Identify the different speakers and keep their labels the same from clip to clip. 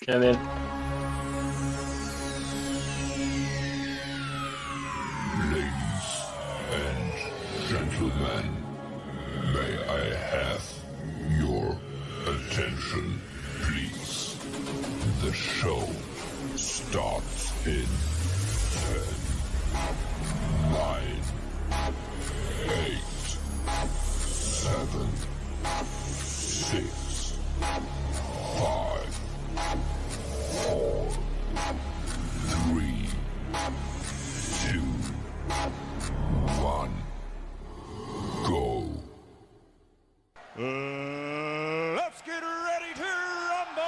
Speaker 1: And then
Speaker 2: Ladies and gentlemen, may I have your attention, please? The show starts in 10, 9, 8, 7, 6, 5, 4, 3, 2, 1, go.
Speaker 3: Let's get ready to rumble!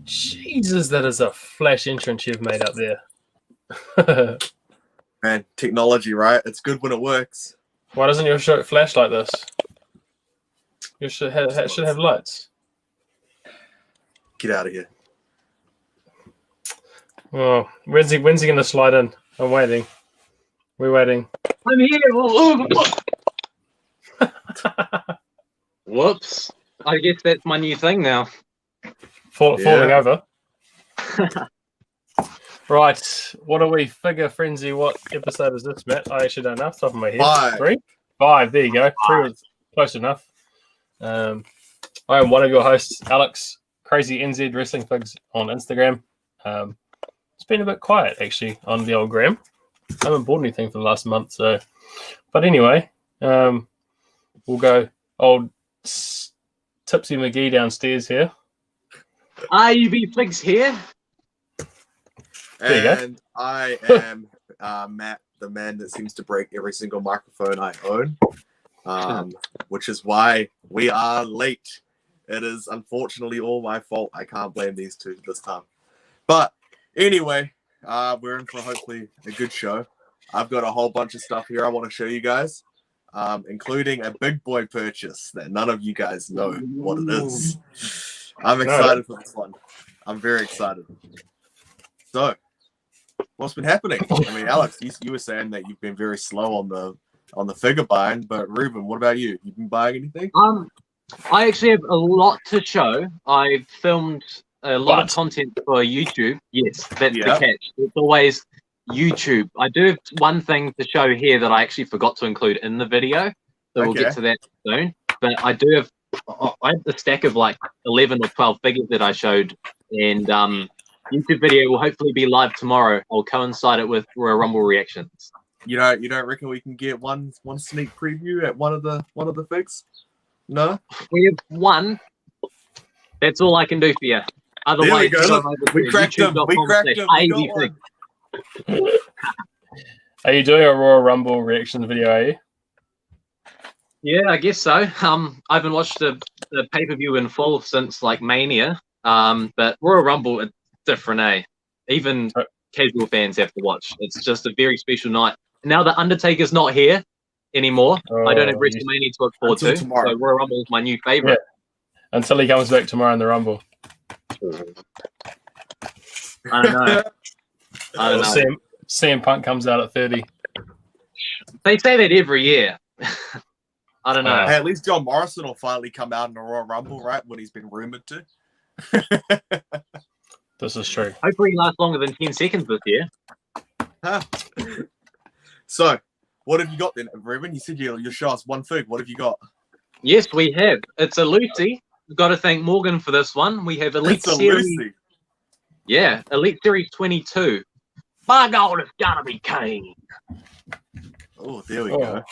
Speaker 1: Jesus, that is a flash entrance you've made up there.
Speaker 4: Man, technology, right? It's good when it works.
Speaker 1: Why doesn't your shirt flash like this? You should have lights.
Speaker 4: Get out of here.
Speaker 1: Oh, when's he gonna slide in? I'm waiting. We're waiting.
Speaker 5: I'm here. Whoops. I guess that's my new thing now.
Speaker 1: Falling over. Right. What are we? Figure Frenzy. What episode is this, Matt? I actually don't know off the top of my head.
Speaker 4: 5.
Speaker 1: 3? 5. There you go. 3 was close enough. I am one of your hosts, Alex, Crazy NZ Wrestling Figs on Instagram. It's been a bit quiet, actually, on the old gram. I haven't bought anything for the last month, so. But anyway, we'll go old Tipsy McGee downstairs here.
Speaker 5: IUB Fligs here.
Speaker 1: There you go.
Speaker 4: And I am Matt, the man that seems to break every single microphone I own, which is why we are late. It is unfortunately all my fault. I can't blame these two this time. But anyway, we're in for hopefully a good show. I've got a whole bunch of stuff here I want to show you guys, including a big boy purchase that none of you guys know what it is. I'm excited for this one. I'm very excited. So, what's been happening? I mean, Alex, you were saying that you've been very slow on the figure buying, but Ruben, what about you? You been buying anything?
Speaker 5: I actually have a lot to show. I've filmed a lot of content for YouTube. Yes, that's the catch. It's always YouTube. I do have one thing to show here that I actually forgot to include in the video, so we'll get to that soon. But I do have a stack of like 11 or 12 figures that I showed, and YouTube video will hopefully be live tomorrow. I'll coincide it with Royal Rumble reactions.
Speaker 4: You don't reckon we can get one sneak preview at one of the figs? No?
Speaker 5: We have one. That's all I can do for you. Otherwise,
Speaker 4: we cracked them. We cracked them.
Speaker 1: Are you doing a Royal Rumble reaction video, are you?
Speaker 5: Yeah, I guess so. I haven't watched the pay-per-view in full since like Mania. But Royal Rumble, it's different, eh? Even casual fans have to watch. It's just a very special night. Now the Undertaker's not here anymore. I don't have WrestleMania to look forward to. Tomorrow. So Royal Rumble is my new favorite.
Speaker 1: Yeah. Until he comes back tomorrow in the Rumble.
Speaker 5: I don't know. I don't know.
Speaker 1: CM Punk comes out at 30.
Speaker 5: They say that every year. I don't know.
Speaker 4: Hey, at least John Morrison will finally come out in the Royal Rumble, right? When he's been rumored to.
Speaker 1: This is true.
Speaker 5: Hopefully he lasts longer than 10 seconds this year.
Speaker 4: Huh. So, what have you got then, Ruben? You said you'll show us one fig. What have you got?
Speaker 5: Yes, we have. It's a Lucy. We've got to thank Morgan for this one. We have Elite Series.
Speaker 4: Lucy.
Speaker 5: Yeah, Elite Series 22. By God, it's gotta be Kane.
Speaker 4: Oh, there we go.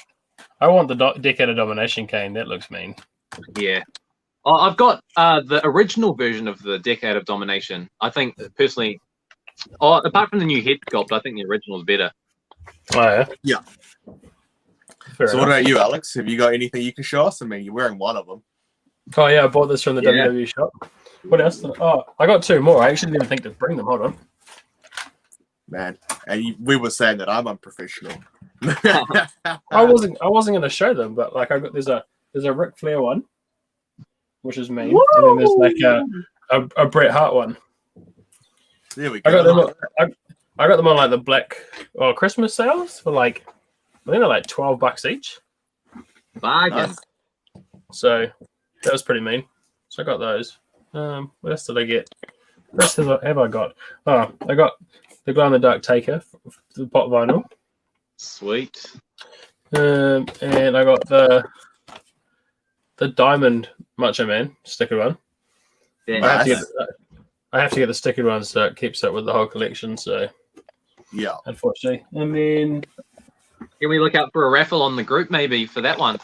Speaker 1: I want the Decade of Domination Kane. That looks mean.
Speaker 5: Yeah. I've got the original version of the Decade of Domination. I think, personally, apart from the new head sculpt, I think the original is better.
Speaker 1: Oh, yeah?
Speaker 4: Yeah.
Speaker 1: Fair
Speaker 4: so
Speaker 1: enough.
Speaker 4: what about you, Alex? Have you got anything you can show us? I mean, you're wearing one of them.
Speaker 1: Oh, yeah, I bought this from the WWE shop. What else? I got 2 more. I actually didn't even think to bring them. Hold on.
Speaker 4: man. And we were saying that I'm unprofessional.
Speaker 1: I wasn't going to show them, but like there's a Ric Flair one, which is me, and then there's like a Bret Hart one.
Speaker 4: There we
Speaker 1: I
Speaker 4: go.
Speaker 1: got them. I got them on like the Black Christmas sales for like I think they're like $12 each.
Speaker 5: Bargain.
Speaker 4: Nice.
Speaker 1: So that was pretty mean. So I got those. What else did I get? What else have I got? Oh, I got the Glow in the Dark Taker, the pop vinyl.
Speaker 5: Sweet.
Speaker 1: And I got the Diamond Macho Man sticker one.
Speaker 5: Yeah,
Speaker 4: Nice.
Speaker 1: I have to get the stickered one so it keeps up with the whole collection. So
Speaker 4: Yeah.
Speaker 1: unfortunately, and then
Speaker 5: Can we look out for a raffle on the group maybe for that one?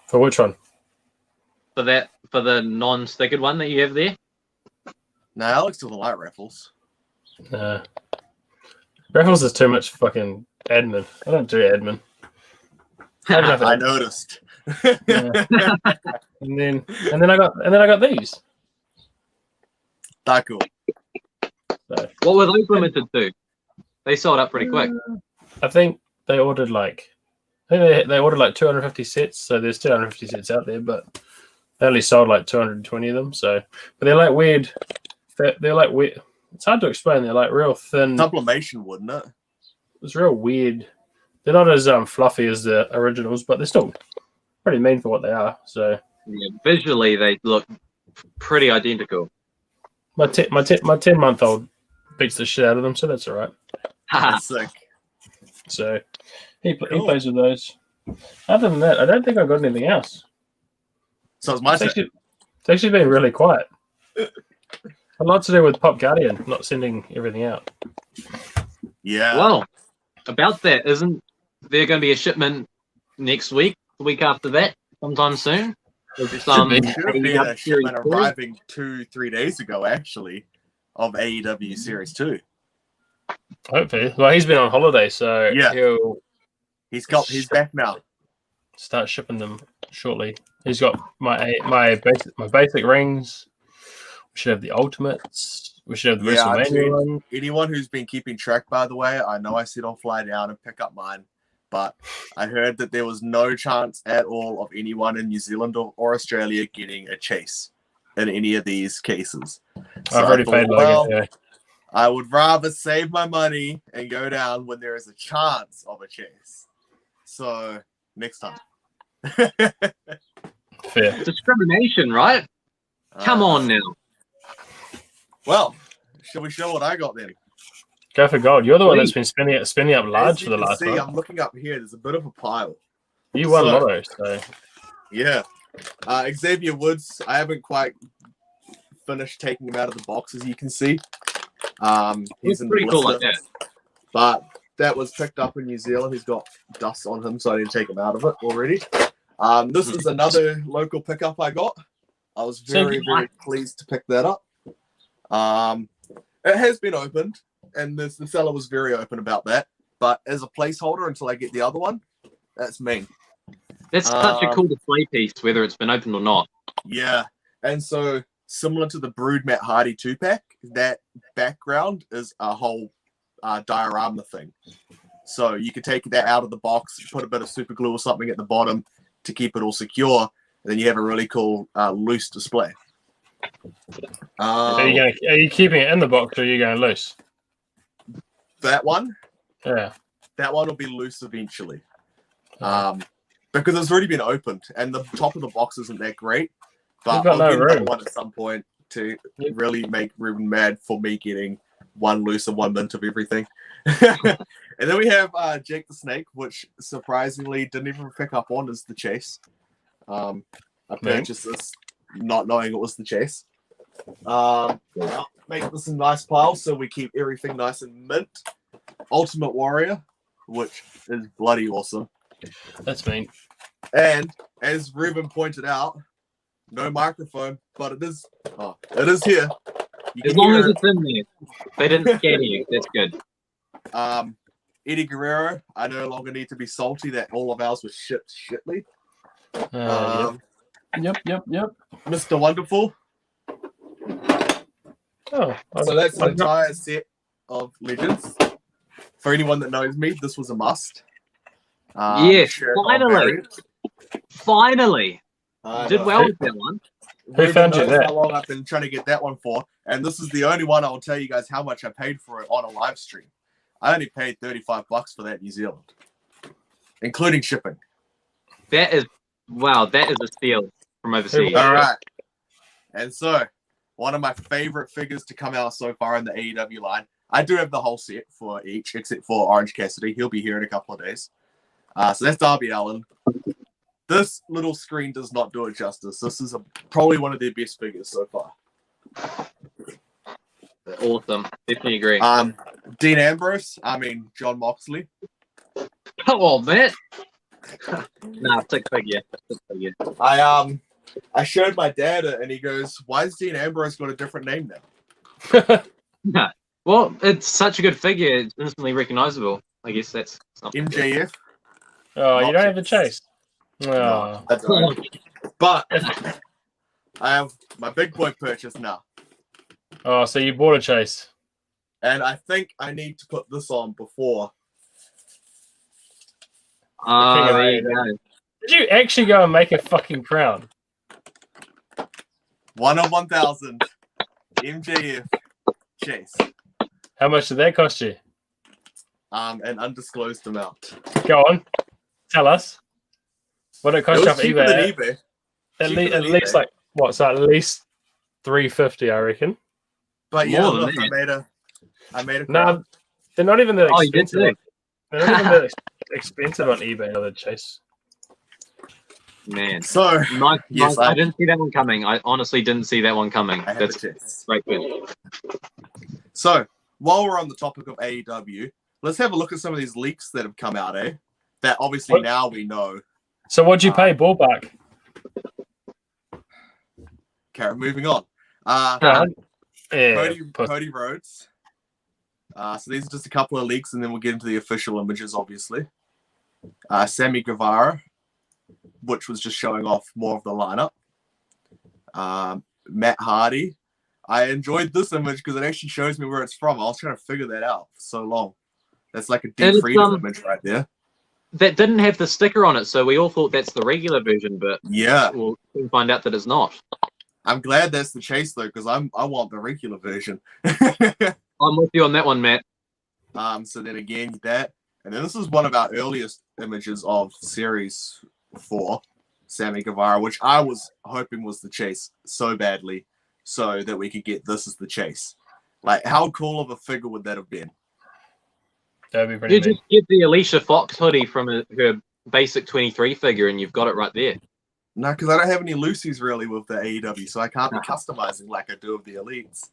Speaker 1: for which one?
Speaker 5: For the non-stickered one that you have there?
Speaker 4: No, Alex doesn't like raffles.
Speaker 1: Raffles is too much fucking admin. I don't do admin. I have enough
Speaker 4: I
Speaker 1: admin.
Speaker 4: noticed.
Speaker 1: Yeah. and then I got these.
Speaker 4: That cool.
Speaker 1: So,
Speaker 5: What were those limited to? They sold up pretty quick.
Speaker 1: I think they ordered like they ordered like 250 sets. So there's 250 sets out there, but they only sold like 220 of them. So, but they're like weird. They're like weird. It's hard to explain. They're like real thin.
Speaker 4: Sublimation, wouldn't it?
Speaker 1: It's real weird. They're not as fluffy as the originals, but they're still pretty mean for what they are. So
Speaker 5: Yeah, visually, they look pretty identical.
Speaker 1: my 10-month-old beats the shit out of them, so that's all right.
Speaker 4: That's sick.
Speaker 1: So he
Speaker 4: Cool.
Speaker 1: plays with those. Other than that, I don't think I got anything else.
Speaker 4: So it's my
Speaker 1: It's
Speaker 4: turn.
Speaker 1: actually been really quiet. A lot to do with Pop Guardian not sending everything out.
Speaker 4: Yeah.
Speaker 5: Well, about that, isn't there going to be a shipment next week, the week after that, sometime soon?
Speaker 4: It should
Speaker 5: Some
Speaker 4: be a
Speaker 5: Series
Speaker 4: shipment
Speaker 5: 2?
Speaker 4: arriving 2-3 days ago, actually, of AEW Series 2.
Speaker 1: Hopefully. Well, he's been on holiday, so
Speaker 4: Yeah.
Speaker 1: he'll
Speaker 4: He's back now.
Speaker 1: start shipping them shortly. He's got my basic rings. We should have the ultimates. We should have the
Speaker 4: Yeah,
Speaker 1: WrestleMania
Speaker 4: dude.
Speaker 1: one.
Speaker 4: Anyone who's been keeping track, by the way, I know I said I'll fly down and pick up mine, but I heard that there was no chance at all of anyone in New Zealand or Australia getting a chase in any of these cases. So
Speaker 1: I've already
Speaker 4: I thought,
Speaker 1: paid
Speaker 4: well,
Speaker 1: Logan. Yeah.
Speaker 4: I would rather save my money and go down when there is a chance of a chase. So next time.
Speaker 1: Fair.
Speaker 5: Discrimination, right? Come on now.
Speaker 4: Well, shall we show what I got then?
Speaker 1: Go for gold. You're the one that's been spending up large
Speaker 4: As
Speaker 1: for
Speaker 4: you
Speaker 1: the
Speaker 4: can
Speaker 1: last
Speaker 4: see,
Speaker 1: one.
Speaker 4: I'm looking up here. There's a bit of a pile.
Speaker 1: You won
Speaker 4: So-
Speaker 1: Lotto, so
Speaker 4: Yeah. Xavier Woods, I haven't quite finished taking him out of the box, as you can see. He's in the
Speaker 5: pretty cool like
Speaker 4: blister. But that was picked up in New Zealand. He's got dust on him, so I didn't take him out of it already. This is another local pickup I got. I was very, very pleased to pick that up. It has been opened, and the seller was very open about that. But as a placeholder until I get the other one, that's mean.
Speaker 5: That's such a cool display piece, whether it's been opened or not.
Speaker 4: Yeah. And so, similar to the Brood Matt Hardy 2-pack, that background is a whole diorama thing. So you can take that out of the box, put a bit of super glue or something at the bottom to keep it all secure, and then you have a really cool loose display.
Speaker 1: are you keeping it in the box or are you going loose?
Speaker 4: That one
Speaker 1: Yeah.
Speaker 4: will be loose eventually. Because it's already been opened, and the top of the box isn't that great. But
Speaker 1: You've got
Speaker 4: I'll
Speaker 1: no
Speaker 4: get another
Speaker 1: room.
Speaker 4: one at some point to really make Ruben mad for me getting one loose and one mint of everything. And then we have Jake the Snake, which surprisingly didn't even pick up on as the chase. I purchased this not knowing it was the chase. I'll make this a nice pile so we keep everything nice and mint. Ultimate Warrior, which is bloody awesome.
Speaker 1: That's mean.
Speaker 4: And as Ruben pointed out, no microphone, but it is here. You
Speaker 5: As
Speaker 4: can
Speaker 5: long
Speaker 4: hear
Speaker 5: as
Speaker 4: it.
Speaker 5: it's in there. They didn't scan you. That's good.
Speaker 4: Eddie Guerrero, I no longer need to be salty that all of ours was shipped shitly.
Speaker 1: Yep.
Speaker 4: Mr. Wonderful.
Speaker 1: Oh,
Speaker 4: So that's an
Speaker 1: I've got-
Speaker 4: entire set of legends. For anyone that knows me, this was a must.
Speaker 5: Yes,
Speaker 4: Sheriff
Speaker 5: finally.
Speaker 4: Variant.
Speaker 5: Finally,
Speaker 4: I
Speaker 5: did
Speaker 4: know.
Speaker 5: well with that one.
Speaker 1: Who found you
Speaker 4: knows
Speaker 1: that?
Speaker 4: how long I've been trying to get that one for, and this is the only one I'll tell you guys how much I paid for it on a live stream. I only paid $35 for that in New Zealand, including shipping.
Speaker 5: That is that is a steal from overseas.
Speaker 1: Yeah.
Speaker 4: All right. And so, one of my favorite figures to come out so far in the AEW line. I do have the whole set for each, except for Orange Cassidy. He'll be here in a couple of days. So that's Darby Allin. This little screen does not do it justice. This is probably one of their best figures so far.
Speaker 5: Awesome. Definitely agree.
Speaker 4: Dean Ambrose. John Moxley.
Speaker 5: Oh, man. Nah, stick figure.
Speaker 4: I showed my dad it, and he goes, "Why has Dean Ambrose got a different name now?"
Speaker 5: Nah. Well, it's such a good figure. It's instantly recognizable. I guess that's something.
Speaker 4: MJF.
Speaker 1: Oh, you don't have a chase. Oh.
Speaker 4: I don't. But I have my big boy purchase now.
Speaker 1: Oh, so you bought a chase.
Speaker 4: And I think I need to put this on before.
Speaker 5: There you go.
Speaker 1: Did you actually go and make a fucking crown?
Speaker 4: 1 of 1,000. MJF Chase.
Speaker 1: How much did that cost you?
Speaker 4: An undisclosed amount.
Speaker 1: Go on. Tell us. What did it cost
Speaker 4: It
Speaker 1: you
Speaker 4: was
Speaker 1: off
Speaker 4: cheaper
Speaker 1: eBay?
Speaker 4: than eBay.
Speaker 1: At,
Speaker 4: cheaper
Speaker 1: at
Speaker 4: than
Speaker 1: least
Speaker 4: eBay.
Speaker 1: like what? So at least $350, I reckon.
Speaker 4: But yeah,
Speaker 5: More than
Speaker 4: look,
Speaker 5: that.
Speaker 4: I made a
Speaker 1: No,
Speaker 4: crown.
Speaker 1: they're not even that
Speaker 5: Oh, you did
Speaker 1: expensive.
Speaker 5: too.
Speaker 1: They're not even that expensive on eBay. The chase.
Speaker 5: Man.
Speaker 4: So
Speaker 5: Nice.
Speaker 4: Yes,
Speaker 5: I
Speaker 4: I-
Speaker 5: didn't see that one coming. I honestly didn't see that one coming.
Speaker 4: I have
Speaker 5: That's
Speaker 4: a chase.
Speaker 5: great. Good.
Speaker 4: So while we're on the topic of AEW, let's have a look at some of these leaks that have come out, that obviously
Speaker 1: What?
Speaker 4: now we know.
Speaker 1: So what'd you pay, ballpark?
Speaker 4: Okay, moving on.
Speaker 1: Yeah,
Speaker 4: Cody Rhodes. So these are just a couple of leaks, and then we'll get into the official images, obviously. Sammy Guevara, which was just showing off more of the lineup. Matt Hardy. I enjoyed this image because it actually shows me where it's from. I was trying to figure that out for so long. That's like a
Speaker 5: And
Speaker 4: deep
Speaker 5: it's,
Speaker 4: freedom image right there.
Speaker 5: That didn't have the sticker on it, so we all thought that's the regular version, but
Speaker 4: Yeah.
Speaker 5: we'll soon find out that it's not.
Speaker 4: I'm glad that's the chase though, because I want the regular version.
Speaker 5: I'm with you on that one, Matt.
Speaker 4: So then again that, and then this is one of our earliest images of Series 4, Sammy Guevara, which I was hoping was the chase so badly, so that we could get this as the chase. Like, how cool of a figure would that have been?
Speaker 1: That'd be pretty
Speaker 5: You
Speaker 1: neat.
Speaker 5: just get the Alicia Fox hoodie from her basic 23 figure, and you've got it right there.
Speaker 4: No, because I don't have any Lucy's really with the AEW, so I can't be customizing like I do with the Elites.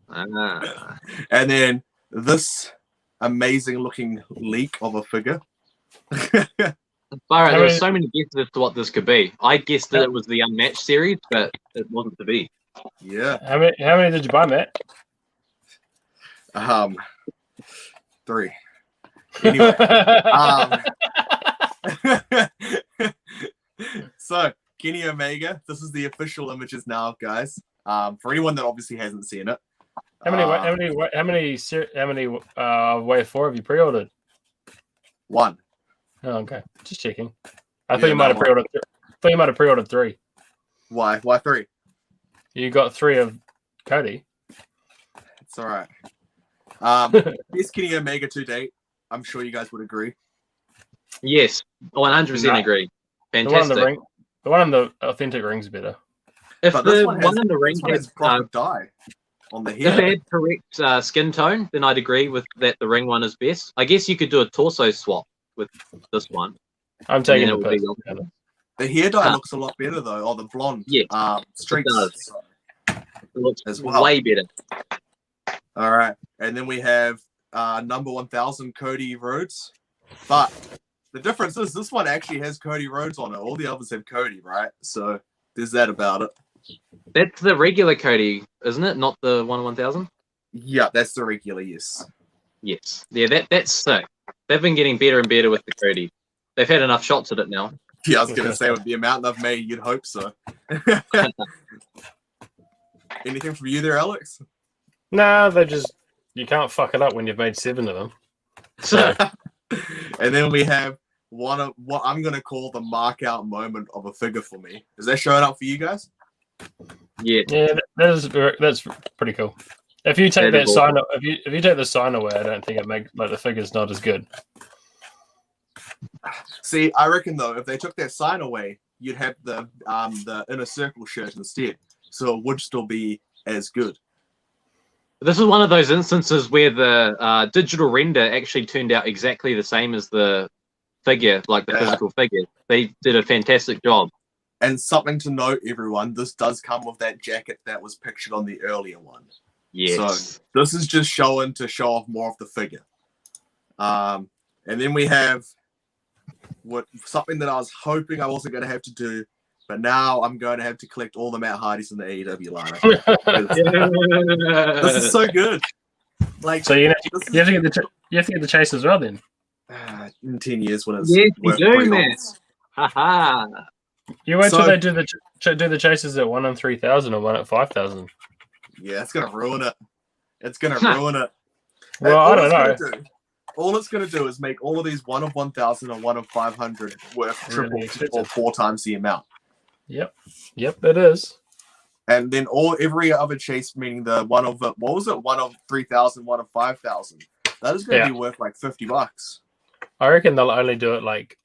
Speaker 5: Ah.
Speaker 4: And then this amazing looking leak of a figure.
Speaker 5: Byron, there were
Speaker 1: mean-
Speaker 5: so many guesses as to what this could be. I guessed that it was the Unmatched series, but it wasn't to be.
Speaker 4: Yeah.
Speaker 1: How many did you buy, Matt?
Speaker 4: 3. Anyway. So Kenny Omega, this is the official images now, guys. For anyone that obviously hasn't seen it.
Speaker 1: How many Wave 4 have you pre-ordered?
Speaker 4: 1.
Speaker 1: Oh, okay. Just checking. I
Speaker 4: Yeah,
Speaker 1: thought you might have
Speaker 4: no,
Speaker 1: pre-ordered. Thought you might have pre-ordered 3.
Speaker 4: Why? Why 3?
Speaker 1: You got 3 of Cody.
Speaker 4: It's all right. Best Kenny Omega to date. I'm sure you guys would agree.
Speaker 5: Yes, 100%
Speaker 1: Nah.
Speaker 5: agree.
Speaker 1: The one on
Speaker 5: Fantastic.
Speaker 1: the ring. The one on the authentic ring's better.
Speaker 5: If
Speaker 4: But this
Speaker 5: the
Speaker 4: one
Speaker 5: one,
Speaker 4: has,
Speaker 5: in the ring
Speaker 4: this one
Speaker 5: had,
Speaker 4: has proper dye on the
Speaker 5: if it
Speaker 4: hair.
Speaker 5: had correct skin tone, then I'd agree with that. The ring one is best. I guess you could do a torso swap with this one.
Speaker 1: I'm taking
Speaker 5: Yeah,
Speaker 1: the
Speaker 5: it would be
Speaker 1: piss.
Speaker 4: The hair dye
Speaker 5: Ah.
Speaker 4: looks a lot better though, or the blonde.
Speaker 5: Yes,
Speaker 4: streaks.
Speaker 5: does. It looks
Speaker 4: As well.
Speaker 5: way better.
Speaker 4: All right, and then we have number 1,000 Cody Rhodes, but the difference is this one actually has Cody Rhodes on it. All the others have Cody, right? So there's that about it.
Speaker 5: That's the regular Cody, isn't it? Not the 1/1000.
Speaker 4: Yeah, that's the regular. Yes.
Speaker 5: Yes. Yeah, that's sick. They've been getting better and better with the Cody. They've had enough shots at it now.
Speaker 4: Yeah, I was gonna say with the amount they've made, you'd hope so. Anything from you there, Alex?
Speaker 1: Nah, they just you can't fuck it up when you've made 7 of them.
Speaker 5: So,
Speaker 4: And then we have one of what I'm gonna call the mark out moment of a figure for me. Is that showing up for you guys?
Speaker 5: yeah,
Speaker 1: Yeah, that's pretty cool. If you take
Speaker 5: That is
Speaker 1: that sign, if you take the sign away, I don't think it makes like the figure's not as good.
Speaker 4: See, I reckon though, if they took that sign away, you'd have the inner circle shirt instead, so it would still be as good.
Speaker 5: this is one of those instances where the digital render actually turned out exactly the same as the figure, like the physical figure. They did a fantastic job.
Speaker 4: And something to note, everyone, this does come with that jacket that was pictured on the earlier one.
Speaker 5: Yes.
Speaker 4: So this is just showing to show off more of the figure. And then we have something that I was hoping I wasn't going to have to do, but now I'm going to have to collect all the Matt Hardys in the AEW line. This is so good. Like,
Speaker 1: So you have to get the chase as well then.
Speaker 4: in 10 years when it's
Speaker 5: Yes, you
Speaker 4: worth
Speaker 5: do,
Speaker 4: $3.
Speaker 5: man. Haha.
Speaker 1: You wait till
Speaker 4: So-
Speaker 1: they do the chases at 1 in 3,000 or 1 at 5,000.
Speaker 4: Yeah, it's gonna ruin it. It's gonna ruin it.
Speaker 1: Well,
Speaker 4: All
Speaker 1: I don't
Speaker 4: it's
Speaker 1: know.
Speaker 4: gonna do- all it's gonna do is make all of these 1 of 1,000 and 1 of 500 worth triple
Speaker 1: Really
Speaker 4: or
Speaker 1: expensive.
Speaker 4: 4 times the amount.
Speaker 1: Yep, it is.
Speaker 4: And then every other chase, meaning the 1 of 1 of 3,000, 1 of 5,000. That is gonna be worth like $50.
Speaker 1: I reckon they'll only do it like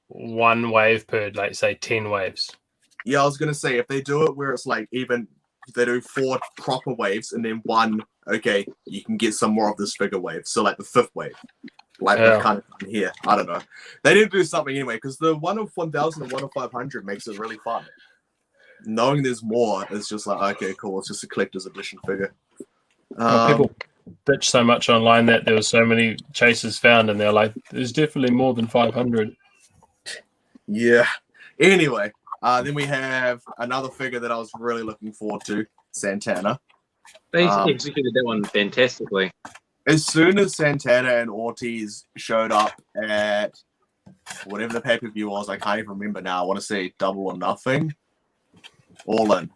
Speaker 1: one wave per, like say 10 waves.
Speaker 4: Yeah, I was gonna say if they do it where it's like even they do 4 proper waves and then 1, okay, you can get some more of this figure wave. So like the 5th wave, like
Speaker 1: Yeah.
Speaker 4: we've kind of done here. I don't know. They didn't do something anyway because the 1 of 1,000 and 1 of 500 makes it really fun. Knowing there's more is just like okay, cool. It's just a collector's edition figure.
Speaker 1: People bitch so much online that there was so many chases found, and they're like, "There's definitely more than 500."
Speaker 4: Yeah. Anyway, then we have another figure that I was really looking forward to, Santana.
Speaker 5: They executed that one fantastically.
Speaker 4: As soon as Santana and Ortiz showed up at whatever the pay-per-view was, I can't even remember now. I want to say Double or Nothing. All in.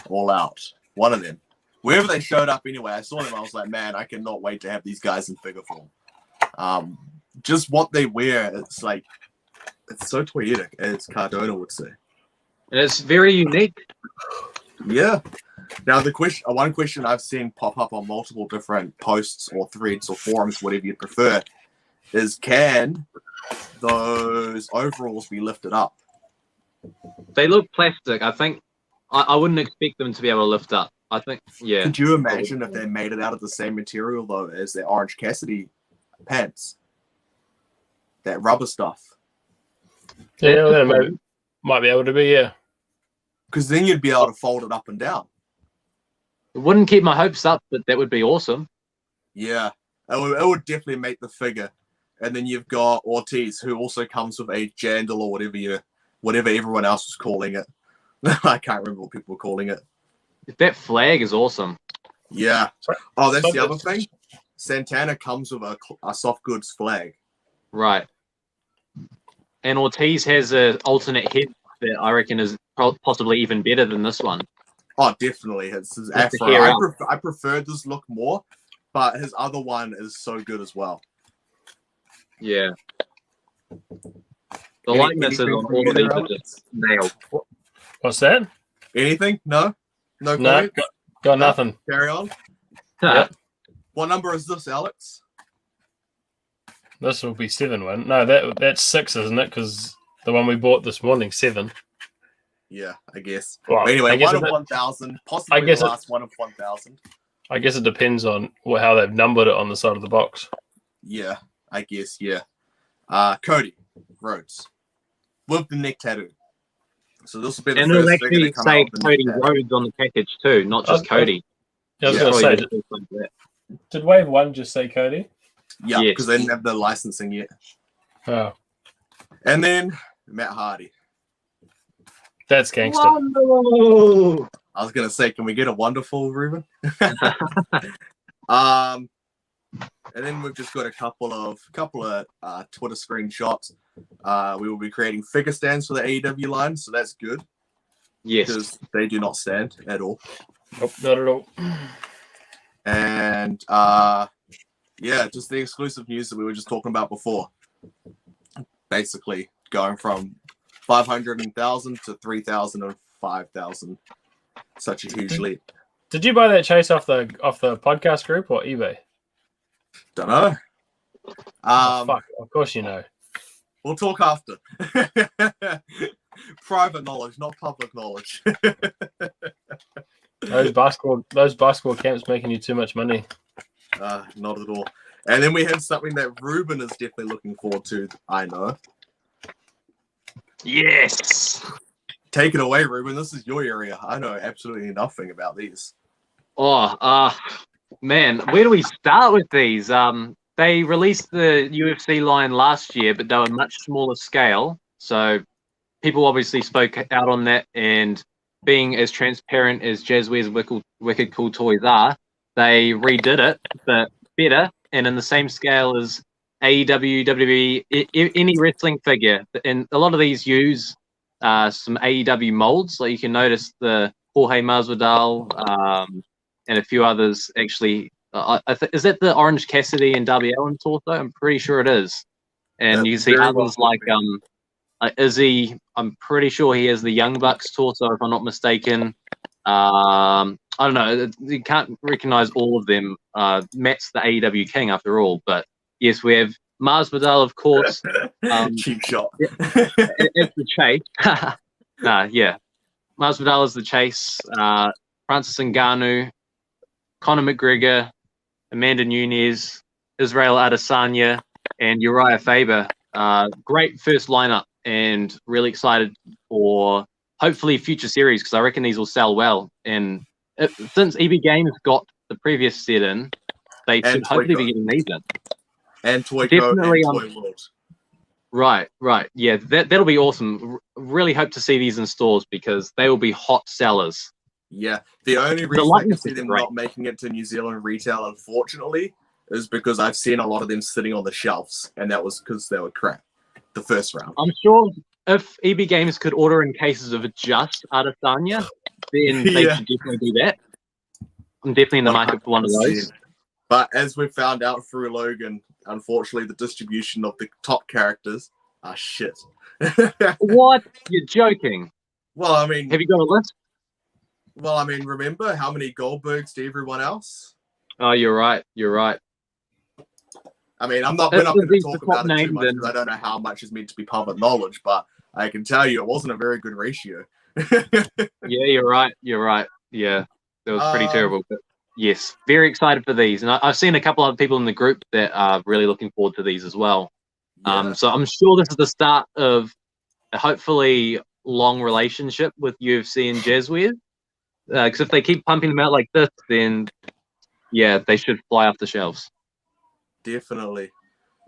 Speaker 4: All out. One of them. Wherever they showed up anyway, I saw them. I was like, man, I cannot wait to have these guys in figure form. Just what they wear, it's like, it's so toyetic, as Cardona would say.
Speaker 5: And it's very unique.
Speaker 4: Yeah. Now, one question I've seen pop up on multiple different posts or threads or forums, whatever you prefer, is can those overalls be lifted up?
Speaker 5: They look plastic. I think I wouldn't expect them to be able to lift up. I think, yeah.
Speaker 4: Could you imagine if they made it out of the same material, though, as their Orange Cassidy pants? That rubber stuff.
Speaker 1: Yeah, that might be able to be. Yeah,
Speaker 4: Because then you'd be able to fold it up and down.
Speaker 5: It wouldn't keep my hopes up, but that would be awesome.
Speaker 4: Yeah. It would definitely make the figure. And then you've got Ortiz, who also comes with a jandal or whatever everyone else was calling it. I can't remember what people were calling it.
Speaker 5: That flag is awesome.
Speaker 4: Yeah. Oh, that's
Speaker 1: Soft
Speaker 4: the other
Speaker 1: goods.
Speaker 4: thing. Santana comes with a soft goods flag.
Speaker 5: Right. And Ortiz has an alternate head that I reckon is possibly even better than this one.
Speaker 4: Oh, definitely. It's his
Speaker 5: With the
Speaker 4: afro.
Speaker 5: hair out.
Speaker 4: I prefer this look more, but his other one is so good as well.
Speaker 5: Yeah. The likenesses on
Speaker 4: anything from
Speaker 5: all of
Speaker 4: you
Speaker 5: these
Speaker 4: there,
Speaker 5: are just nailed.
Speaker 1: what's that?
Speaker 4: Anything? No? No
Speaker 1: No,
Speaker 4: comment?
Speaker 1: got nothing.
Speaker 4: Carry on.
Speaker 1: Yep.
Speaker 4: What number is this, Alex?
Speaker 1: This will be 7 one. No, that's 6, isn't it? Because the one we bought this morning, 7.
Speaker 4: Yeah, I guess.
Speaker 1: Well,
Speaker 4: Anyway,
Speaker 1: I guess
Speaker 4: 1 of
Speaker 1: it-
Speaker 4: 1,000. Possibly
Speaker 1: guess
Speaker 4: the
Speaker 1: it-
Speaker 4: last 1 of 1,000.
Speaker 1: I guess it depends on how they've numbered it on the side of the box.
Speaker 4: Yeah, I guess, yeah. Cody Rhodes. With the neck tattoo. So this will be the
Speaker 5: And it'll
Speaker 4: first figure
Speaker 5: actually
Speaker 4: to come
Speaker 5: say
Speaker 4: out with the
Speaker 5: Cody
Speaker 4: neck tattoo.
Speaker 5: Rhodes on the package too, not just
Speaker 1: Okay.
Speaker 5: Cody.
Speaker 1: I was
Speaker 4: Yeah.
Speaker 1: going to
Speaker 5: Probably
Speaker 1: say,
Speaker 5: the first one for that.
Speaker 1: did Wave 1 just say Cody?
Speaker 4: Yeah,
Speaker 5: Yes.
Speaker 4: because they didn't have the licensing yet.
Speaker 1: Oh,
Speaker 4: And then Matt Hardy.
Speaker 1: that's gangster.
Speaker 5: Whoa!
Speaker 4: I was gonna say, can we get a wonderful Ruben? And then we've just got a couple of Twitter screenshots. We will be creating figure stands for the AEW line, so that's good
Speaker 5: Yes.
Speaker 4: because they do not stand at all.
Speaker 1: Nope, not at all.
Speaker 4: And Yeah, just the exclusive news that we were just talking about before. Basically, going from 500,000 to 3,000 and 5,000. Such a huge leap.
Speaker 1: Did you buy that chase off the podcast group or eBay?
Speaker 4: Don't know.
Speaker 1: Fuck, of course you know.
Speaker 4: We'll talk after. Private knowledge, not public knowledge.
Speaker 1: Those basketball camps making you too much money.
Speaker 4: Not at all. And then we have something that Ruben is definitely looking forward to. I know.
Speaker 5: Yes.
Speaker 4: Take it away, Ruben. This is your area. I know absolutely nothing about these.
Speaker 5: Oh, man, where do we start with these? They released the UFC line last year, but they were much smaller scale. So people obviously spoke out on that, and being as transparent as Jazzware's Wicked Cool Toys are, they redid it, but better and in the same scale as AEW, WWE, any wrestling figure. And a lot of these use some AEW molds. Like you can notice the Jorge Masvidal and a few others actually. Is that the Orange Cassidy and Darby Allin torso? I'm pretty sure it is. And you see others like Izzy. I'm pretty sure he has the Young Bucks torso, if I'm not mistaken. I don't know. You can't recognize all of them. Matt's the AEW king after all. But yes, we have Masvidal, of course.
Speaker 4: Cheap shot.
Speaker 5: It's the chase. Yeah. Masvidal is the chase. Francis Ngannou, Conor McGregor, Amanda Nunes, Israel Adesanya, and Uriah Faber. Great first lineup, and really excited for hopefully future series because I reckon these will sell well. And since EB Games got the previous set in, they should hopefully be getting these in.
Speaker 4: And Toyco and Toy World.
Speaker 5: Right. Yeah, that'll be awesome. Really hope to see these in stores because they will be hot sellers.
Speaker 4: Yeah, the only reason I can see them not making it to New Zealand retail, unfortunately, is because I've seen a lot of them sitting on the shelves, and that was because they were crap the first round.
Speaker 5: I'm sure if EB Games could order in cases of just Adesanya, then they should definitely do that. I'm definitely in the market for one of those.
Speaker 4: But as we've found out through Logan, unfortunately, the distribution of the top characters are shit.
Speaker 5: What? You're joking?
Speaker 4: Well, I mean...
Speaker 5: Have you got a list?
Speaker 4: Well, I mean, remember how many Goldbergs to everyone else?
Speaker 5: Oh, you're right.
Speaker 4: I mean, we're not going to talk about it too much because I don't know how much is meant to be public knowledge, but I can tell you it wasn't a very good ratio.
Speaker 5: Yeah, you're right. Yeah, that was pretty terrible. But yes, very excited for these. And I've seen a couple other people in the group that are really looking forward to these as well. Yeah. So I'm sure this is the start of a hopefully long relationship with UFC and Jazzware. Because if they keep pumping them out like this, then yeah, they should fly off the shelves.
Speaker 4: Definitely.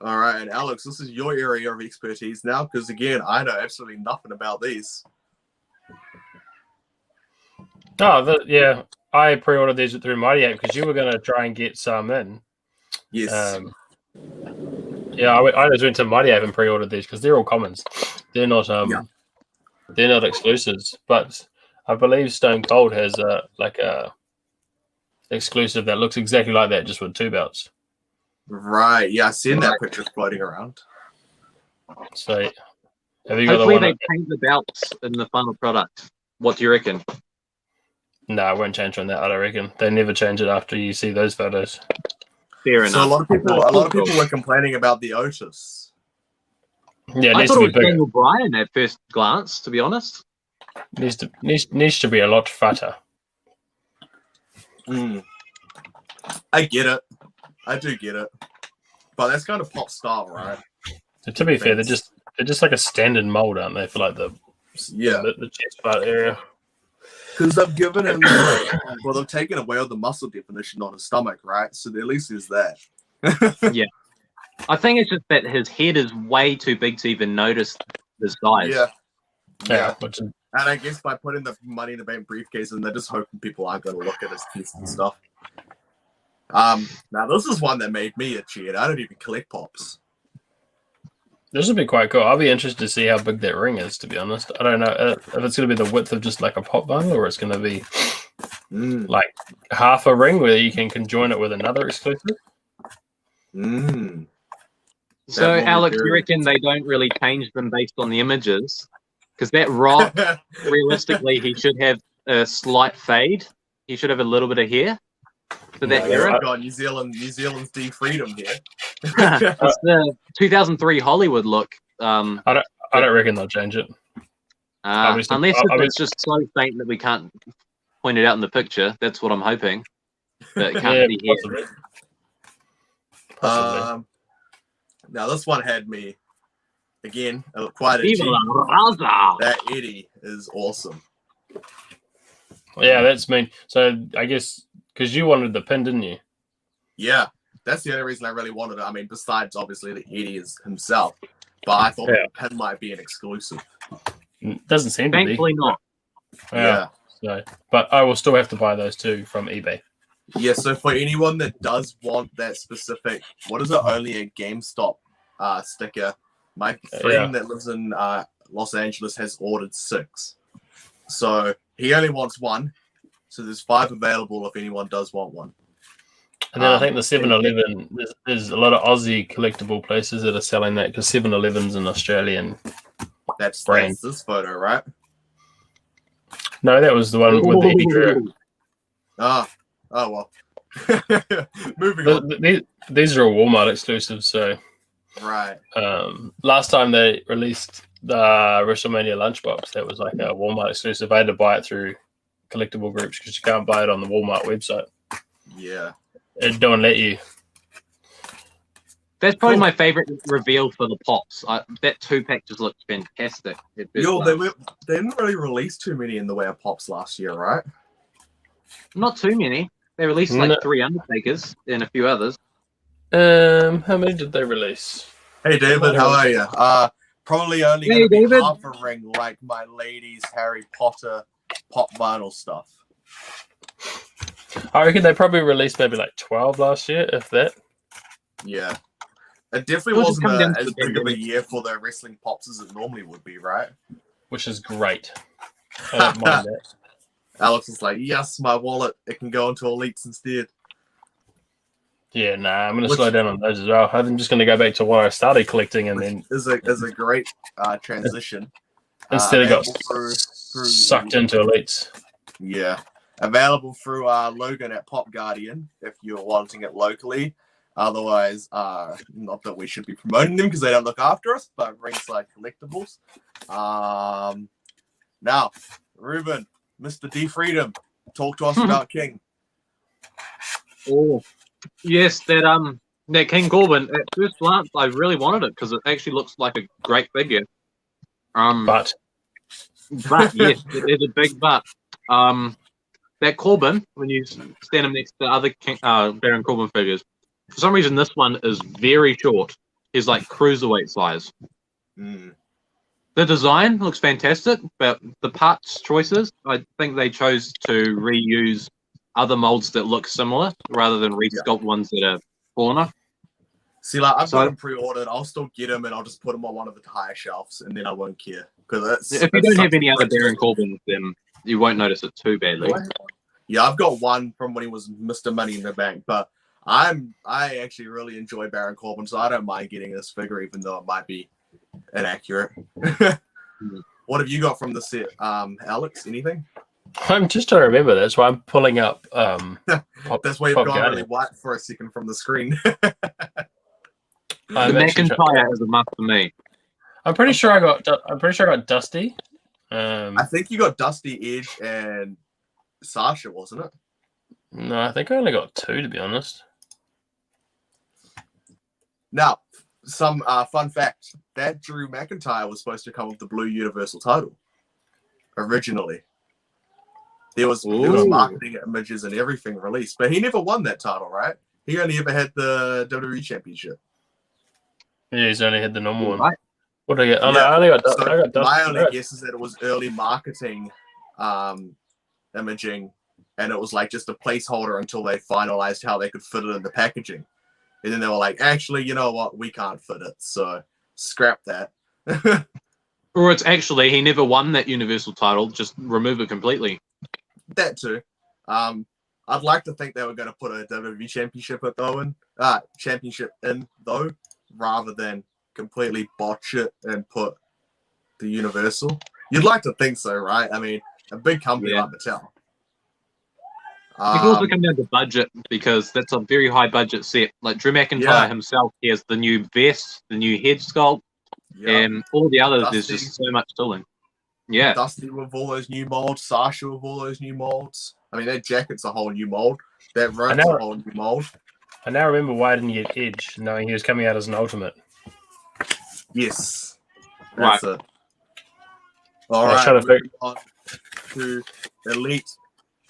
Speaker 4: All right, and Alex, this is your area of expertise now, because again, I know absolutely nothing about these.
Speaker 1: Oh, I pre-ordered these through Mighty Ape because you were going to try and get some in.
Speaker 4: Yes.
Speaker 1: I just went to Mighty Ape and pre-ordered these because they're all commons. They're not they're not exclusives, but I believe Stone Cold has a exclusive that looks exactly like that, just with two belts.
Speaker 4: Right. Yeah, I've seen that picture floating around.
Speaker 1: So, have you got
Speaker 5: Hopefully
Speaker 1: the one?
Speaker 5: They paint the belts in the final product. What do you reckon?
Speaker 1: No, I won't change on that. I don't reckon they never change it after you see those photos.
Speaker 5: Fair enough.
Speaker 4: So a lot of people were complaining about the Otis.
Speaker 1: Yeah,
Speaker 5: I thought it was Daniel Bryan at first glance. To be honest,
Speaker 1: needs to be a lot fatter.
Speaker 4: I get it. I do get it. But that's kind of pop style, right?
Speaker 1: So to be fair, they're just like a standard mold, aren't they? For like the chest part area.
Speaker 4: Because they've given him, they've taken away all the muscle definition on his stomach, right? So at least there's that.
Speaker 5: Yeah. I think it's just that his head is way too big to even notice the size.
Speaker 4: Yeah. And I guess by putting the Money in the Bank briefcase in, they're just hoping people aren't going to look at his teeth and stuff. Now this is one that made me itchy, and I don't even collect pops.
Speaker 1: This would be quite cool. I'll be interested to see how big that ring is, to be honest. I don't know if it's going to be the width of just like a pop bundle, or it's going to be like half a ring where you can conjoin it with another exclusive.
Speaker 4: Mm.
Speaker 5: So,
Speaker 4: That will be
Speaker 5: Alex, you
Speaker 4: very
Speaker 5: reckon they don't really change them based on the images? Because that Rock, realistically, he should have a slight fade. He should have a little bit of hair for that
Speaker 1: No,
Speaker 5: era.
Speaker 4: We've got New Zealand's D Freedom here.
Speaker 5: It's the 2003 Hollywood look.
Speaker 1: I don't reckon they'll change it. Obviously-
Speaker 5: Unless
Speaker 1: obviously-
Speaker 5: it's just so faint that we can't point it out in the picture. That's what I'm hoping. That it can't
Speaker 1: Yeah,
Speaker 5: be here.
Speaker 1: possibly. Possibly.
Speaker 4: Now this one had me again quite a
Speaker 5: Viva
Speaker 4: cheap.
Speaker 5: la raza!
Speaker 4: That Eddie is awesome.
Speaker 1: Yeah, that's mean. So I guess because you wanted the pin, didn't you?
Speaker 4: Yeah, that's the only reason I really wanted it. I mean, besides obviously that Eddie is himself, but I thought
Speaker 1: Yeah.
Speaker 4: the pin might be an exclusive.
Speaker 1: Doesn't seem to be.
Speaker 5: Thankfully not.
Speaker 1: Yeah. So, but I will still have to buy those two from eBay.
Speaker 4: Yeah, so for anyone that does want that specific, what is it, only a GameStop sticker, my friend that lives in Los Angeles has ordered 6. So he only wants 1. So there's 5 available if anyone does want one.
Speaker 1: And then I think the 7-Eleven, there's a lot of Aussie collectible places that are selling that because 7-Eleven's an Australian.
Speaker 4: That's
Speaker 1: brand.
Speaker 4: this photo, right?
Speaker 1: No, that was the one with the Eddie Guerrero.
Speaker 4: Oh well. Moving on.
Speaker 1: These are all Walmart exclusives. So
Speaker 4: Right.
Speaker 1: last time they released the WrestleMania lunchbox, that was like a Walmart exclusive. I had to buy it through collectible groups because you can't buy it on the Walmart website.
Speaker 4: Yeah.
Speaker 1: It don't let you.
Speaker 5: That's probably
Speaker 4: Cool.
Speaker 5: my favorite reveal for the pops. That 2-pack just looks fantastic.
Speaker 4: Yo, they didn't really release too many in the way of pops last year, right?
Speaker 5: Not too many. They released like
Speaker 1: No.
Speaker 5: 3 Undertakers and a few others.
Speaker 1: How many did they release?
Speaker 4: Hey David, how are you? Probably only
Speaker 5: Hey,
Speaker 4: gonna be
Speaker 5: David.
Speaker 4: half a ring like my ladies Harry Potter pop vinyl stuff.
Speaker 1: I reckon they probably released maybe like 12 last year, if that.
Speaker 4: Yeah. It definitely
Speaker 5: It'll just come
Speaker 4: wasn't
Speaker 5: down to
Speaker 4: as
Speaker 5: the
Speaker 4: big of a
Speaker 5: pandemic.
Speaker 4: year for the wrestling pops as it normally would be, right?
Speaker 1: Which is great. I don't mind that.
Speaker 4: Alex is like, yes, my wallet, it can go into elites instead.
Speaker 1: Yeah, nah, I'm going to
Speaker 4: Which-
Speaker 1: slow down on those as well. I'm just going to go back to what I started collecting and
Speaker 4: Which
Speaker 1: then
Speaker 4: is a great transition.
Speaker 1: instead of got
Speaker 4: Available through-
Speaker 1: sucked into elites.
Speaker 4: Yeah. Available through Logan at Pop Guardian if you're wanting it locally. Otherwise, not that we should be promoting them because they don't look after us, but Ringside Collectibles. Now, Ruben, Mr. D Freedom, talk to us about King.
Speaker 5: Oh, yes, that King Corbin. At first glance, I really wanted it because it actually looks like a great figure.
Speaker 1: But
Speaker 5: But yes, it is a big but. That Corbin, when you stand him next to other Baron Corbin figures, for some reason this one is very short. He's like cruiserweight size.
Speaker 4: Mm.
Speaker 5: The design looks fantastic, but the parts choices, I think they chose to reuse other molds that look similar rather than resculpt ones that are corner.
Speaker 4: See, like I've
Speaker 5: So-
Speaker 4: got them pre-ordered. I'll still get them and I'll just put them on one of the higher shelves, and then I won't care because
Speaker 5: If you don't have any other Baron Corbin, then you won't notice it too badly.
Speaker 4: Yeah, I've got one from when he was Mr. Money in the Bank, but I actually really enjoy Baron Corbin, so I don't mind getting this figure, even though it might be inaccurate. What have you got from the set, Alex? Anything?
Speaker 1: I'm just trying to remember. That's why I'm pulling up.
Speaker 4: That's why you've
Speaker 1: Pop
Speaker 4: gone
Speaker 1: Guardian.
Speaker 4: really white for a second from the screen.
Speaker 5: The
Speaker 1: I'm
Speaker 5: McIntyre is a must for me.
Speaker 1: pretty sure I got Dusty.
Speaker 4: I think you got Dusty, Edge, and Sasha, wasn't it?
Speaker 1: No, I think I only got 2 to be honest.
Speaker 4: Now, some fun fact: that Drew McIntyre was supposed to come with the blue Universal title originally. There was
Speaker 5: Ooh.
Speaker 4: marketing images and everything released, but he never won that title, right? He only ever had the WWE Championship.
Speaker 1: Yeah, he's only had the normal one.
Speaker 5: Right.
Speaker 1: What did I get? Oh, no,
Speaker 4: Yeah.
Speaker 1: I only got,
Speaker 4: So
Speaker 1: I got Dusty.
Speaker 4: my only guess is that it was early marketing imaging, and it was like just a placeholder until they finalized how they could fit it in the packaging. And then they were like, actually, you know what? We can't fit it, so scrap that.
Speaker 5: Or it's actually he never won that Universal title. Just remove it completely.
Speaker 4: That too. I'd like to think they were going to put a WWE championship in though, rather than completely botch it and put the Universal. You'd like to think so, right? I mean, a big company like Mattel.
Speaker 5: It can also come down to budget because that's a very high budget set. Like Drew McIntyre himself, he has the new vest, the new head sculpt, and all the others. There's just so much tooling. Yeah,
Speaker 4: Dusty with all those new molds, Sasha with all those new molds. I mean, that jacket's a whole new mold. That robe's a whole new mold.
Speaker 1: I now remember why I didn't get Edge, knowing he was coming out as an Ultimate.
Speaker 4: Yes, that's it. All
Speaker 1: right,
Speaker 4: moving on to Elite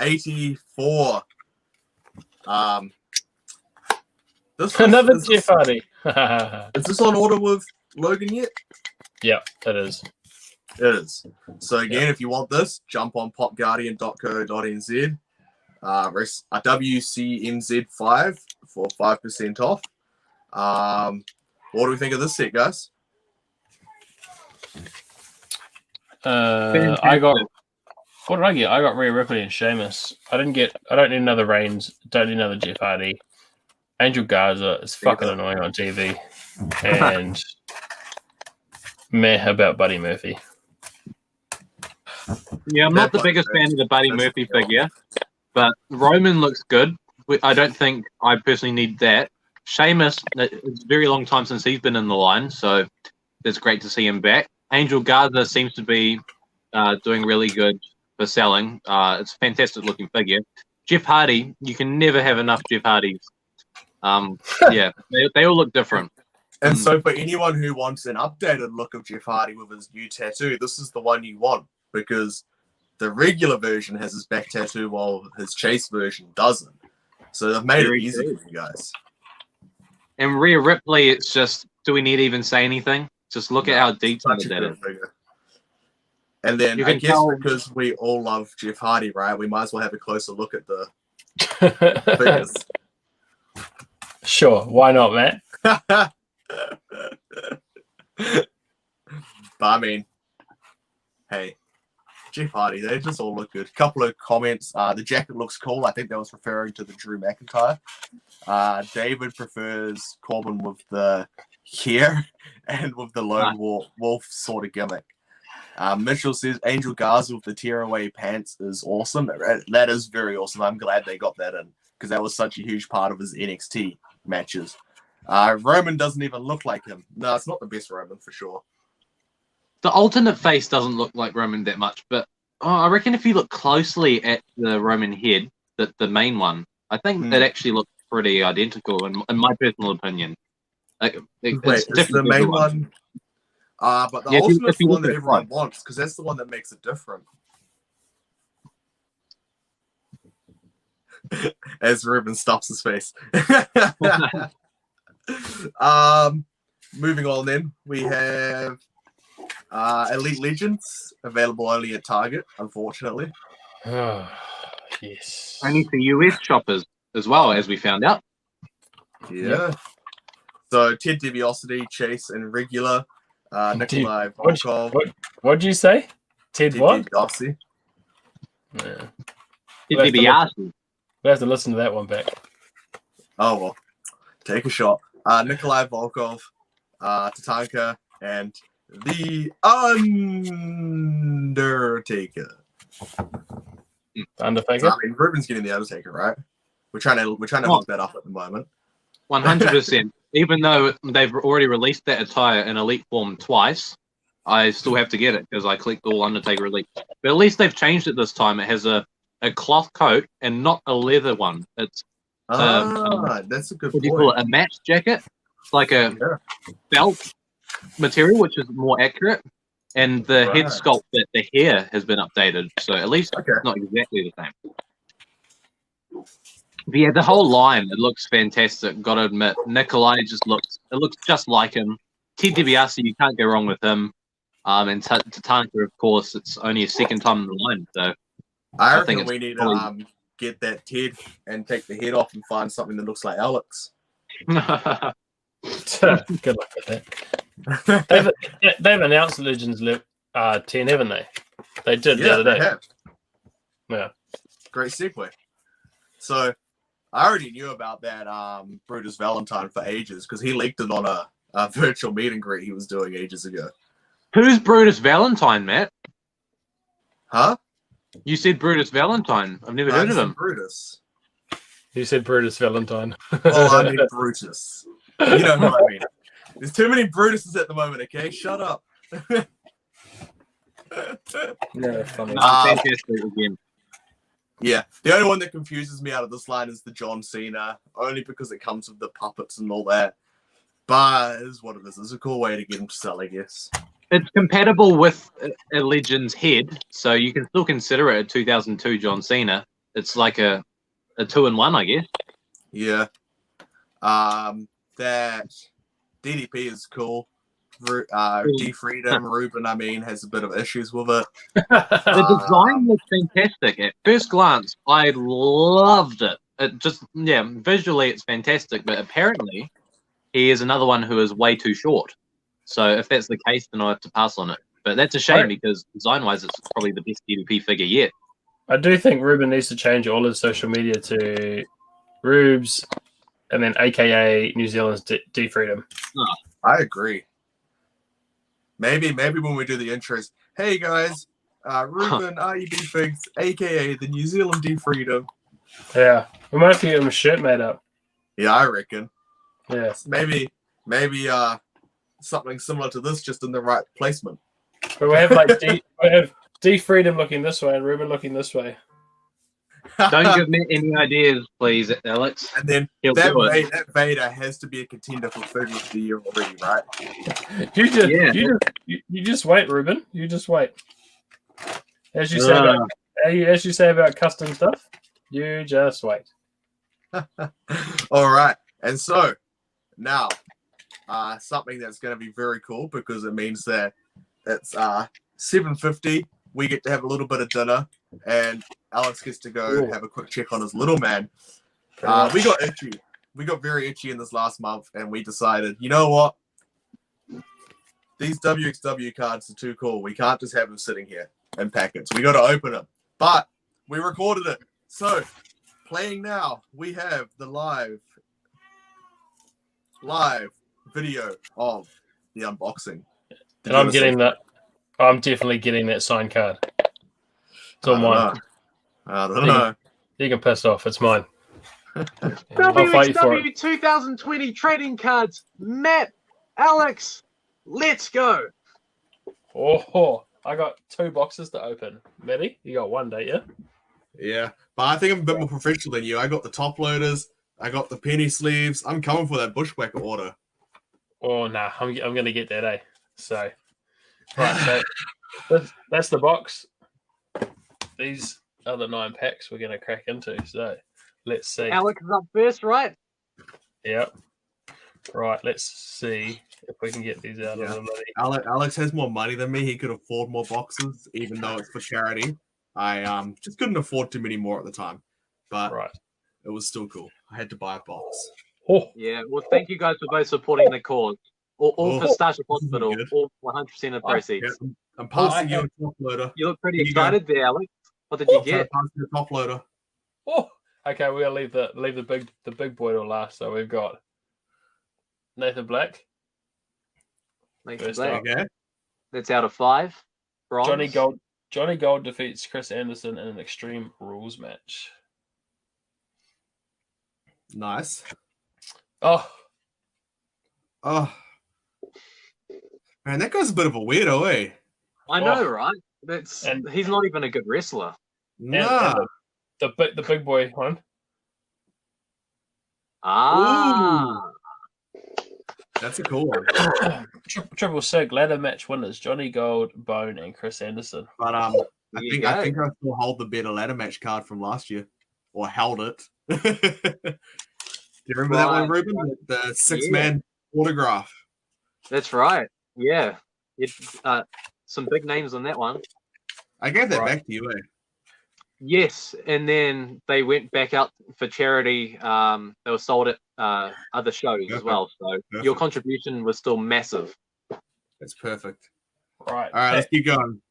Speaker 4: 84.
Speaker 1: Another Jeff Hardy.
Speaker 4: Is this on order with Logan yet?
Speaker 1: Yeah, it is.
Speaker 4: It is. So again, if you want this, jump on popguardian.co.nz. WCNZ5 for 5% off. What do we think of this set, guys?
Speaker 1: I got. What did I get? I got Rhea Ripley and Sheamus. I don't need another Reigns. Don't need another Jeff Hardy. Angel Garza is fucking annoying on TV, and meh about Buddy Murphy.
Speaker 5: Yeah, I'm not the biggest fan of the Buddy Murphy figure, but Roman looks good. I don't think I personally need that. Sheamus, it's a very long time since he's been in the line, so it's great to see him back. Angel Garza seems to be doing really good for selling. It's a fantastic looking figure. Jeff Hardy, you can never have enough Jeff Hardys. Yeah, they all look different.
Speaker 4: And so for anyone who wants an updated look of Jeff Hardy with his new tattoo, this is the one you want, because the regular version has his back tattoo while his Chase version doesn't. So they've made it easy for you guys.
Speaker 5: And Rhea Ripley, it's just, do we need to even say anything? Just look at how detailed that is.
Speaker 4: And then I guess because we all love Jeff Hardy, right? We might as well have a closer look at the figures.
Speaker 1: Sure, why not, Matt?
Speaker 4: But I mean, hey, Jeff Hardy, they just all look good. Couple of comments. The jacket looks cool. I think that was referring to the Drew McIntyre. David prefers Corbin with the hair and with the lone wolf sort of gimmick. Mitchell says Angel Garza with the tearaway pants is awesome. That is very awesome. I'm glad they got that in because that was such a huge part of his NXT matches. Roman doesn't even look like him. No, it's not the best Roman for sure.
Speaker 5: The alternate face doesn't look like Roman that much, but I reckon if you look closely at the Roman head, the main one, I think it actually looks pretty identical in my personal opinion.
Speaker 4: Wait, is the main one? But the ultimate's the one that everyone wants because that's the one that makes it different. As Ruben stops his face. Moving on then, we have Elite Legends available only at Target, unfortunately.
Speaker 1: Oh, yes.
Speaker 5: Only for US shoppers as well, as we found out.
Speaker 4: Yeah. So Ted DiBiase, Chase, and regular Nikolai Volkov.
Speaker 1: What did you say? Ted what?
Speaker 4: DiBiase.
Speaker 1: Yeah.
Speaker 5: Ted DiBiase.
Speaker 1: We have to listen to that one back.
Speaker 4: Oh well, take a shot. Nikolai Volkov, Tatanka, and the Undertaker.
Speaker 1: Undertaker.
Speaker 4: I mean, Ruben's getting the Undertaker, right? We're trying to look that up at the moment.
Speaker 5: 100%. Even though they've already released that attire in Elite form twice, I still have to get it because I collect all Undertaker Elite. But at least they've changed it this time. It has a cloth coat and not a leather one. It's
Speaker 4: that's a good point.
Speaker 5: What do you call it? A match jacket? It's like a belt material, which is more accurate. And the head sculpt, that the hair has been updated. So at least it's not exactly the same. But yeah, the whole line, it looks fantastic. Got to admit, Nikolai looks just like him. Ted DiBiase, you can't go wrong with him. And Tatanka, of course, it's only his second time in the line. So
Speaker 4: I reckon we need to get that Ted and take the head off and find something that looks like Alex.
Speaker 1: Good luck with that. They've announced Legends 10, haven't they? They did the other day.
Speaker 4: They have.
Speaker 1: Yeah.
Speaker 4: Great segue. So I already knew about that Brutus Valentine for ages because he leaked it on a virtual meet and greet he was doing ages ago.
Speaker 5: Who's Brutus Valentine, Matt?
Speaker 4: Huh?
Speaker 5: You said Brutus Valentine. I've never heard of him.
Speaker 4: Brutus.
Speaker 1: You said Brutus Valentine.
Speaker 4: Oh, I mean Brutus. You know who I mean. There's too many Brutuses at the moment, okay? Shut up.
Speaker 1: Yeah, funny.
Speaker 5: Fantastic again.
Speaker 4: Yeah, the only one that confuses me out of this line is the John Cena, only because it comes with the puppets and all that. But it is what it is. It's a cool way to get him to sell, I guess.
Speaker 5: It's compatible with a Legend's head, so you can still consider it a 2002 John Cena. It's like a 2-in-1, I guess.
Speaker 4: Yeah. That DDP is cool. D-Freedom, Ruben, I mean, has a bit of issues with it.
Speaker 5: The design looks fantastic. At first glance, I loved it. It just, visually it's fantastic, but apparently he is another one who is way too short. So if that's the case, then I have to pass on it. But that's a shame because design-wise, it's probably the best DDP figure yet.
Speaker 1: I do think Ruben needs to change all his social media to Rubes and then AKA New Zealand's D-Freedom.
Speaker 4: I agree. Maybe when we do the intros, hey guys, Ruben REB Figs, aka the New Zealand D-Freedom.
Speaker 1: Yeah, we might have to get him a shirt made up.
Speaker 4: Yeah, I reckon.
Speaker 1: Yeah,
Speaker 4: Maybe something similar to this, just in the right placement.
Speaker 1: but we have D-Freedom looking this way and Ruben looking this way.
Speaker 5: Don't give me any ideas, please, Alex.
Speaker 4: And then
Speaker 5: He'll do it.
Speaker 4: that Vader has to be a contender for Figure of the Year already, right?
Speaker 1: You just wait, Ruben. You just wait. As you say about custom stuff, you just wait.
Speaker 4: All right. And so now, something that's going to be very cool because it means that it's 7:50. We get to have a little bit of dinner, and Alex gets to go have a quick check on his little man. We got itchy. We got very itchy in this last month, and we decided, you know what? These WXW cards are too cool. We can't just have them sitting here in packets. We got to open them. But we recorded it. So, playing now, we have the live video of the unboxing.
Speaker 1: And I'm getting that. I'm definitely getting that signed card. It's all mine.
Speaker 4: I don't know.
Speaker 1: You can piss off. It's mine. I'll fight you for it.
Speaker 5: WXW 2020 trading cards. Matt, Alex, let's go.
Speaker 1: Oh, I got 2 boxes to open. Matty, you got 1, don't you?
Speaker 4: Yeah, but I think I'm a bit more professional than you. I got the top loaders. I got the penny sleeves. I'm coming for that Bushwhacker order.
Speaker 1: Oh, nah. I'm going to get that, eh? So, right. So, that's the box. These are the 9 packs we're going to crack into. So, let's see.
Speaker 5: Alex is up first, right?
Speaker 1: Yep. Right, let's see if we can get these out of the money.
Speaker 4: Alex has more money than me. He could afford more boxes, even though it's for charity. I just couldn't afford too many more at the time. But
Speaker 1: Right.
Speaker 4: it was still cool. I had to buy a box.
Speaker 1: Oh,
Speaker 5: Yeah, well, thank you guys for both supporting the cause. All for Starship Hospital,
Speaker 4: good.
Speaker 5: all 100% of proceeds.
Speaker 4: Yeah, I'm passing you a top loader.
Speaker 5: You look pretty
Speaker 4: Here you go.
Speaker 5: excited there, Alex. What did you
Speaker 4: I'm trying to
Speaker 5: get?
Speaker 4: pass you a top loader.
Speaker 1: oh. Okay, we're gonna leave the big boy to last. So we've got Nathan Black,
Speaker 5: Thanks,
Speaker 1: First
Speaker 5: Black.
Speaker 1: up.
Speaker 4: Okay.
Speaker 5: That's out of 5. Bronze.
Speaker 1: Johnny Gold defeats Chris Anderson in an Extreme Rules match.
Speaker 4: Nice.
Speaker 1: Oh,
Speaker 4: Man, that guy's a bit of a weirdo, eh?
Speaker 5: I know, right?
Speaker 1: And-
Speaker 5: He's not even a good wrestler.
Speaker 4: Nah.
Speaker 1: and the big boy one.
Speaker 5: Ah.
Speaker 4: That's a cool one.
Speaker 1: Triple Sig ladder match winners: Johnny Gold, Bone, and Chris Anderson.
Speaker 4: But I
Speaker 5: There you
Speaker 4: think
Speaker 5: go.
Speaker 4: I still hold the better ladder match card from last year, or held it. Do you remember that one,
Speaker 5: Right.
Speaker 4: Ruben? The 6-man autograph.
Speaker 5: That's right. Yeah. Some big names on that one.
Speaker 4: I gave that
Speaker 1: Right.
Speaker 4: back to you, eh?
Speaker 5: Yes, and then they went back out for charity. They were sold at other shows as
Speaker 4: Perfect.
Speaker 5: well. So your
Speaker 4: Perfect.
Speaker 5: contribution was still massive.
Speaker 4: That's perfect.
Speaker 1: Right.
Speaker 4: All right, let's keep going.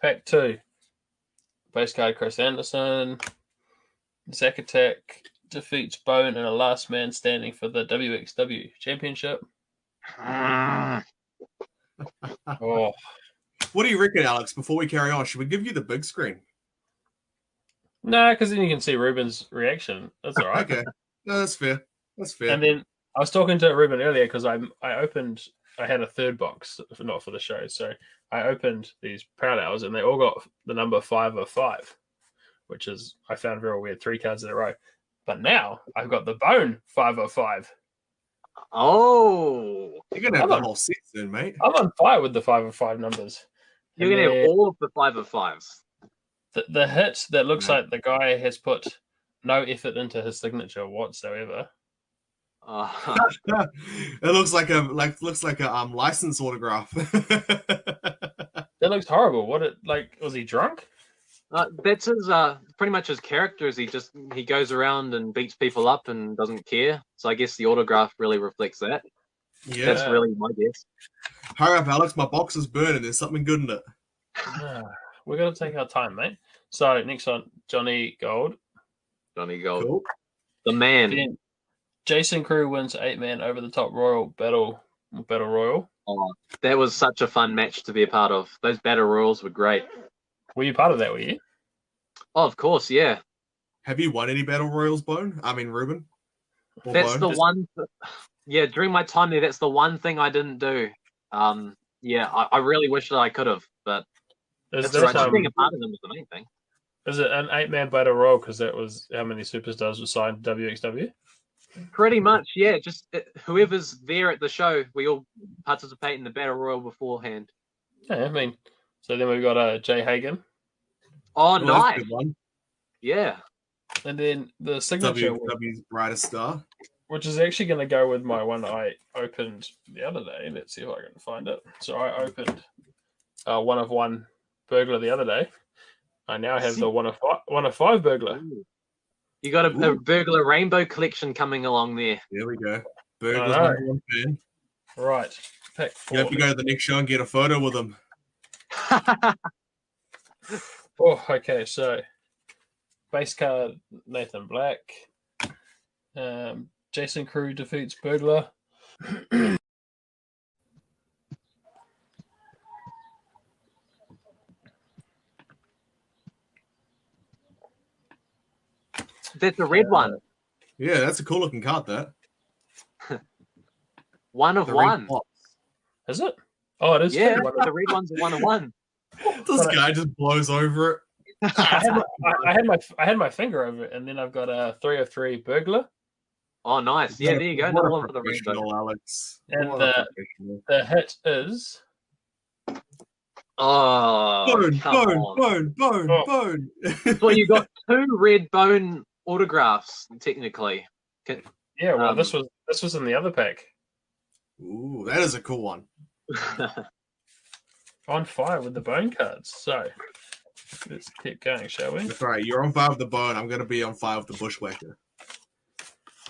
Speaker 1: Pack 2. Base card: Chris Anderson. Zack Attack defeats Bone in a last man standing for the WXW Championship. Oh,
Speaker 4: What do you reckon, Alex? Before we carry on, should we give you the big screen?
Speaker 1: no, because then you can see Ruben's reaction. That's all right.
Speaker 4: Okay, no, that's fair. That's fair.
Speaker 1: And then I was talking to Ruben earlier because I had a third box, not for the show. So I opened these parallels and they all got the number 505, which is, I found real weird, 3 cards in a row. But now I've got the Bone 505.
Speaker 5: Oh,
Speaker 4: You're going to have the whole set soon, mate.
Speaker 1: I'm on fire with the 505 numbers.
Speaker 5: you're going to have all of the 505s.
Speaker 1: The hit that looks like the guy has put no effort into his signature whatsoever.
Speaker 5: Uh,
Speaker 4: It looks like a license autograph.
Speaker 1: That looks horrible. Was he drunk?
Speaker 5: that's his pretty much his character. Is he goes around and beats people up and doesn't care. So I guess the autograph really reflects that.
Speaker 4: Yeah.
Speaker 5: That's really my guess.
Speaker 4: Hurry up, Alex. My box is burning. There's something good in it.
Speaker 1: We're going to take our time, mate. So next on, Johnny Gold.
Speaker 5: Johnny Gold,
Speaker 4: Cool.
Speaker 5: the man.
Speaker 1: Then Jason Crew wins 8-man over the top Royal Battle Royal.
Speaker 5: Oh, that was such a fun match to be a part of. Those battle royals were great.
Speaker 1: Were you part of that, were you?
Speaker 5: Oh, of course, yeah.
Speaker 4: Have you won any battle royals, Bone? I mean, Ruben? Or
Speaker 5: That's
Speaker 4: Bone?
Speaker 5: the one. Yeah, during my time there, that's the one thing I didn't do. Yeah, I really wish that I could have, but
Speaker 1: Is
Speaker 5: that's
Speaker 1: that,
Speaker 5: right. Just being a part of them was the main thing.
Speaker 1: is it an 8-man Battle Royal because that was how many superstars were signed to WXW?
Speaker 5: Pretty much, yeah. Just whoever's there at the show, we all participate in the battle royal beforehand.
Speaker 1: Yeah, I mean, so then we've got Jay Hagen.
Speaker 5: Oh,
Speaker 4: Oh, that's a
Speaker 5: nice.
Speaker 4: good one.
Speaker 5: Yeah.
Speaker 1: And then the signature,
Speaker 4: WWE's brightest star.
Speaker 1: which is actually going to go with my one I opened the other day. Let's see if I can find it. So I opened one of one burglar the other day. I now have the one of five burglar.
Speaker 5: Ooh. You got a burglar rainbow collection coming along there.
Speaker 4: There we go. Burglar's
Speaker 1: I know.
Speaker 4: number one fan.
Speaker 1: Right. Pick
Speaker 4: You have
Speaker 1: 4.
Speaker 4: to go to the next show and get a photo with him.
Speaker 1: Oh, okay. So base card Nathan Black. Jason Crew defeats burglar.
Speaker 5: That's a red one.
Speaker 4: Yeah, that's a cool looking card, that.
Speaker 5: One of
Speaker 4: The
Speaker 5: one.
Speaker 4: red box.
Speaker 1: Is it? Oh, it is.
Speaker 5: Yeah,
Speaker 1: One
Speaker 5: the red one's a 1 of 1.
Speaker 4: This guy just blows over it.
Speaker 1: I had my finger over it, and then I've got a 3 of 3 burglar,
Speaker 5: Oh, nice. Yeah, there you go.
Speaker 4: What
Speaker 5: Another
Speaker 4: a
Speaker 5: one for the rainbow.
Speaker 4: professional, Alex.
Speaker 1: and
Speaker 4: What a professional.
Speaker 1: the hit is
Speaker 5: Oh,
Speaker 4: Bone,
Speaker 5: come
Speaker 4: bone,
Speaker 5: on.
Speaker 4: bone.
Speaker 5: Well, you got 2 red bone autographs, technically.
Speaker 1: yeah. Well,
Speaker 5: Um,
Speaker 1: this was in the other pack.
Speaker 4: Ooh, that is a cool one.
Speaker 1: On fire with the bone cards. So let's keep going, shall we?
Speaker 4: That's right. You're on fire with the bone. I'm going to be on fire with the bushwhacker.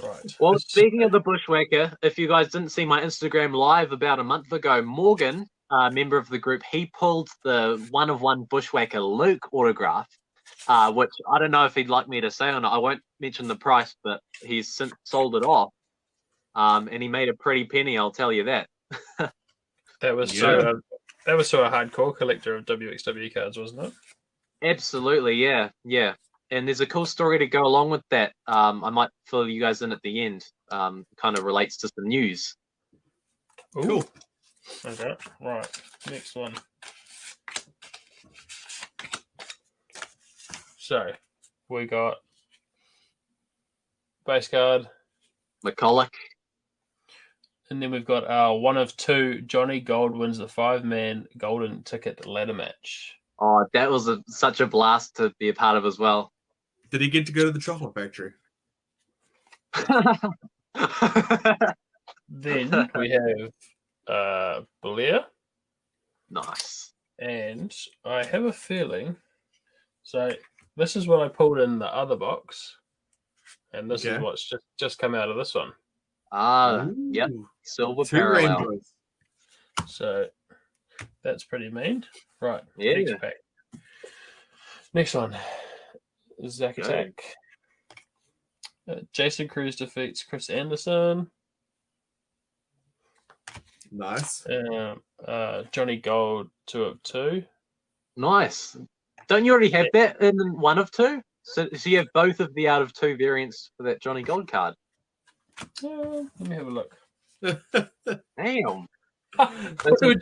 Speaker 1: Right.
Speaker 5: Well, speaking of the Bushwhacker, if you guys didn't see my Instagram live about a month ago, Morgan, member of the group, he pulled the 1 of 1 Bushwhacker Luke autograph, which I don't know if he'd like me to say or not. I won't mention the price, but he's since sold it off. And he made a pretty penny, I'll tell you that.
Speaker 1: that was
Speaker 4: Yeah.
Speaker 1: that was to a hardcore collector of WXW cards, wasn't it?
Speaker 5: Absolutely, yeah. And there's a cool story to go along with that. I might fill you guys in at the end. Kind of relates to some news.
Speaker 1: Ooh.
Speaker 4: Cool.
Speaker 1: Okay. Right. Next one. So we got base card,
Speaker 5: McCulloch.
Speaker 1: and then we've got our 1 of 2. Johnny Gold wins the 5-man golden ticket ladder match.
Speaker 5: Oh, that was such a blast to be a part of as well.
Speaker 4: Did he get to go to the chocolate factory?
Speaker 1: Then we have Blair,
Speaker 5: Nice.
Speaker 1: and I have a feeling. So this is what I pulled in the other box, and this is
Speaker 4: Okay.
Speaker 1: what's just come out of this one.
Speaker 5: Yep.
Speaker 4: Ooh,
Speaker 5: Silver
Speaker 4: 2
Speaker 5: parallel.
Speaker 4: rainbows.
Speaker 1: So that's pretty mean. Right.
Speaker 5: Yeah.
Speaker 1: Next pack. Next one. Zack
Speaker 5: Go.
Speaker 1: Attack. Jason Cruz defeats Chris Anderson.
Speaker 4: Nice.
Speaker 1: Johnny Gold 2 of 2.
Speaker 5: Nice. Don't you already have that in 1 of 2? So you have both of the out of 2 variants for that Johnny Gold card.
Speaker 1: Let me have a look.
Speaker 5: Damn.
Speaker 1: we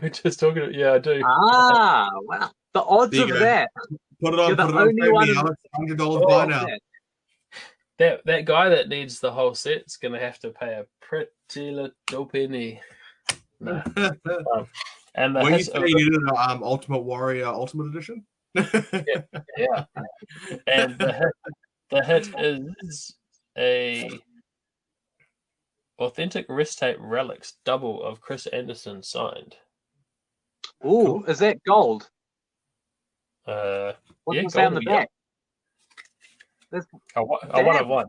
Speaker 1: were just talking. Yeah, I do.
Speaker 5: Ah, wow. The odds
Speaker 4: There
Speaker 5: of
Speaker 4: you go.
Speaker 5: that.
Speaker 4: Put it on.
Speaker 5: You're the
Speaker 4: Put it on.
Speaker 5: only
Speaker 4: Pay
Speaker 5: one
Speaker 4: me,
Speaker 5: in-
Speaker 4: Alex. $100
Speaker 5: Oh,
Speaker 4: buy now.
Speaker 5: that.
Speaker 1: That guy that needs the whole set's gonna have to pay a pretty little penny. No. And the
Speaker 4: When you
Speaker 1: hit
Speaker 4: say
Speaker 1: of,
Speaker 4: you needed an Ultimate Warrior Ultimate Edition?
Speaker 1: yeah, and the hit is a authentic wrist tape relics double of Chris Anderson signed.
Speaker 5: Ooh, is that gold?
Speaker 1: Yeah,
Speaker 5: What's that on the
Speaker 1: gold,
Speaker 5: back?
Speaker 1: I one of one.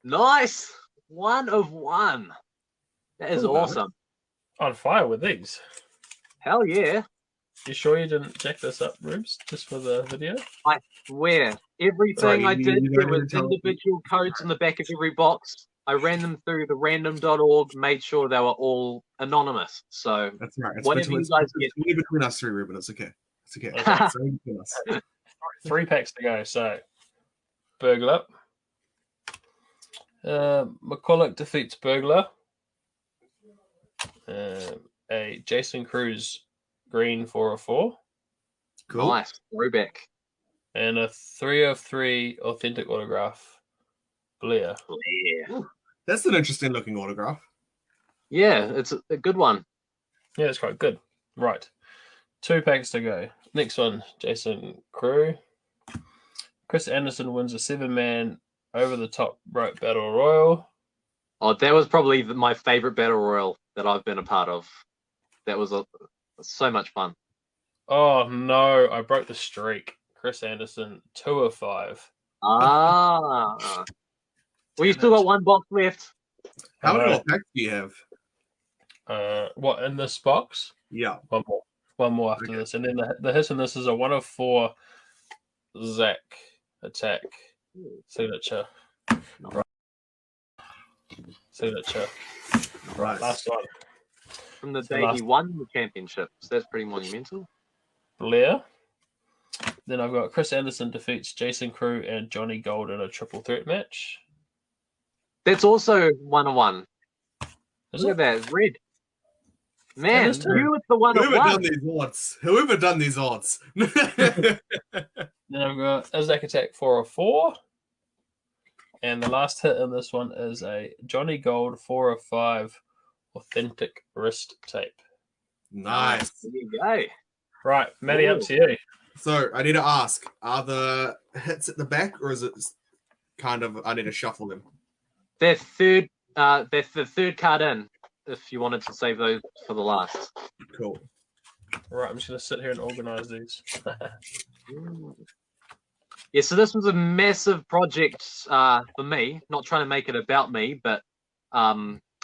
Speaker 5: Nice. 1 of 1. That is
Speaker 4: Cool, man.
Speaker 5: awesome.
Speaker 1: On fire with these.
Speaker 5: Hell yeah.
Speaker 1: You sure you didn't check this up, Rubes, just for the video?
Speaker 5: Where everything
Speaker 4: Sorry,
Speaker 5: I
Speaker 4: you
Speaker 5: did,
Speaker 4: don't
Speaker 5: there
Speaker 4: need to
Speaker 5: was
Speaker 4: tell me.
Speaker 5: individual codes in the back of every box. I ran them through the random.org, made sure they were all anonymous. So
Speaker 4: That's right. It's
Speaker 5: Whatever
Speaker 4: between,
Speaker 5: you guys
Speaker 4: it's between between us three, Ruben. It's okay. It's okay.
Speaker 1: Okay.
Speaker 4: It's only between us.
Speaker 1: 3 packs to go. So, Burglar. McCulloch defeats Burglar. A Jason Cruz green 4 of 4.
Speaker 4: Cool.
Speaker 5: nice throwback.
Speaker 1: And a 3 of 3 authentic autograph. Blair.
Speaker 5: Yeah,
Speaker 4: That's an interesting looking autograph.
Speaker 5: yeah, it's a good one.
Speaker 1: Yeah, it's quite good. Right. 2 packs to go. Next one, Jason Crew. Chris Anderson wins a 7-man over the top rope battle royal.
Speaker 5: Oh, that was probably my favorite battle royal that I've been a part of. That was so much fun.
Speaker 1: Oh no, I broke the streak. Chris Anderson, 2 of 5.
Speaker 5: Ah, well, you still got 1 box left.
Speaker 4: How many
Speaker 1: Alright.
Speaker 4: more packs do you have?
Speaker 1: What in this box?
Speaker 4: Yeah.
Speaker 1: One more after
Speaker 4: Okay.
Speaker 1: this, and then the hit in this is a 1 of 4 Zach attack signature. Right. Signature.
Speaker 4: Right.
Speaker 1: Last one.
Speaker 5: From the
Speaker 1: So
Speaker 5: day
Speaker 1: last-
Speaker 5: he won the championship. So that's pretty monumental.
Speaker 1: Blair. Then I've got Chris Anderson defeats Jason Crew and Johnny Gold in a triple threat match.
Speaker 5: That's also 1 of 1.
Speaker 1: Is
Speaker 5: Look
Speaker 1: it?
Speaker 5: at that, red. Man,
Speaker 1: is too.
Speaker 5: you with the 1 of
Speaker 4: Whoever
Speaker 5: 1.
Speaker 4: done these odds? Whoever done these odds?
Speaker 1: Then I've got a Zach attack 4 of 4. And the last hit in this one is a Johnny Gold 4 of 5 authentic wrist tape.
Speaker 4: Nice.
Speaker 5: There you go.
Speaker 1: Right, Matty, up
Speaker 5: Ooh.
Speaker 1: to you.
Speaker 4: So I need to ask: are the hits at the back, or is it kind of I need to shuffle them?
Speaker 5: They're the third card in. If you wanted to save those for the last.
Speaker 4: Cool.
Speaker 1: Right, I'm just going to sit here and organize these.
Speaker 5: Yeah, so this was a massive project for me. Not trying to make it about me, but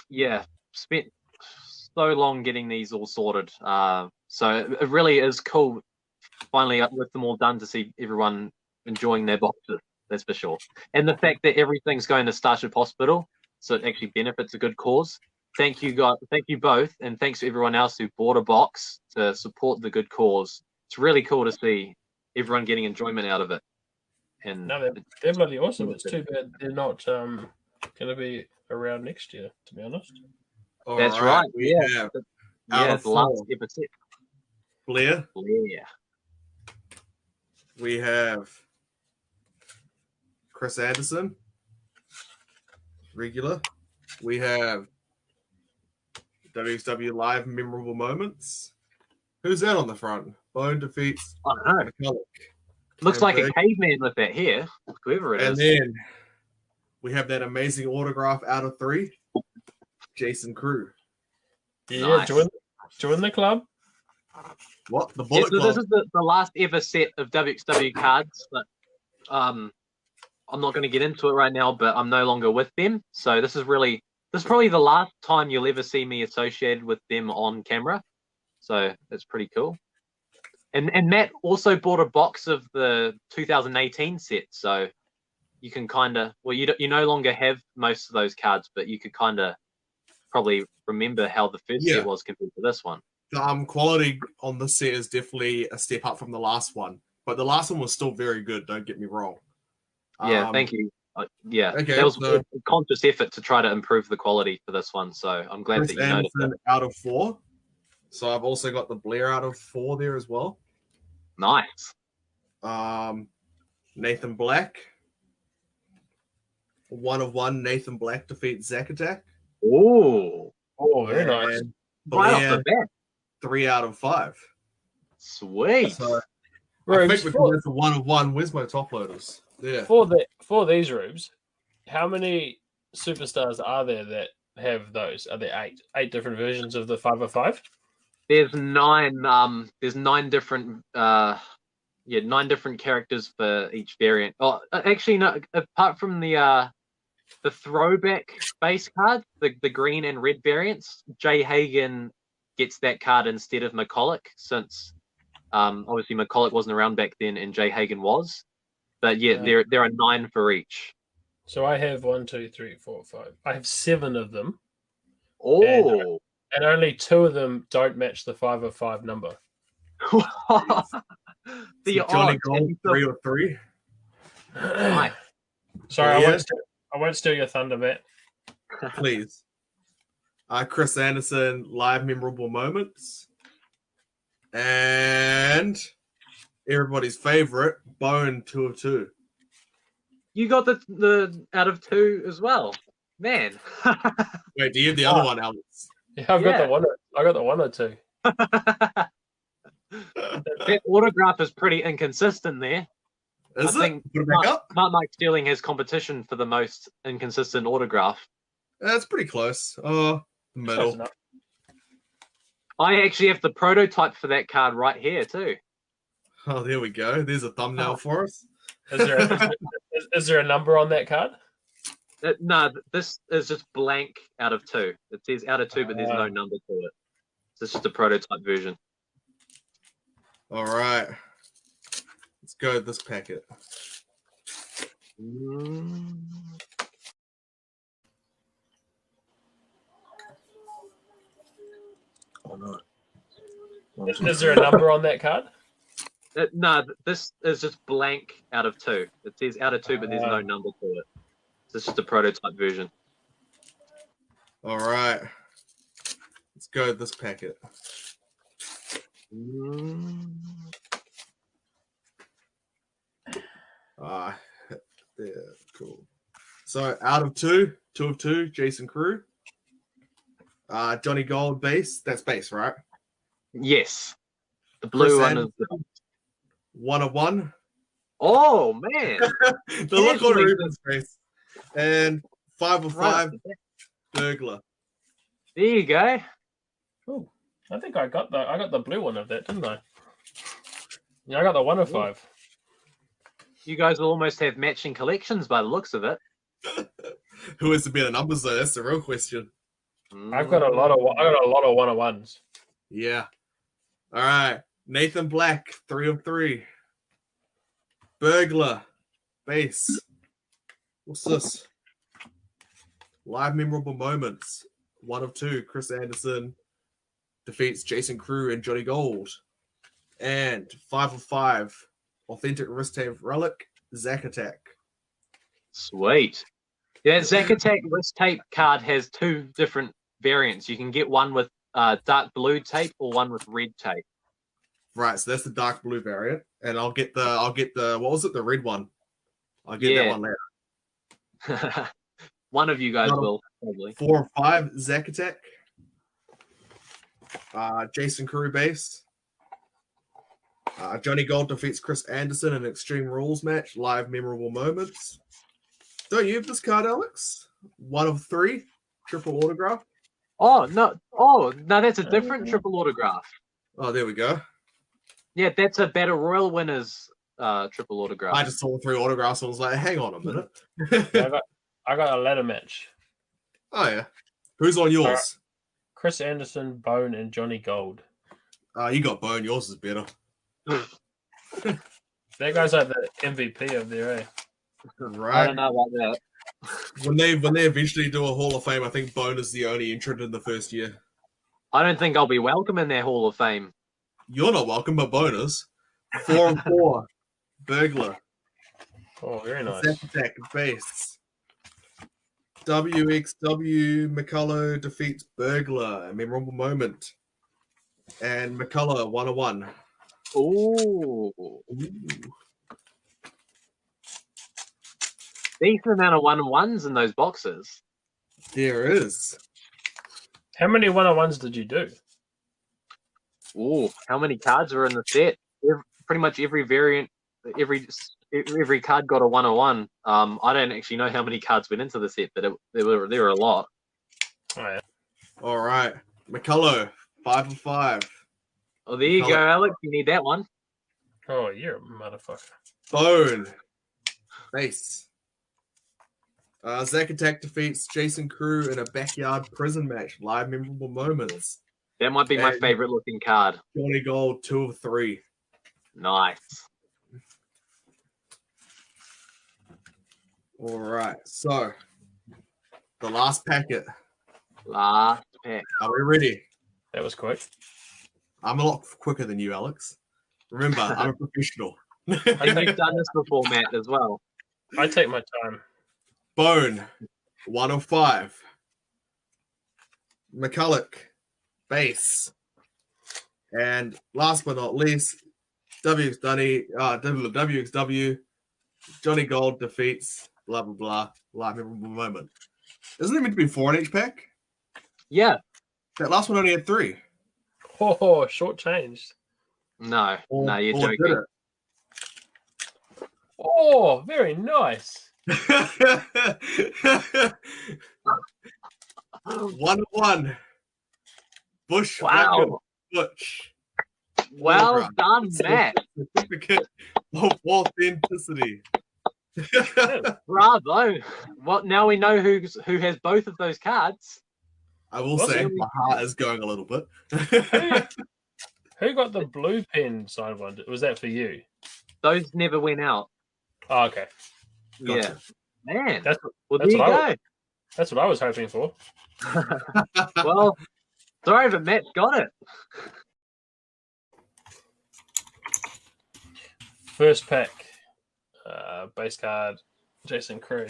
Speaker 5: yeah, spent so long getting these all sorted. So it really is cool finally with them all done to see everyone enjoying their boxes. That's for sure. And the fact that everything's going to Starship Hospital, so it actually benefits a good cause. Thank you, guys. Thank you both, and thanks to everyone else who bought a box to support the good cause. It's really cool to see everyone getting enjoyment out of it. And
Speaker 1: No, they're bloody awesome. It's too bad they're not going to be around next year, to be honest.
Speaker 4: All
Speaker 5: That's right,
Speaker 4: We
Speaker 5: yeah.
Speaker 4: have out
Speaker 5: yeah,
Speaker 4: of
Speaker 5: the last
Speaker 4: 4,
Speaker 5: episode.
Speaker 4: Blair.
Speaker 5: Yeah.
Speaker 4: We have Chris Anderson, regular. We have WXW Live Memorable Moments. Who's that on the front? Bone defeats
Speaker 5: I don't know.
Speaker 4: McCulloch.
Speaker 5: Looks
Speaker 4: And
Speaker 5: like a
Speaker 4: Berg.
Speaker 5: caveman with that hair, whoever it
Speaker 4: And
Speaker 5: is.
Speaker 4: then we have that amazing autograph out of 3, Jason Crew.
Speaker 1: Yeah,
Speaker 5: Nice.
Speaker 1: join the club.
Speaker 4: What? The
Speaker 5: Yeah,
Speaker 4: Bullet
Speaker 5: so
Speaker 4: Club?
Speaker 5: this is the last ever set of WXW cards, but I'm not going to get into it right now, but I'm no longer with them. So this is probably the last time you'll ever see me associated with them on camera. So it's pretty cool. And Matt also bought a box of the 2018 set. So you can kind of you no longer have most of those cards, but you could kind of probably remember how the first set was compared to this one.
Speaker 4: Quality on this set is definitely a step up from the last one, but the last one was still very good. Don't get me wrong.
Speaker 5: Yeah, thank you.
Speaker 4: Okay,
Speaker 5: that was a conscious effort to try to improve the quality for this one. So I'm glad
Speaker 4: Chris
Speaker 5: that you noticed
Speaker 4: Anderson
Speaker 5: that.
Speaker 4: out of 4. So I've also got the Blair out of 4 there as well.
Speaker 5: Nice.
Speaker 4: Nathan Black. 1 of 1. Nathan Black defeats Zack Attack.
Speaker 5: Oh,
Speaker 1: very nice.
Speaker 5: Right off the bat.
Speaker 4: 3 out of 5.
Speaker 5: Sweet.
Speaker 4: So, I
Speaker 1: Rubes,
Speaker 4: think because it's a 1 of 1, where's my top loaders? Yeah.
Speaker 1: For these Rubes, how many superstars are there that have those? Are there 8 different versions of the 5 of 5?
Speaker 5: There's 9. There's 9 different. 9 different characters for each variant. Oh, actually, no. Apart from the throwback base card, the green and red variants, Jay Hagen gets that card instead of McCulloch, since obviously McCulloch wasn't around back then and Jay Hagen was. But yeah, there are 9 for each.
Speaker 1: So I have 1, 2, 3, 4, 5. I have 7 of them.
Speaker 5: Oh,
Speaker 1: and only 2 of them don't match the 5 of 5 number.
Speaker 5: The
Speaker 4: Johnny
Speaker 5: odds.
Speaker 4: Gold, 3 of 3.
Speaker 5: Nice.
Speaker 1: Sorry, I won't steal your thunder, Matt.
Speaker 4: Please. Chris Anderson, live memorable moments. And everybody's favorite, Bone, 2 of 2.
Speaker 5: You got the out of 2 as well, man.
Speaker 4: Wait, do you have the other one, Alex?
Speaker 1: Yeah, I got the 1 or 2.
Speaker 5: That autograph is pretty inconsistent there.
Speaker 4: I think put it back up.
Speaker 5: Mike Stealing has competition for the most inconsistent autograph.
Speaker 4: That's pretty close. Middle.
Speaker 5: I actually have the prototype for that card right here too.
Speaker 4: Oh, there we go. There's a thumbnail for us.
Speaker 1: Is there a number on that card?
Speaker 5: No, this is just blank out of 2. It says out of 2, but there's no number to it. So it's just a prototype version.
Speaker 4: All right. Let's go with this packet. Oh, no.
Speaker 1: Is there a number on that card?
Speaker 5: No, this is just blank out of 2. It says out of 2, but there's no number to it. So it's just a prototype version.
Speaker 4: All right. Let's go with this packet. Yeah, cool. So out of 2 of 2, Jason Crew. Johnny Gold base. That's base, right?
Speaker 5: Yes. The blue one is
Speaker 4: 1 of 1.
Speaker 5: Oh man.
Speaker 4: The look on Ruben's face. And 5 of 5, Burglar.
Speaker 5: There you go.
Speaker 1: Oh, I think I got the blue one of that, didn't I? Yeah, I got the 1 of 5.
Speaker 5: You guys will almost have matching collections by the looks of it.
Speaker 4: Who has the better numbers though? That's the real question.
Speaker 1: I've got a lot of 1 of 1s.
Speaker 4: Yeah. All right. Nathan Black, 3 of 3. Burglar, base. What's this? Live memorable moments. 1 of 2. Chris Anderson defeats Jason Crew and Johnny Gold. And 5 of 5. Authentic wrist tape relic, Zack Attack.
Speaker 5: Sweet. Yeah, Zack Attack wrist tape card has 2 different variants. You can get one with dark blue tape or one with red tape.
Speaker 4: Right, so that's the dark blue variant, and I'll get the what was it, the red one? I'll get that one later.
Speaker 5: One of you guys will probably.
Speaker 4: 4 of 5, Zack Attack. Jason Crew base. Johnny Gold defeats Chris Anderson in Extreme Rules match. Live memorable moments. Don't you have this card, Alex? 1 of 3, triple autograph.
Speaker 5: Oh no! That's a different triple autograph.
Speaker 4: Oh, there we go.
Speaker 5: Yeah, that's a Battle Royal winners triple autograph.
Speaker 4: I just saw 3 autographs and was like, hang on a minute.
Speaker 1: Yeah, I got a ladder match.
Speaker 4: Oh yeah. Who's on yours?
Speaker 1: Chris Anderson, Bone, and Johnny Gold.
Speaker 4: You got Bone. Yours is better.
Speaker 1: That guy's like the MVP of there, eh?
Speaker 5: I
Speaker 4: Right.
Speaker 5: don't know about that.
Speaker 6: When they eventually do a Hall of Fame, I think Bone is the only entrant in the first year.
Speaker 5: I don't think I'll be welcome in their Hall of Fame.
Speaker 6: You're not welcome, but Bone is. 4 and 4. Burglar.
Speaker 1: Oh, very nice.
Speaker 6: Zack Attack base. WXW McCullough defeats Burglar, a memorable moment. And McCullough 101.
Speaker 5: Ooh.
Speaker 6: Ooh.
Speaker 5: Decent amount of 1-on-1s in those boxes.
Speaker 6: There is.
Speaker 1: How many one-on-ones did you do?
Speaker 5: Ooh, how many cards were in the set? Pretty much every variant, every card got a 101. I don't actually know how many cards went into the set, but there were a lot.
Speaker 1: Oh, yeah.
Speaker 6: All right. McCullough, 5 of 5.
Speaker 5: Oh, there you go, Alex. You need that one.
Speaker 1: Oh, you're a motherfucker.
Speaker 6: Bone. Base. Zack Attack defeats Jason Crew in a backyard prison match. Live memorable moments.
Speaker 5: That might be my
Speaker 6: And-
Speaker 5: favorite looking card.
Speaker 6: Johnny Gold, 2 of 3.
Speaker 5: Nice.
Speaker 6: All right. So, the last packet.
Speaker 5: Last pack.
Speaker 6: Are we ready?
Speaker 1: That was quick.
Speaker 6: I'm a lot quicker than you, Alex. Remember, I'm a professional.
Speaker 5: You've done this before, Matt, as well.
Speaker 1: I take my time.
Speaker 6: Bone, 1 of 5. McCulloch, base. And last but not least, WXW, Johnny Gold defeats blah blah blah. Live memorable moment. Isn't it meant to be 4 in each pack?
Speaker 5: Yeah.
Speaker 6: That last one only had 3.
Speaker 1: Oh, shortchanged.
Speaker 5: No,
Speaker 6: Or
Speaker 5: you're
Speaker 6: did
Speaker 5: joking.
Speaker 1: Oh, very nice.
Speaker 6: it? 1-1. Bush.
Speaker 5: Wow.
Speaker 6: Butch.
Speaker 5: Well
Speaker 6: Right.
Speaker 5: done, Matt.
Speaker 6: Certificate of authenticity.
Speaker 5: Bravo. Well, now we know who has both of those cards.
Speaker 6: I will
Speaker 1: What's
Speaker 6: say
Speaker 1: it?
Speaker 6: my heart is going a little bit.
Speaker 1: Who got the blue pen signed one? Was that for you?
Speaker 5: Those never went out.
Speaker 1: Oh, okay.
Speaker 6: Gotcha.
Speaker 5: Yeah. Man.
Speaker 1: That's
Speaker 5: Well,
Speaker 1: that's
Speaker 5: there you
Speaker 1: what
Speaker 5: go.
Speaker 1: that's what I was hoping for.
Speaker 5: Well, sorry, but Matt's got it.
Speaker 1: First pack, base card, Jason Crew.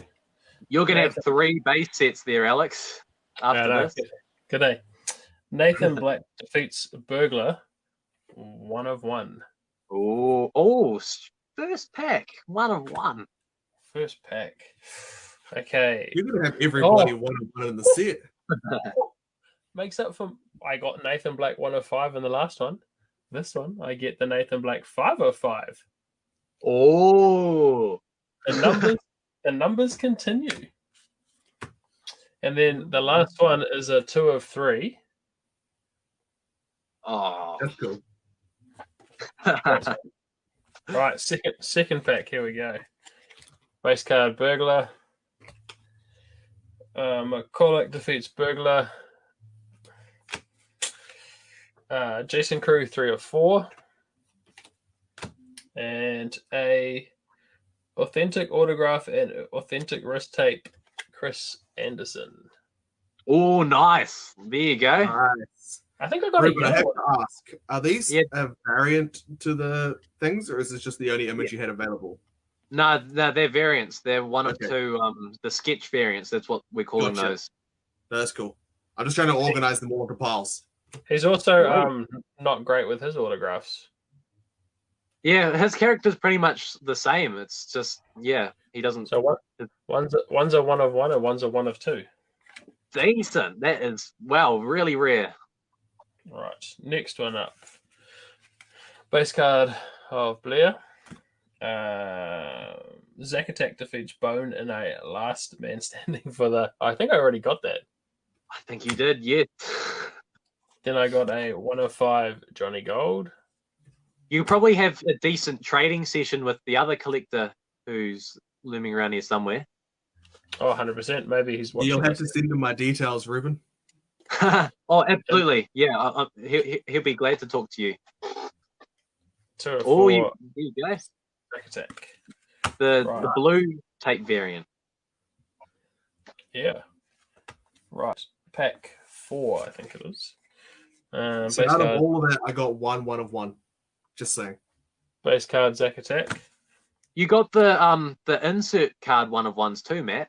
Speaker 5: You're going to have 3 base sets there, Alex, after
Speaker 1: No,
Speaker 5: this.
Speaker 1: good day. Nathan Black defeats Burglar, 1 of 1.
Speaker 5: Oh, first pack, 1 of 1.
Speaker 1: First pack. Okay.
Speaker 6: You're gonna have everybody 1-1 in the set.
Speaker 1: Makes up for I got Nathan Black 1 of 5 in the last one. This one, I get the Nathan Black 5 of 5.
Speaker 5: Oh,
Speaker 1: The numbers continue. And then the last one is a 2 of 3.
Speaker 5: oh.
Speaker 6: That's cool.
Speaker 1: Right, second pack. Here we go. Base card Burglar. McCulloch defeats Burglar. Jason Crew 3 of 4. And a authentic autograph and authentic wrist tape, Chris Anderson.
Speaker 5: Oh, nice. There you go.
Speaker 6: Nice.
Speaker 1: I think I got
Speaker 6: Ruben,
Speaker 1: a
Speaker 6: I have
Speaker 1: yellow one.
Speaker 6: to ask, are these
Speaker 5: Yeah.
Speaker 6: a variant to the things, or is this just the only image you had available?
Speaker 5: No, they're variants. They're one
Speaker 6: Okay.
Speaker 5: of 2, the sketch variants. That's what we're calling
Speaker 6: Gotcha.
Speaker 5: those.
Speaker 6: That's cool. I'm just trying to organize them all into piles.
Speaker 1: He's also not great with his autographs.
Speaker 5: Yeah, his character's pretty much the same. It's just, yeah, he doesn't.
Speaker 1: So one's a 1 of 1 and one's a 1 of 2.
Speaker 5: Decent. That is, wow, really rare.
Speaker 1: Right, next one up. Base card of Blair. Zack Attack defeats Bone in a last man standing for the. I think I already got that.
Speaker 5: I think you did, yeah.
Speaker 1: Then I got a 1 of 5 Johnny Gold.
Speaker 5: You probably have a decent trading session with the other collector who's looming around here somewhere.
Speaker 1: Oh, 100%. Maybe he's watching.
Speaker 6: You'll have
Speaker 1: this.
Speaker 6: to send them my details, Ruben.
Speaker 5: Oh, absolutely. Yeah, he'll be glad to talk to you.
Speaker 1: 2 of 4
Speaker 5: Oh, there you go.
Speaker 1: Zack Attack.
Speaker 5: The
Speaker 1: Right.
Speaker 5: blue tape variant.
Speaker 1: Yeah. Right. Pack 4, I think it is.
Speaker 6: So
Speaker 1: Base
Speaker 6: out of
Speaker 1: card,
Speaker 6: all of that, I got one of one. Just saying.
Speaker 1: base card, Zack Attack.
Speaker 5: You got the insert card 1 of 1s too, Matt.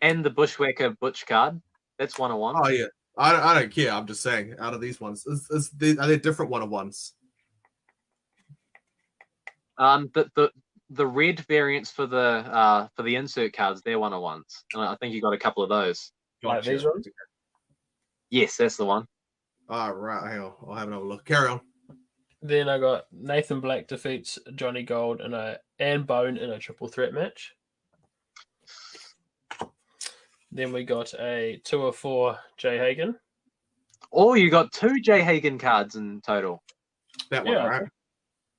Speaker 5: And the Bushwhacker Butch card. That's 1 of 1.
Speaker 6: Oh yeah. I don't care. I'm just saying. Out of these ones, are they different one of ones?
Speaker 5: The red variants for the insert cards, they're 1 of 1s. And I think you got a couple of those.
Speaker 1: Like these ones?
Speaker 5: Yes, that's the one.
Speaker 6: All right. Hang on. I'll have another look. Carry on.
Speaker 1: Then I got Nathan Black defeats Johnny Gold and Bone in a triple threat match. Then we got a 2 of 4 Jay Hagen.
Speaker 5: Oh, you got 2 Jay Hagen cards in total.
Speaker 6: That one,
Speaker 1: Yeah.
Speaker 6: right?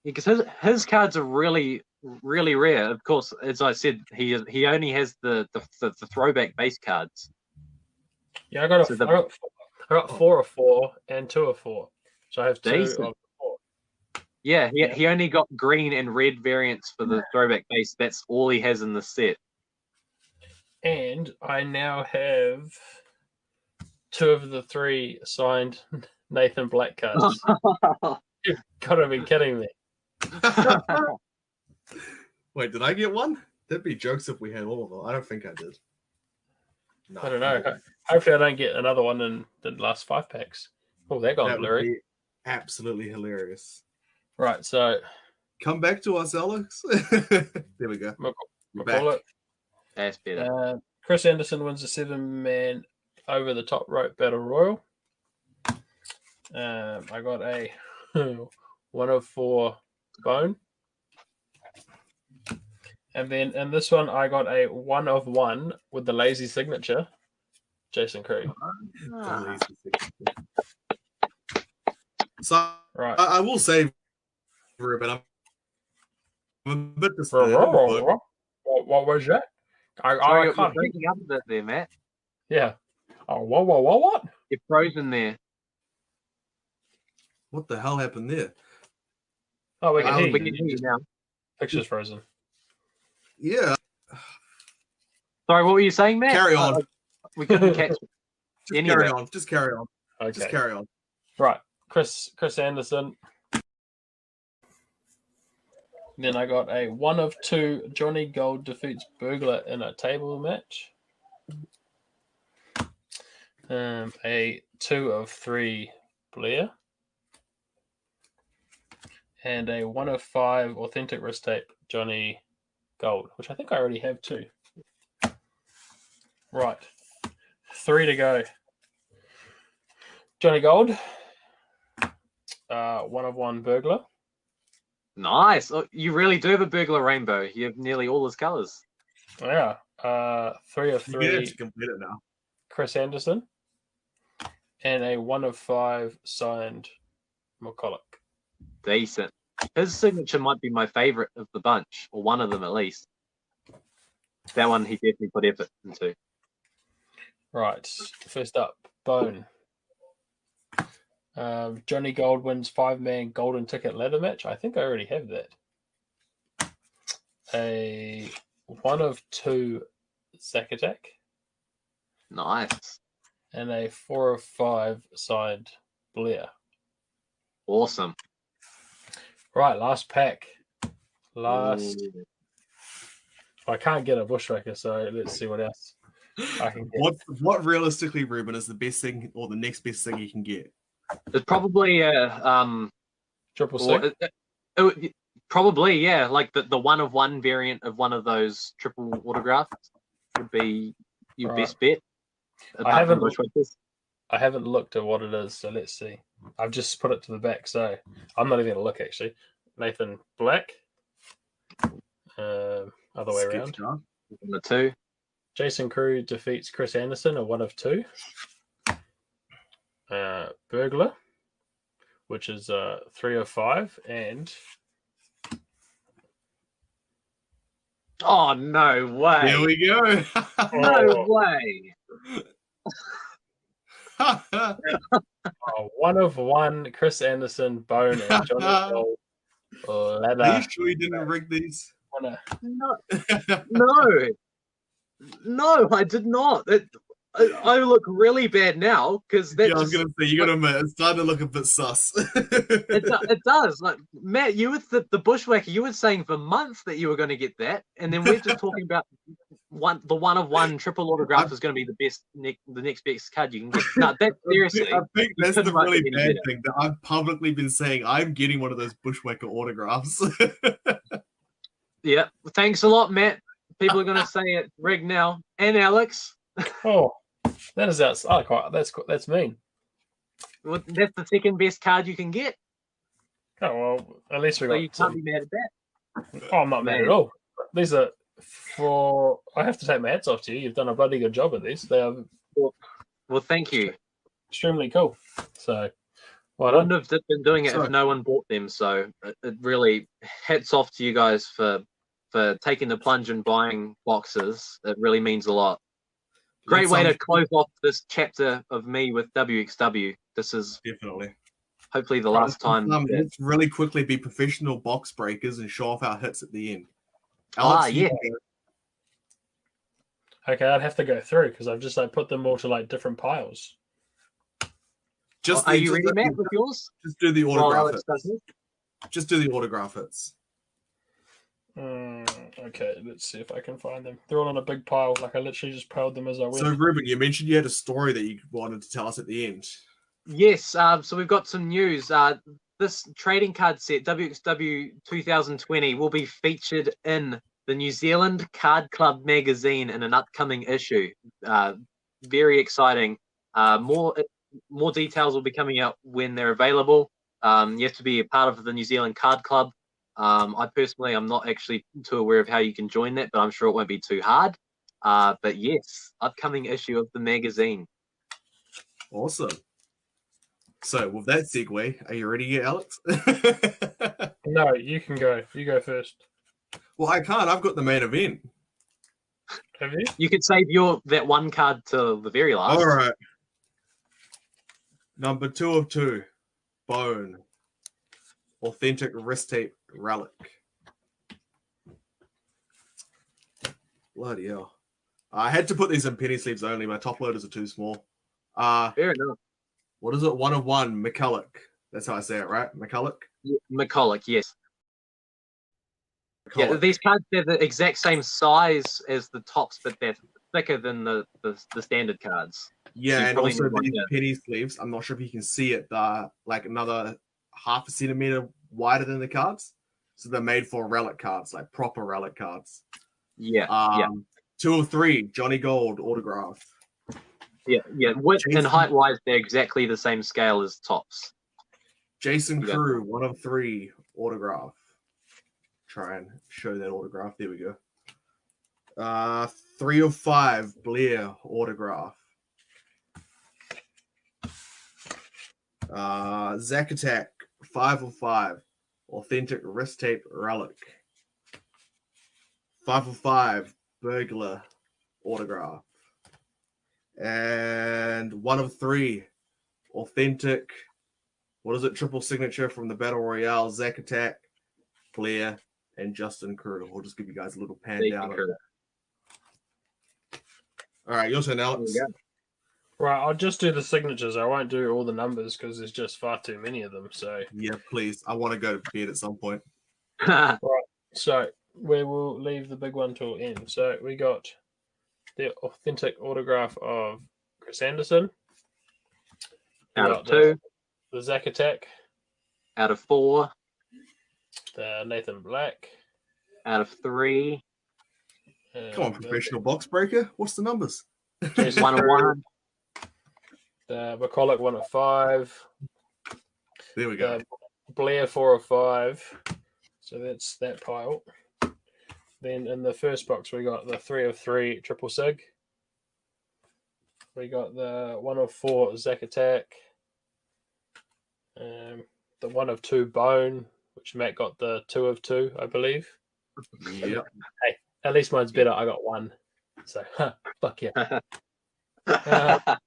Speaker 5: Because his cards are really, really rare. Of course, as I said, he only has the throwback base cards.
Speaker 1: Yeah, I got
Speaker 5: So
Speaker 1: I got 4 of 4 and 2 of 4. So I have 2
Speaker 5: Decent.
Speaker 1: of 4.
Speaker 5: Yeah, he only got green and red variants for the throwback base. That's all he has in the set.
Speaker 1: And I now have 2 of the 3 signed Nathan Black cards. You've got to be kidding me.
Speaker 6: Wait, did I get one? That'd be jokes if we had all of them. I don't think I did. No,
Speaker 1: I don't know. Hopefully I don't get another one in the last 5 packs. Oh, that got
Speaker 6: That would
Speaker 1: blurry.
Speaker 6: be absolutely hilarious.
Speaker 1: Right, so
Speaker 6: Come back to us, Alex. There we go. You're back.
Speaker 1: McCulloch.
Speaker 5: That's better.
Speaker 1: Chris Anderson wins the 7-man over the top rope battle royal. I got a 1 of 4 Bone. And then in this one, I got a 1 of 1 with the lazy signature, Jason Crew.
Speaker 5: Ah.
Speaker 6: So
Speaker 1: Right.
Speaker 6: I will say, Ruben, I'm a bit
Speaker 1: What
Speaker 6: disturbed.
Speaker 1: was that?
Speaker 5: Sorry,
Speaker 1: I
Speaker 5: you're
Speaker 1: can't.
Speaker 5: breaking up a bit there, Matt.
Speaker 1: Yeah. Oh, what?
Speaker 5: You're frozen there.
Speaker 6: What the hell happened there?
Speaker 1: Oh, we can hear
Speaker 5: We
Speaker 1: you.
Speaker 5: can hear you now.
Speaker 1: Picture's frozen.
Speaker 6: Yeah,
Speaker 5: Sorry, what were you saying, Matt?
Speaker 6: carry on.
Speaker 5: We couldn't catch
Speaker 6: Just
Speaker 5: any
Speaker 6: carry
Speaker 5: of it.
Speaker 6: on. Just carry on.
Speaker 1: Okay.
Speaker 6: Just carry on.
Speaker 1: Right. Chris Anderson. Then I got a 1 of 2 Johnny Gold defeats Burglar in a table match. A 2 of 3 Blair. And a 1 of 5 authentic wrist tape Johnny Gold, which I think I already have 2. Right. 3 to go. Johnny Gold. 1 of 1 Burglar.
Speaker 5: Nice. Oh, you really do have a burglar rainbow. You have nearly all his colors.
Speaker 1: Yeah. 3 of
Speaker 6: You get
Speaker 1: 3
Speaker 6: to complete it now.
Speaker 1: Chris Anderson. And a 1 of 5 signed McCulloch.
Speaker 5: Decent. His signature might be my favorite of the bunch, or one of them at least. That one he definitely put effort into.
Speaker 1: Right. First up, Bone. Johnny Gold wins 5-man golden ticket ladder match. I think I already have that. A 1 of 2 Zack Attack.
Speaker 5: Nice.
Speaker 1: And a 4 of 5 signed Blair.
Speaker 5: Awesome.
Speaker 1: Right, last pack. Last.
Speaker 5: Ooh.
Speaker 1: I can't get a Bushwhacker, so let's see what else I can get.
Speaker 6: What realistically, Ruben, is the best thing or the next best thing you can get?
Speaker 5: It's probably
Speaker 1: Triple
Speaker 5: or-
Speaker 1: six.
Speaker 5: probably, yeah, like the 1 of 1 variant of one of those triple autographs would be your
Speaker 1: Right.
Speaker 5: best bet. apart from
Speaker 1: haven't-
Speaker 5: Bushwhackers.
Speaker 1: I haven't looked at what it is, so let's see. I've just put it to the back, so I'm not even going to look actually. Nathan Black. Other way
Speaker 6: Skip
Speaker 1: around.
Speaker 6: job.
Speaker 5: The 2.
Speaker 1: Jason Crew defeats Chris Anderson, a 1 of 2. Burglar, which is 3 of 5, and
Speaker 5: Oh, no way.
Speaker 6: Here we go.
Speaker 5: No way.
Speaker 1: 1 of 1 Chris Anderson, Bone, and Johnny Gold.
Speaker 6: Are
Speaker 1: Ladder.
Speaker 6: you sure you didn't rig these?
Speaker 1: know.
Speaker 5: No, I did not. I look really bad now because
Speaker 6: Yeah, I was gonna say, you gotta admit, it's starting to look a bit sus.
Speaker 5: it does. Like Matt, you with the bushwhacker, you were saying for months that you were going to get that, and then we're just talking about the one of one triple autograph is going to be the next best card you can get. No, that seriously.
Speaker 6: I think that's the
Speaker 5: couldn't write
Speaker 6: really
Speaker 5: it any
Speaker 6: bad
Speaker 5: better.
Speaker 6: thing that I've publicly been saying. I'm getting one of those bushwhacker autographs.
Speaker 5: Yeah, thanks a lot, Matt. People are going to say it, Rig now, and Alex.
Speaker 1: Oh, that is outside. That's mean.
Speaker 5: Well, that's the second best card you can get,
Speaker 1: Oh well, at least we
Speaker 5: so
Speaker 1: got.
Speaker 5: you can't be mad at that.
Speaker 1: Oh, I'm not mad at all. These are for. I have to take my hats off to you. You've done a bloody good job of these. They are
Speaker 5: Well, thank you.
Speaker 1: extremely cool. So, well
Speaker 5: I
Speaker 1: done.
Speaker 5: wouldn't have been doing it
Speaker 6: So-
Speaker 5: if no one bought them. So it really hats off to you guys for taking the plunge and buying boxes. It really means a lot. Great way to close off this chapter of me with WXW. This is
Speaker 6: Definitely.
Speaker 5: hopefully the last time. that-
Speaker 6: Let's really quickly be professional box breakers and show off our hits at the end.
Speaker 5: Yeah.
Speaker 1: Okay, I'd have to go through because I've just put them all to different piles.
Speaker 5: Are you ready, Matt, with yours?
Speaker 6: Just do the
Speaker 5: While
Speaker 6: autograph
Speaker 5: Alex does
Speaker 6: hits.
Speaker 5: his?
Speaker 6: Just do the autograph hits.
Speaker 1: Okay, let's see if I can find them. They're all in a big pile. I literally just piled them as I went.
Speaker 6: So, Ruben, you mentioned you had a story that you wanted to tell us at the end.
Speaker 5: Yes. So we've got some news. This trading card set, WXW 2020, will be featured in the New Zealand Card Club magazine in an upcoming issue. Very exciting. More details will be coming out when they're available. You have to be a part of the New Zealand Card Club. I personally, I'm not actually too aware of how you can join that, but I'm sure it won't be too hard. But yes, upcoming issue of the magazine.
Speaker 6: Awesome. So, with that segue, are you ready yet, Alex?
Speaker 1: No, you can go. You go first.
Speaker 6: Well, I can't. I've got the main event.
Speaker 1: Have you?
Speaker 5: You could save that one card till the very last.
Speaker 6: All right. Number 2 of 2, Bone. Authentic wrist tape relic. Bloody hell. I had to put these in penny sleeves only. My top loaders are too small.
Speaker 5: Fair enough.
Speaker 6: What is it? 1 of 1, McCulloch. That's how I say it, right? McCulloch?
Speaker 5: McCulloch, yes. Yeah,
Speaker 6: McCulloch.
Speaker 5: these cards are the exact same size as the tops, but they're thicker than the standard cards.
Speaker 6: Yeah,
Speaker 5: So you
Speaker 6: and
Speaker 5: probably
Speaker 6: also
Speaker 5: need one,
Speaker 6: these
Speaker 5: yeah.
Speaker 6: penny sleeves. I'm not sure if you can see it. They're like another half a centimeter wider than the cards. So they're made for relic cards, like proper relic cards.
Speaker 5: Yeah,
Speaker 6: 2 of 3, Johnny Gold autograph.
Speaker 5: yeah. Width
Speaker 6: Jason-
Speaker 5: and height wise, they're exactly the same scale as tops.
Speaker 6: Jason
Speaker 5: Yeah.
Speaker 6: Crew, 1 of 3 autograph. Try and show that autograph. There we go. 3 of 5, Blair autograph. Zack Attack, 5 of 5, authentic wrist tape relic. 5 of 5, Burglar autograph. And 1 of 3, authentic, what is it, triple signature from the Battle Royale, Zack Attack, Blair, and Justin Crew. We'll just give you guys a little pan
Speaker 5: There you
Speaker 6: down.
Speaker 5: go.
Speaker 6: All right, your turn,
Speaker 5: There
Speaker 6: Alex.
Speaker 5: you go.
Speaker 1: Right, I'll just do the signatures. I won't do all the numbers because there's just far too many of them. So,
Speaker 6: Yeah, please. I want to go to bed at some point.
Speaker 1: we will leave the big one till end. So we got the authentic autograph of Chris Anderson. We
Speaker 5: Out
Speaker 1: got
Speaker 5: of 2,
Speaker 1: the Zack Attack,
Speaker 5: out of 4,
Speaker 1: the Nathan Black.
Speaker 5: out of 3,
Speaker 6: Come on, professional box breaker. What's the numbers?
Speaker 1: Jason
Speaker 5: 1 of
Speaker 1: Crew,
Speaker 5: 1.
Speaker 1: the McCulloch 1 of 5.
Speaker 6: There we go.
Speaker 1: Blair 4 of 5. So that's that pile. Then in the first box we got the 3 of 3 triple sig. We got the 1 of 4 Zack Attack. The 1 of 2 Bone, which Matt got the 2 of 2, I believe.
Speaker 6: Yep.
Speaker 1: At least mine's better. I got 1. So fuck yeah.
Speaker 6: That's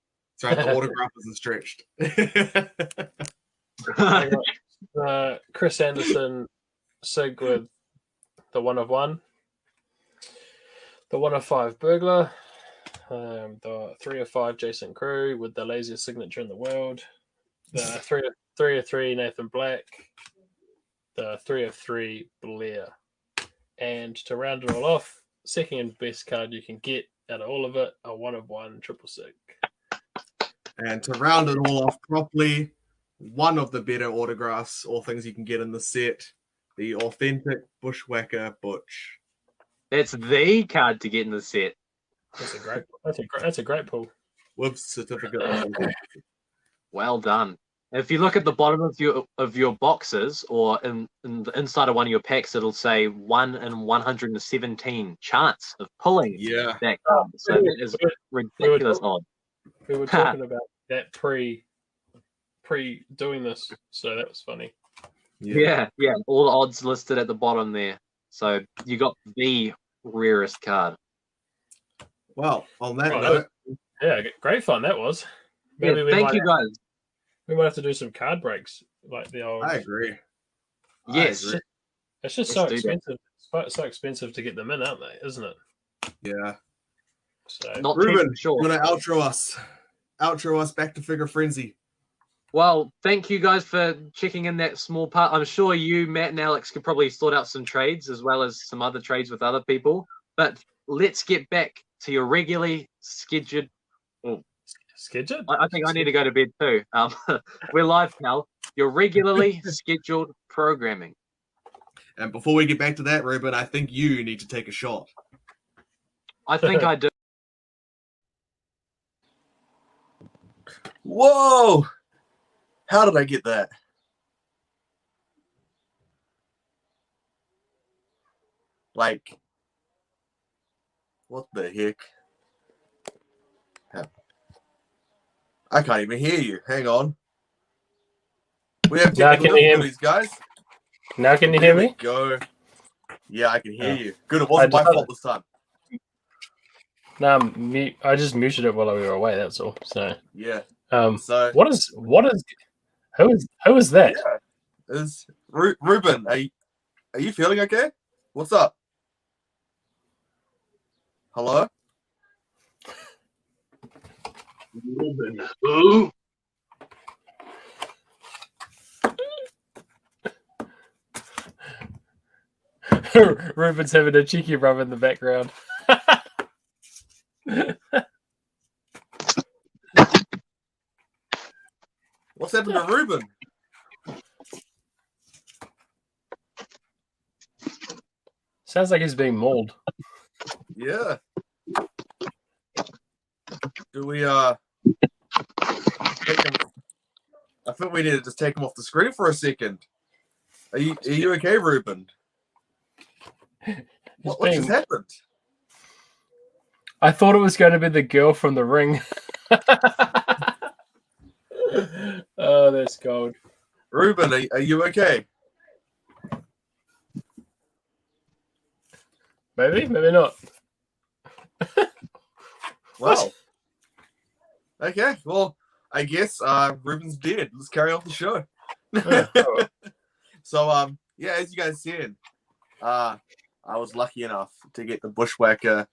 Speaker 6: right. The autograph isn't stretched.
Speaker 1: I got Chris Anderson Sig with the 1 of 1, the 1 of 5 Burglar, the 3 of 5 Jason Crew with the laziest signature in the world, the 3 of 3 Nathan Black, the 3 of 3 Blair. And to round it all off, second and best card you can get out of all of it, a 1 of 1 triple sig.
Speaker 6: And to round it all off properly, one of the better autographs or things you can get in the set, the authentic Bushwhacker Butch.
Speaker 5: That's the card to get in the set.
Speaker 1: That's a great pull.
Speaker 6: With certificate of authenticity.
Speaker 5: Well done. If you look at the bottom of your boxes or in the inside of one of your packs, it'll say 1 in 117 chance of pulling
Speaker 6: Yeah.
Speaker 5: that card. So that is ridiculous odd.
Speaker 1: We were talking about that pre doing this, so that was funny.
Speaker 5: Yeah. All the odds listed at the bottom there. So you got the rarest card.
Speaker 6: Well, on that
Speaker 1: Oh,
Speaker 6: note,
Speaker 1: Yeah, great fun that was.
Speaker 5: Yeah, thank you guys.
Speaker 1: We might have to do some card breaks like the old.
Speaker 6: I agree.
Speaker 5: Yes.
Speaker 6: I agree.
Speaker 1: It's just
Speaker 5: Let's
Speaker 1: so
Speaker 5: do that.
Speaker 1: expensive. It's so expensive to get them in, aren't they? Isn't it?
Speaker 6: Yeah.
Speaker 1: So
Speaker 5: Not
Speaker 6: Ruben,
Speaker 5: too sure.
Speaker 6: you want to outro us? Outro us back to Figure Frenzy.
Speaker 5: Well, thank you guys for checking in that small part. I'm sure you, Matt, and Alex could probably sort out some trades as well as some other trades with other people. But let's get back to your regularly scheduled.
Speaker 1: scheduled.
Speaker 5: I think I need to go to bed too. We're live now. Your regularly scheduled programming.
Speaker 6: And before we get back to that, Ruben, I think you need to take a shot.
Speaker 5: I think I do.
Speaker 4: Whoa! How did I get that? Like, what the heck? I can't even hear you. Hang on. We have
Speaker 1: Now
Speaker 4: technical
Speaker 1: can you hear me?
Speaker 4: difficulties, guys.
Speaker 1: Now can you hear me?
Speaker 4: Go. Yeah, I can hear
Speaker 1: Yeah.
Speaker 4: you. Good. It wasn't my fault this time.
Speaker 1: No, I just muted it while we were away. That's all. So,
Speaker 4: Yeah.
Speaker 1: um,
Speaker 4: So
Speaker 1: what is who is that?
Speaker 4: yeah, is Ruben? Are you feeling okay? What's up? Hello.
Speaker 5: Ruben. Who?
Speaker 1: Ruben's having a cheeky rub in the background.
Speaker 4: What's happened to Ruben?
Speaker 1: Sounds like he's being mauled.
Speaker 4: Yeah. Do we take him? I think we need to just take him off the screen for a second. Are you okay, Ruben? What just happened?
Speaker 1: I thought it was going to be the girl from The Ring. Oh, that's gold.
Speaker 4: Ruben, are you okay?
Speaker 1: Maybe not.
Speaker 4: Wow. Okay, well, I guess Ruben's dead. Let's carry on the show.
Speaker 1: Yeah.
Speaker 4: So, yeah, as you guys said, I was lucky enough to get the Bushwhacker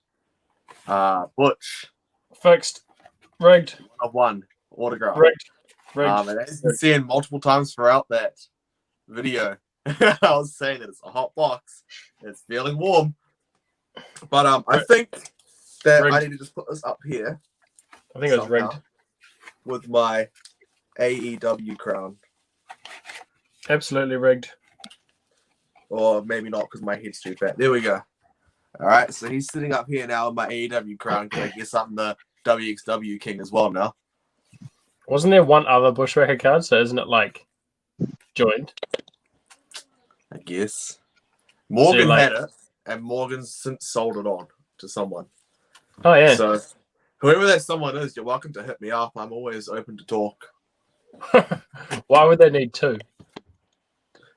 Speaker 4: Butch
Speaker 1: Fixed. Rigged.
Speaker 4: of one autograph.
Speaker 1: Rigged.
Speaker 4: And as you can see multiple times throughout that video, I was saying that it's a hot box. It's feeling warm. But I think that I need to just put this up here
Speaker 1: I think it was
Speaker 4: somehow
Speaker 1: rigged.
Speaker 4: with my AEW crown.
Speaker 1: Absolutely rigged.
Speaker 4: Or maybe not because my head's too fat. There we go. All right, so he's sitting up here now in my AEW crown because I guess I'm the WXW king as well now.
Speaker 1: Wasn't there one other Bushwhacker card? So isn't it like joined?
Speaker 4: I guess. Morgan
Speaker 1: So, like-
Speaker 4: had it, and Morgan's since sold it on to someone.
Speaker 1: Oh yeah.
Speaker 4: So whoever that someone is, you're welcome to hit me up. I'm always open to talk.
Speaker 1: Why would they need two?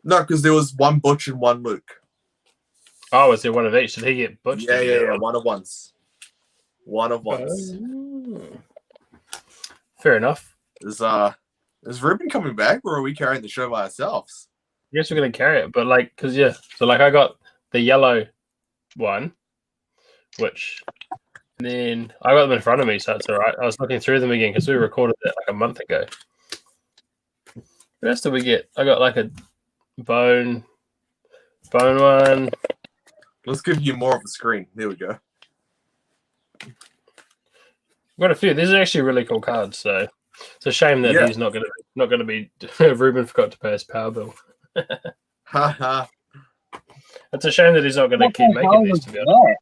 Speaker 4: No, because there was one Butch and one Luke.
Speaker 1: Oh, is there one of each? Did he get butched?
Speaker 4: Yeah. One of once. One of once.
Speaker 1: Fair enough.
Speaker 4: Is Ruben coming back, or are we carrying the show by ourselves?
Speaker 1: I guess we're gonna carry it, but like, cause yeah, so like I got the yellow one, which then I got them in front of me, so it's all right. I was looking through them again because we recorded that like a month ago. What else did we get? I got like a bone one.
Speaker 4: Let's give you more of a screen. There we go.
Speaker 1: Got a few. These are actually really cool cards. So it's a shame that
Speaker 4: Yeah.
Speaker 1: he's not gonna be. Ruben forgot to pay his power bill.
Speaker 4: Haha.
Speaker 1: It's a shame that he's not gonna
Speaker 5: What
Speaker 1: keep
Speaker 5: the
Speaker 1: making
Speaker 5: hell
Speaker 1: these.
Speaker 5: was
Speaker 1: To be honest,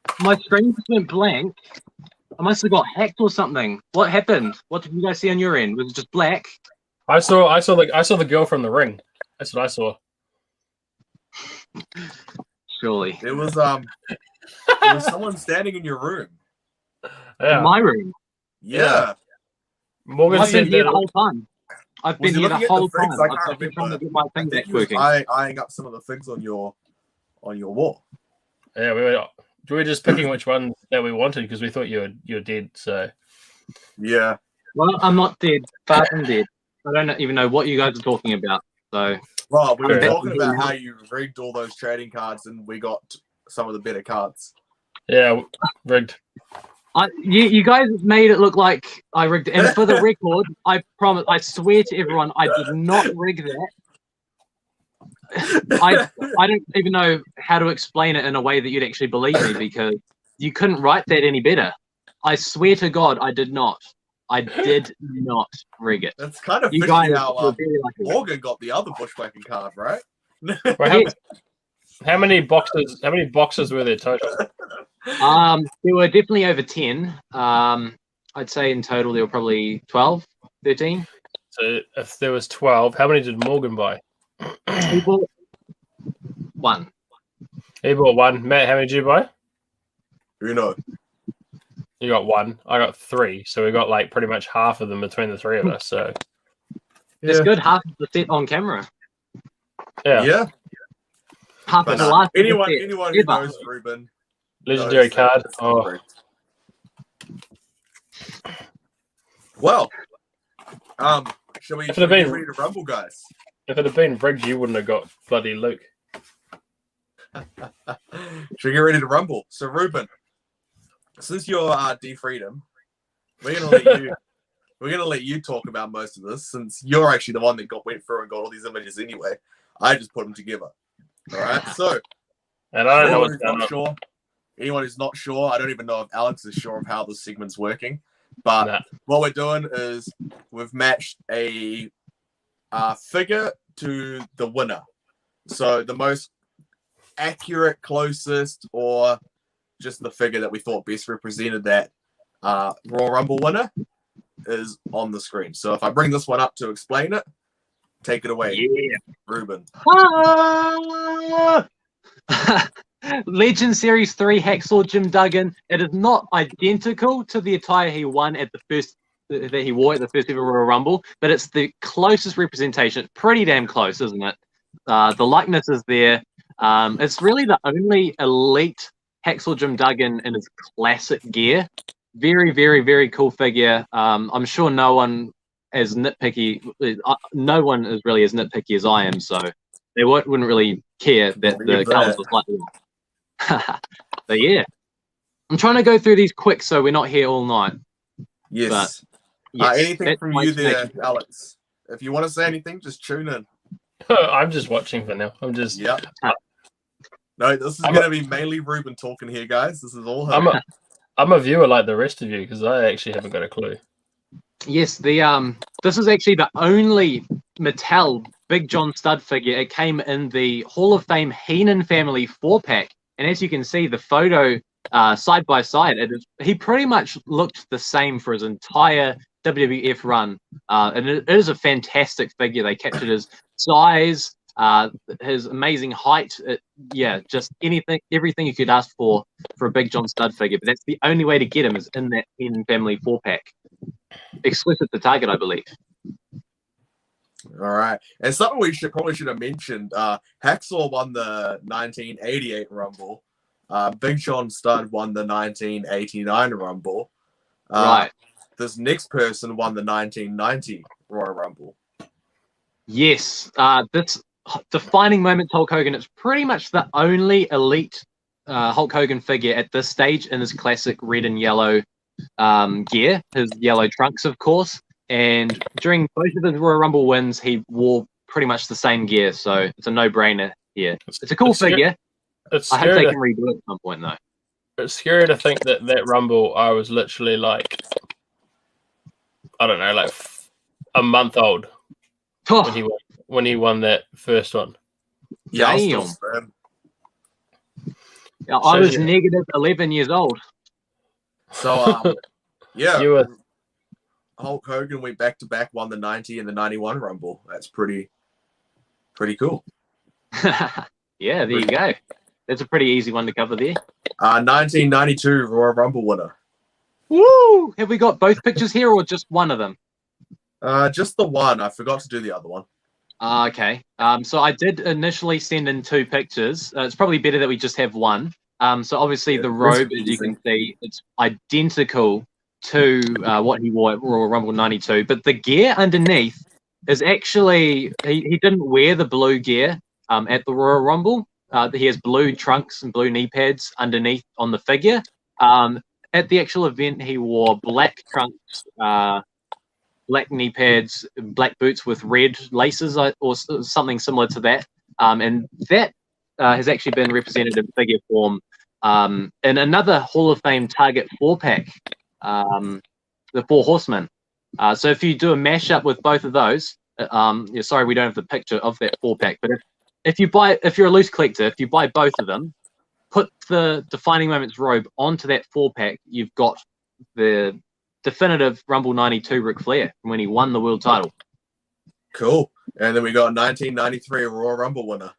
Speaker 5: that? My screen just went blank. I must have got hacked or something. What happened? What did you guys see on your end? Was it just black?
Speaker 1: I saw the girl from the ring. That's what I saw.
Speaker 5: Surely.
Speaker 4: There was someone standing in your room.
Speaker 1: Yeah,
Speaker 5: In my room.
Speaker 4: Yeah.
Speaker 1: Morgan
Speaker 5: I've been
Speaker 1: said
Speaker 5: here the
Speaker 1: that.
Speaker 5: whole time. I've
Speaker 4: Was
Speaker 5: been
Speaker 4: he
Speaker 5: here the
Speaker 4: looking at the
Speaker 5: whole
Speaker 4: figs?
Speaker 5: time.
Speaker 4: I can't
Speaker 5: I've been trying to
Speaker 4: remember.
Speaker 5: get my
Speaker 4: I
Speaker 5: thing
Speaker 4: think
Speaker 5: back
Speaker 4: he was
Speaker 5: working.
Speaker 4: eyeing up some of the things on your wall.
Speaker 1: Yeah, we were just picking which one that we wanted because we thought you were dead. So
Speaker 4: Yeah.
Speaker 5: Well, I'm not dead. Far from dead. I don't even know what you guys are talking about. So
Speaker 4: Well, we were
Speaker 1: Fair
Speaker 4: talking about how you rigged all those trading cards and we got some of the better cards.
Speaker 1: yeah, rigged.
Speaker 5: you guys made it look like I rigged it. And for the record, I promise, I swear to everyone, I did not rig that. I don't even know how to explain it in a way that you'd actually believe me because you couldn't write that any better. I swear to God, I did not. I did not rig it.
Speaker 4: That's kind of
Speaker 5: You
Speaker 4: fishy
Speaker 5: guys
Speaker 4: how
Speaker 5: were very lucky.
Speaker 4: Morgan got the other bushwhacking card, right?
Speaker 1: Well,
Speaker 5: Yes.
Speaker 1: how many boxes? How many boxes were there total?
Speaker 5: There were definitely over 10. I'd say in total there were probably 12, 13.
Speaker 1: So if there was 12, how many did Morgan buy?
Speaker 5: He bought one.
Speaker 1: He bought one. Matt, how many did you buy?
Speaker 4: You know.
Speaker 1: You got one. I got 3. So we got like pretty much half of them between the 3 of us. So
Speaker 5: It's good. Half of the set on camera.
Speaker 1: yeah,
Speaker 4: Yeah.
Speaker 5: Half
Speaker 4: But
Speaker 5: of the last
Speaker 4: anyone
Speaker 5: set.
Speaker 4: who
Speaker 5: Ever.
Speaker 4: knows Ruben.
Speaker 1: legendary
Speaker 4: knows that
Speaker 1: card.
Speaker 4: it's
Speaker 1: Oh,
Speaker 4: rigged. Well, shall we
Speaker 1: If it had
Speaker 4: get
Speaker 1: been-
Speaker 4: ready to rumble, guys?
Speaker 1: if it had been rigged, you wouldn't have got bloody Luke.
Speaker 4: Should we get ready to rumble? So, Ruben, since you're D-Freedom, we're gonna let you talk about most of this, since you're actually the one that went through and got all these images anyway. I just put them together. All right. So,
Speaker 1: And I don't know
Speaker 4: anyone
Speaker 1: what's
Speaker 4: who's
Speaker 1: going
Speaker 4: not
Speaker 1: on.
Speaker 4: sure, anyone who's not sure, I don't even know if Alex is sure of how this segment's working. But
Speaker 1: Nah.
Speaker 4: what we're doing is we've matched a figure to the winner. So the most accurate, closest, or just the figure that we thought best represented that Royal Rumble winner is on the screen. So if I bring this one up to explain it, take it away,
Speaker 5: Yeah.
Speaker 4: Ruben.
Speaker 5: Ah! Legend Series 3 Hacksaw Jim Duggan. It is not identical to the attire he won at the first that he wore at the first ever Royal Rumble, but it's the closest representation. Pretty damn close, isn't it? The likeness is there. It's really the only elite Hacksaw Jim Duggan in his classic gear. Very, very, very cool figure. I'm sure no one as nitpicky. No one is really as nitpicky as I am, so they wouldn't really care that the
Speaker 4: Believe
Speaker 5: colours
Speaker 4: that.
Speaker 5: were slightly off. But yeah, I'm trying to go through these quick so we're not here all night.
Speaker 4: Yes.
Speaker 5: Yes,
Speaker 4: Anything
Speaker 5: that's
Speaker 4: from
Speaker 5: my
Speaker 4: you there,
Speaker 5: explanation.
Speaker 4: Alex? If you want to say anything, just tune in.
Speaker 1: I'm just watching for now. I'm just.
Speaker 4: Yep. No, this is
Speaker 1: I'm
Speaker 4: going to be mainly Ruben talking here, guys. This is all him.
Speaker 1: I'm a viewer like the rest of you because I actually haven't got a clue.
Speaker 5: Yes, the this is actually the only Mattel Big John stud figure. It came in the Hall of Fame Heenan family 4-pack, and as you can see, the photo side by side, he pretty much looked the same for his entire WWF run, and it is a fantastic figure. They captured his size, his amazing height. Just everything you could ask for a Big John stud figure. But that's the only way to get him is in that Heenan family 4-pack. Exclusive to Target, I believe.
Speaker 4: All right. And something we probably should have mentioned, Hacksaw won the 1988 Rumble. Big John Studd won the 1989 Rumble.
Speaker 5: Right.
Speaker 4: This next person won the 1990 Royal Rumble.
Speaker 5: Yes. defining moments Hulk Hogan. It's pretty much the only elite Hulk Hogan figure at this stage in his classic red and yellow gear, his yellow trunks, of course. And during both of his Royal Rumble wins, he wore pretty much the same gear, so it's a no-brainer here. It's a cool figure.
Speaker 1: It's
Speaker 5: I hope
Speaker 1: scary
Speaker 5: they can redo it at some point, though.
Speaker 1: it's scary to think that Rumble, I was literally like, I don't know, like a month old
Speaker 5: Oh,
Speaker 1: when he won that first one.
Speaker 4: Yeah, I'll
Speaker 5: damn.
Speaker 4: still stand.
Speaker 5: Yeah, I was
Speaker 1: yeah.
Speaker 5: negative 11 years old.
Speaker 4: So, yeah,
Speaker 1: You were
Speaker 4: Hulk Hogan went back to back, won the 90 and the 91 Rumble. That's pretty cool.
Speaker 5: Yeah, there you go. That's a pretty easy one to cover there.
Speaker 4: 1992 Royal Rumble winner.
Speaker 5: Woo! Have we got both pictures here or just one of them?
Speaker 4: Just the one. I forgot to do the other one.
Speaker 5: Okay. So I did initially send in 2 pictures. It's probably better that we just have one. So obviously the robe, as you can see, it's identical to what he wore at Royal Rumble 92. But the gear underneath is actually, he didn't wear the blue gear at the Royal Rumble. He has blue trunks and blue knee pads underneath on the figure. At the actual event, he wore black trunks, black knee pads, black boots with red laces, or something similar to that. And that has actually been represented in figure form in another Hall of Fame Target 4-pack, the Four Horsemen. So if you do a mashup with both of those, sorry we don't have the picture of that 4-pack, but if you're a loose collector, if you buy both of them, put the Defining Moments robe onto that 4-pack, you've got the definitive Rumble 92 Ric Flair from when he won the world title.
Speaker 4: Cool. And then we got 1993 Royal Rumble winner.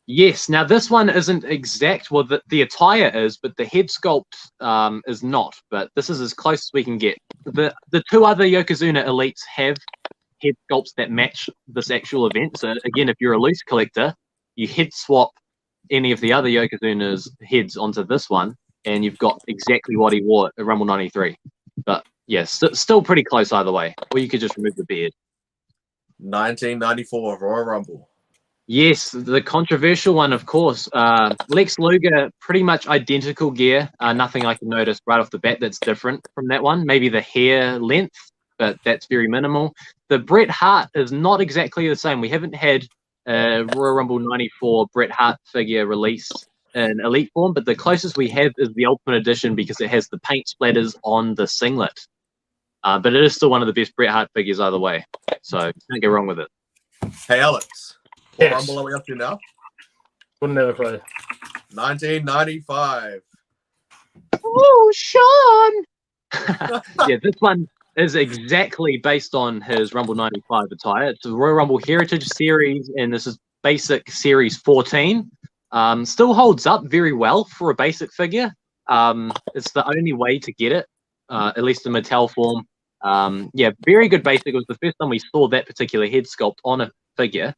Speaker 5: Yes. Now this one isn't exact. Well, the attire is, but the head sculpt is not. But this is as close as we can get. The 2 other Yokozuna elites have head sculpts that match this actual event. So again, if you're a loose collector, you head swap any of the other Yokozuna's heads onto this one, and you've got exactly what he wore at Rumble 93. But yes, still pretty close either way. Or you could just remove the beard.
Speaker 4: 1994 Royal Rumble.
Speaker 5: Yes, the controversial one, of course. Lex Luger, pretty much identical gear. Nothing I can notice right off the bat that's different from that one. Maybe the hair length, but that's very minimal. The Bret Hart is not exactly the same. We haven't had a Royal Rumble 94 Bret Hart figure released in elite form, but the closest we have is the Ultimate Edition because it has the paint splatters on the singlet. But it is still one of the best Bret Hart figures either way. So can't go wrong with it.
Speaker 4: Hey, Alex. What
Speaker 1: Yes.
Speaker 4: Rumble are we up to now?
Speaker 1: wouldn't have a clue.
Speaker 4: 1995.
Speaker 5: Oh, Sean! Yeah, this one is exactly based on his Rumble 95 attire. It's the Royal Rumble Heritage Series, and this is basic Series 14. Still holds up very well for a basic figure. It's the only way to get it, at least in Mattel form. Yeah, very good basic. It was the first time we saw that particular head sculpt on a figure.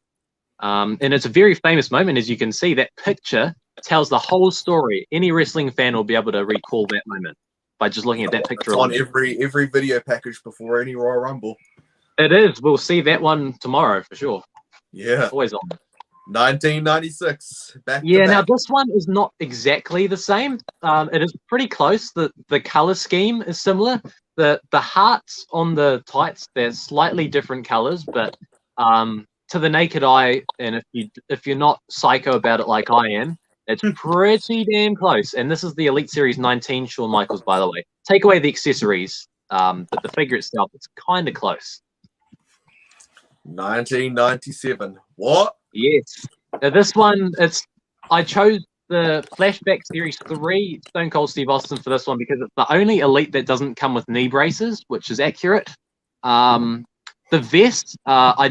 Speaker 5: And it's a very famous moment, as you can see. That picture tells the whole story. Any wrestling fan will be able to recall that moment by just looking at that picture.
Speaker 4: It's on every video package before any Royal Rumble.
Speaker 5: It is. We'll see that one tomorrow for sure.
Speaker 4: Yeah.
Speaker 5: Always on.
Speaker 4: 1996. Back
Speaker 5: Yeah,
Speaker 4: to
Speaker 5: now
Speaker 4: back.
Speaker 5: this one is not exactly the same. It is pretty close. The color scheme is similar. The hearts on the tights, they're slightly different colors, but to the naked eye, and if you're not psycho about it like I am, it's pretty damn close. And this is the Elite Series 19 Shawn Michaels, by the way. Take away the accessories, but the figure itself, it's kind of close.
Speaker 4: 1997. What?
Speaker 5: Yes. Now this one, I chose the Flashback Series 3 Stone Cold Steve Austin for this one because it's the only Elite that doesn't come with knee braces, which is accurate. The vest, I'm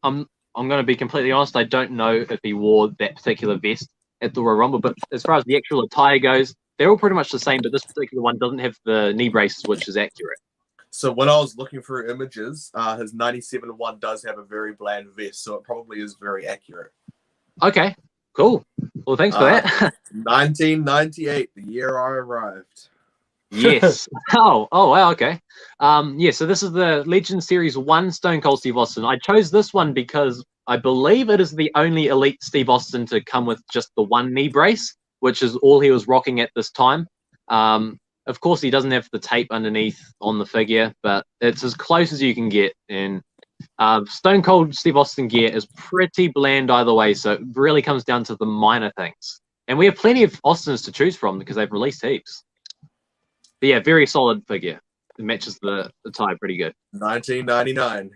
Speaker 5: going to be completely honest, I don't know if he wore that particular vest at the Royal Rumble, but as far as the actual attire goes, they're all pretty much the same, but this particular one doesn't have the knee braces, which is accurate.
Speaker 4: So when I was looking through images, his 97 one does have a very bland vest, so it probably is very accurate.
Speaker 5: Okay, cool. Well, thanks for that.
Speaker 4: 1998, the year I arrived.
Speaker 5: Yes. Oh, wow, okay. Yeah, so this is the Legend Series 1 Stone Cold Steve Austin. I chose this one because I believe it is the only elite Steve Austin to come with just the one knee brace, which is all he was rocking at this time. Of course, he doesn't have the tape underneath on the figure, but it's as close as you can get. And Stone Cold Steve Austin gear is pretty bland either way, so it really comes down to the minor things. And we have plenty of Austins to choose from because they've released heaps. But yeah, very solid figure. It matches the tie pretty good.
Speaker 4: 1999.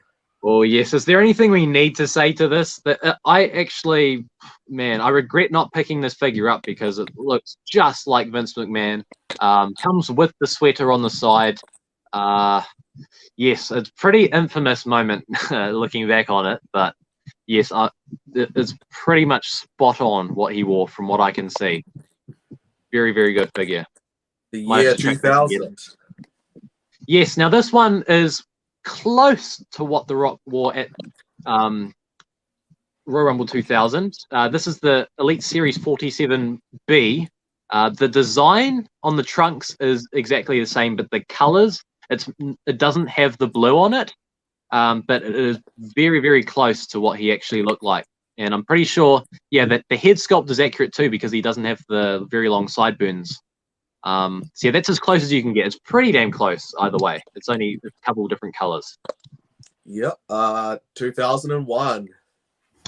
Speaker 5: Oh, yes. Is there anything we need to say to this? That I actually, man, I regret not picking this figure up because it looks just like Vince McMahon. Comes with the sweater on the side. Yes, it's a pretty infamous moment looking back on it. But yes, it's pretty much spot on what he wore from what I can see. Very, very good figure.
Speaker 4: The year 2000.
Speaker 5: Yes, now this one is close to what The Rock wore at Royal Rumble 2000. This is the Elite Series 47B. The design on the trunks is exactly the same, but the colors, it doesn't have the blue on it, but it is very, very close to what he actually looked like. And I'm pretty sure, yeah, that the head sculpt is accurate too because he doesn't have the very long sideburns. So yeah, that's as close as you can get. It's pretty damn close either way. It's only a couple different colors.
Speaker 4: Yep. 2001.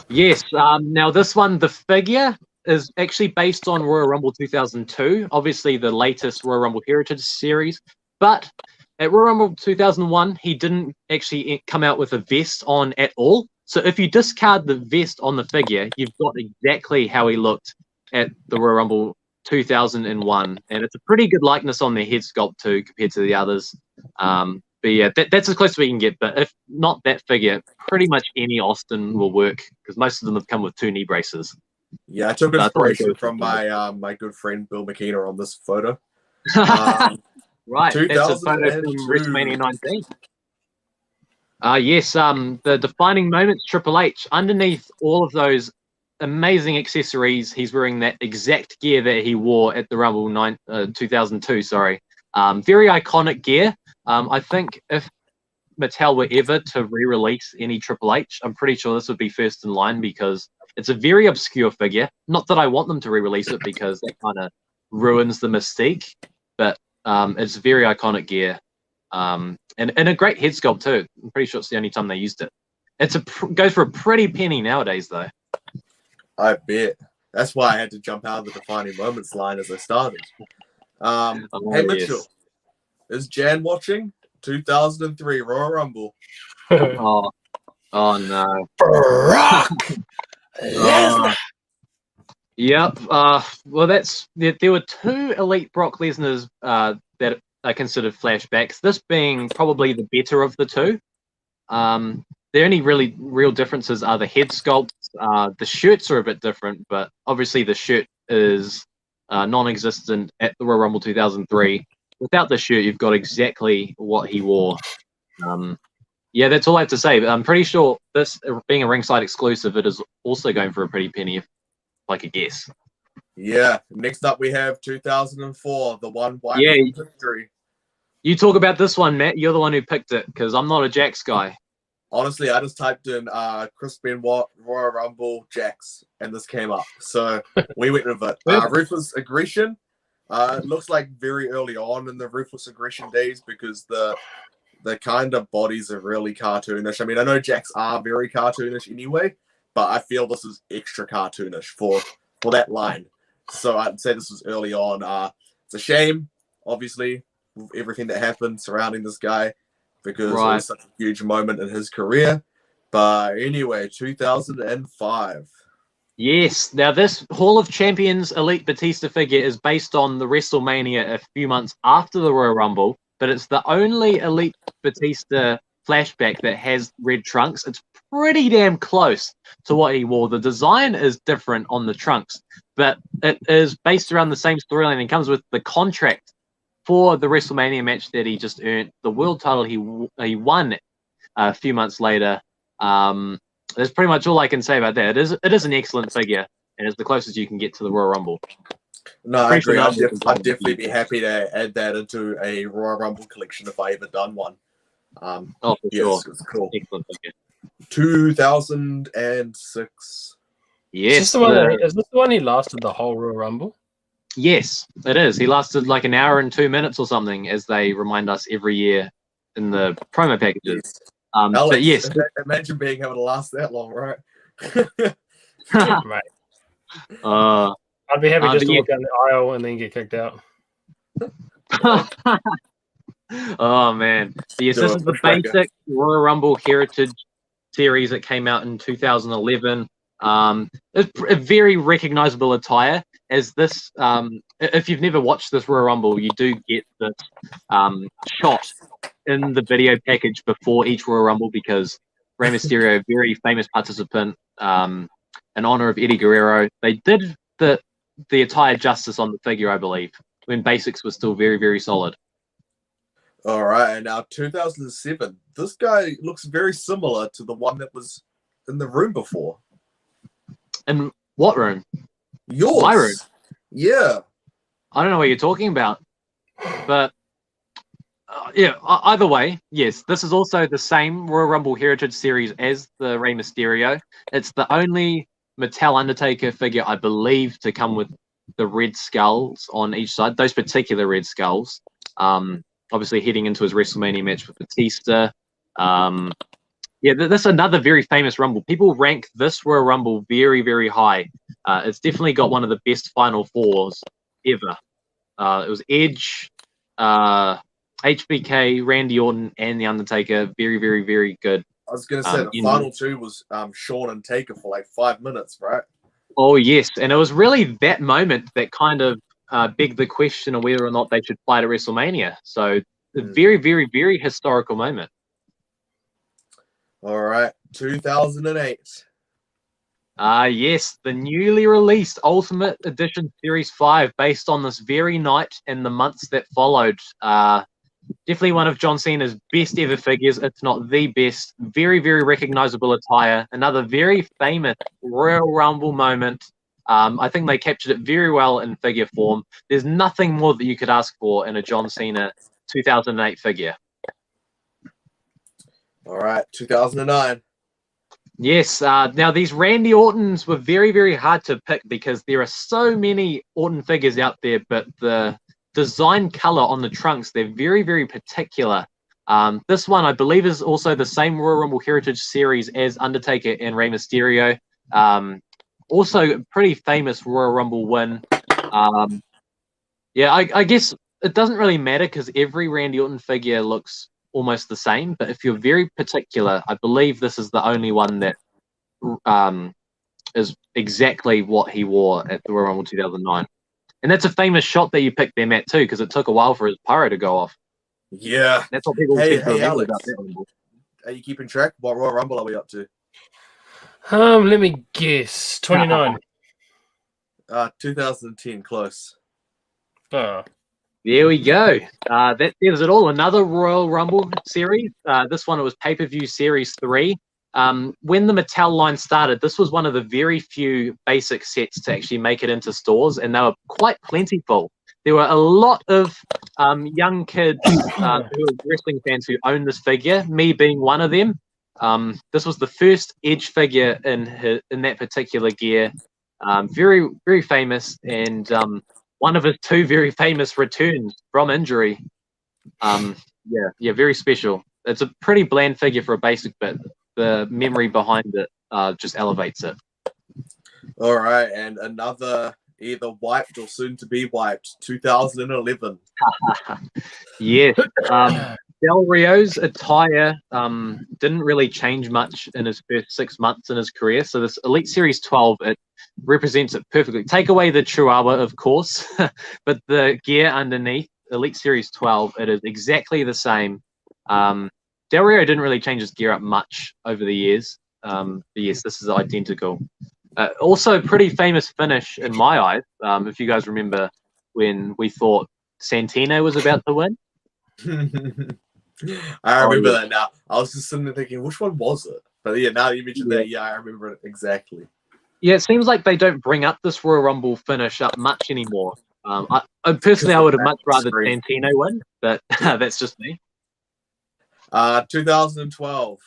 Speaker 5: Yes. Now this one, the figure is actually based on Royal Rumble 2002, obviously the latest Royal Rumble Heritage Series. But at Royal Rumble 2001, he didn't actually come out with a vest on at all. So if you discard the vest on the figure, you've got exactly how he looked at the Royal Rumble 2001, and it's a pretty good likeness on their head sculpt too compared to the others. But yeah, that's as close as we can get. But if not that figure, pretty much any Austin will work because most of them have come with 2 knee braces.
Speaker 4: Yeah, I took inspiration from my my good friend Bill McKenna on this photo.
Speaker 5: Right, that's a photo from
Speaker 4: 2002.
Speaker 5: WrestleMania 19. Yes, the defining moments, Triple H. Underneath all of those amazing accessories, he's wearing that exact gear that he wore at the Rumble 2002. Sorry, very iconic gear. I think if Mattel were ever to re-release any Triple H, I'm pretty sure this would be first in line because it's a very obscure figure. Not that I want them to re-release it because that kind of ruins the mystique, but it's very iconic gear. And a great head sculpt too. I'm pretty sure it's the only time they used it. Goes for a pretty penny nowadays though.
Speaker 4: I bet. That's why I had to jump out of the defining moments line as I started. Hey Mitchell, is Jan watching? 2003 Royal Rumble.
Speaker 5: Oh no. Yep. Well, there were 2 elite Brock Lesnar's that are considered flashbacks. This being probably the better of the 2. The only really real differences are the head sculpts. The shirts are a bit different, but obviously the shirt is non-existent at the Royal Rumble 2003. Without the shirt, you've got exactly what he wore. Yeah, that's all I have to say. But I'm pretty sure this, being a ringside exclusive, it is also going for a pretty penny, if I could guess.
Speaker 4: Yeah. Next up, we have 2004, the one white victory.
Speaker 5: You talk about this one, Matt. You're the one who picked it because I'm not a Jax guy.
Speaker 4: Honestly, I just typed in Chris Benoit Royal Rumble Jax, and this came up. So we went with it. Ruthless Aggression. It looks like very early on in the Ruthless Aggression days because the kind of bodies are really cartoonish. I mean, I know Jax are very cartoonish anyway, but I feel this is extra cartoonish for that line. So I'd say this was early on. It's a shame, obviously, with everything that happened surrounding this guy, because it was such a huge moment in his career. But anyway, 2005.
Speaker 5: Yes. Now, this Hall of Champions Elite Batista figure is based on the WrestleMania a few months after the Royal Rumble, but it's the only Elite Batista flashback that has red trunks. It's pretty damn close to what he wore. The design is different on the trunks, but it is based around the same storyline and comes with the contract for the WrestleMania match that he just earned, the world title he won a few months later. That's pretty much all I can say about that. It is an excellent figure, and it's the closest you can get to the Royal Rumble.
Speaker 4: No, I agree. I'd definitely be happy to add that into a Royal Rumble collection if I ever done one.
Speaker 5: For sure.
Speaker 4: It's cool.
Speaker 5: Excellent figure.
Speaker 4: 2006.
Speaker 5: Yes,
Speaker 1: Is this the one he lasted the whole Royal Rumble?
Speaker 5: yes, it is. He lasted like an hour and 2 minutes or something, as they remind us every year in the promo packages.
Speaker 4: Yes.
Speaker 5: But
Speaker 4: Alex,
Speaker 5: yes,
Speaker 4: imagine being able to last that long, right?
Speaker 1: Right.
Speaker 5: uh,
Speaker 1: I'd be happy
Speaker 5: but
Speaker 1: just to
Speaker 5: yeah.
Speaker 1: walk down the aisle and then get kicked out.
Speaker 5: oh man, yes,
Speaker 4: Do
Speaker 5: this
Speaker 4: it.
Speaker 5: is the
Speaker 4: Push back,
Speaker 5: basic Royal Rumble Heritage series that came out in 2011. It's a very recognizable attire. As this, if you've never watched this Royal Rumble, you do get this shot in the video package before each Royal Rumble because Rey Mysterio, very famous participant, in honor of Eddie Guerrero, they did the attire justice on the figure, I believe, when basics were still very, very solid.
Speaker 4: All right, and now 2007. This guy looks very similar to the one that was in the room before.
Speaker 5: In what room?
Speaker 4: Yours.
Speaker 5: My room.
Speaker 4: Yeah.
Speaker 5: I don't know what you're talking about, but yeah. Either way, yes, this is also the same Royal Rumble Heritage series as the Rey Mysterio. It's the only Mattel Undertaker figure, I believe, to come with the red skulls on each side. Those particular red skulls. Obviously, heading into his WrestleMania match with Batista. Yeah, that's another very famous Rumble. People rank this Royal Rumble very, very high. It's definitely got one of the best Final Fours ever. It was Edge, HBK, Randy Orton, and The Undertaker. Very, very, very good.
Speaker 4: I was going to say the final two was Shawn and Taker for like 5 minutes, right?
Speaker 5: Oh, yes. And it was really that moment that kind of begged the question of whether or not they should fight at WrestleMania. So, a very, very, very historical moment.
Speaker 4: All right, 2008.
Speaker 5: Yes, the newly released Ultimate Edition Series 5, based on this very night and the months that followed. Definitely one of John Cena's best ever figures, if not the best. Very, very recognizable attire. Another very famous Royal Rumble moment. I think they captured it very well in figure form. There's nothing more that you could ask for in a John Cena 2008 figure.
Speaker 4: All right, 2009.
Speaker 5: Yes. Now, these Randy Ortons were very, very hard to pick because there are so many Orton figures out there, but the design color on the trunks, they're very, very particular. This one, I believe, is also the same Royal Rumble Heritage series as Undertaker and Rey Mysterio. Also, pretty famous Royal Rumble win. Yeah, I guess it doesn't really matter because every Randy Orton figure looks almost the same, but if you're very particular, I believe this is the only one that is exactly what he wore at the Royal Rumble 2009. And that's a famous shot that you picked there, Matt, too, because it took a while for his pyro to go off.
Speaker 4: Yeah.
Speaker 5: That's what people
Speaker 4: Hey,
Speaker 5: seem to remember
Speaker 4: Alex.
Speaker 5: about that Rumble.
Speaker 4: Are you keeping track? What Royal Rumble are we up to?
Speaker 1: Let me guess. 29.
Speaker 4: 2010, close.
Speaker 1: Oh,
Speaker 5: There we go. That says it all. Another Royal Rumble series. This one, it was pay-per-view series 3. When the Mattel line started, this was one of the very few basic sets to actually make it into stores, and they were quite plentiful. There were a lot of young kids who were wrestling fans who owned this figure, me being one of them. This was the first Edge figure in that particular gear. Very, very famous, and one of his 2 very famous returns from injury. Yeah, very special. It's a pretty bland figure for a basic, but the memory behind it just elevates it.
Speaker 4: All right, and another either wiped or soon to be wiped, 2011.
Speaker 5: Yes. Del Rio's attire didn't really change much in his first 6 months in his career. So this Elite Series 12, it represents it perfectly. Take away the Chihuahua, of course, but the gear underneath, Elite Series 12, it is exactly the same. Del Rio didn't really change his gear up much over the years. But yes, this is identical. Also, pretty famous finish in my eyes. If you guys remember when we thought Santino was about to win.
Speaker 4: I remember that now. I was just sitting there thinking, which one was it? But yeah, now that you mentioned that, yeah, I remember it exactly.
Speaker 5: Yeah, it seems like they don't bring up this Royal Rumble finish up much anymore. I personally, I would have much rather Santino win, but that's just me.
Speaker 4: 2012.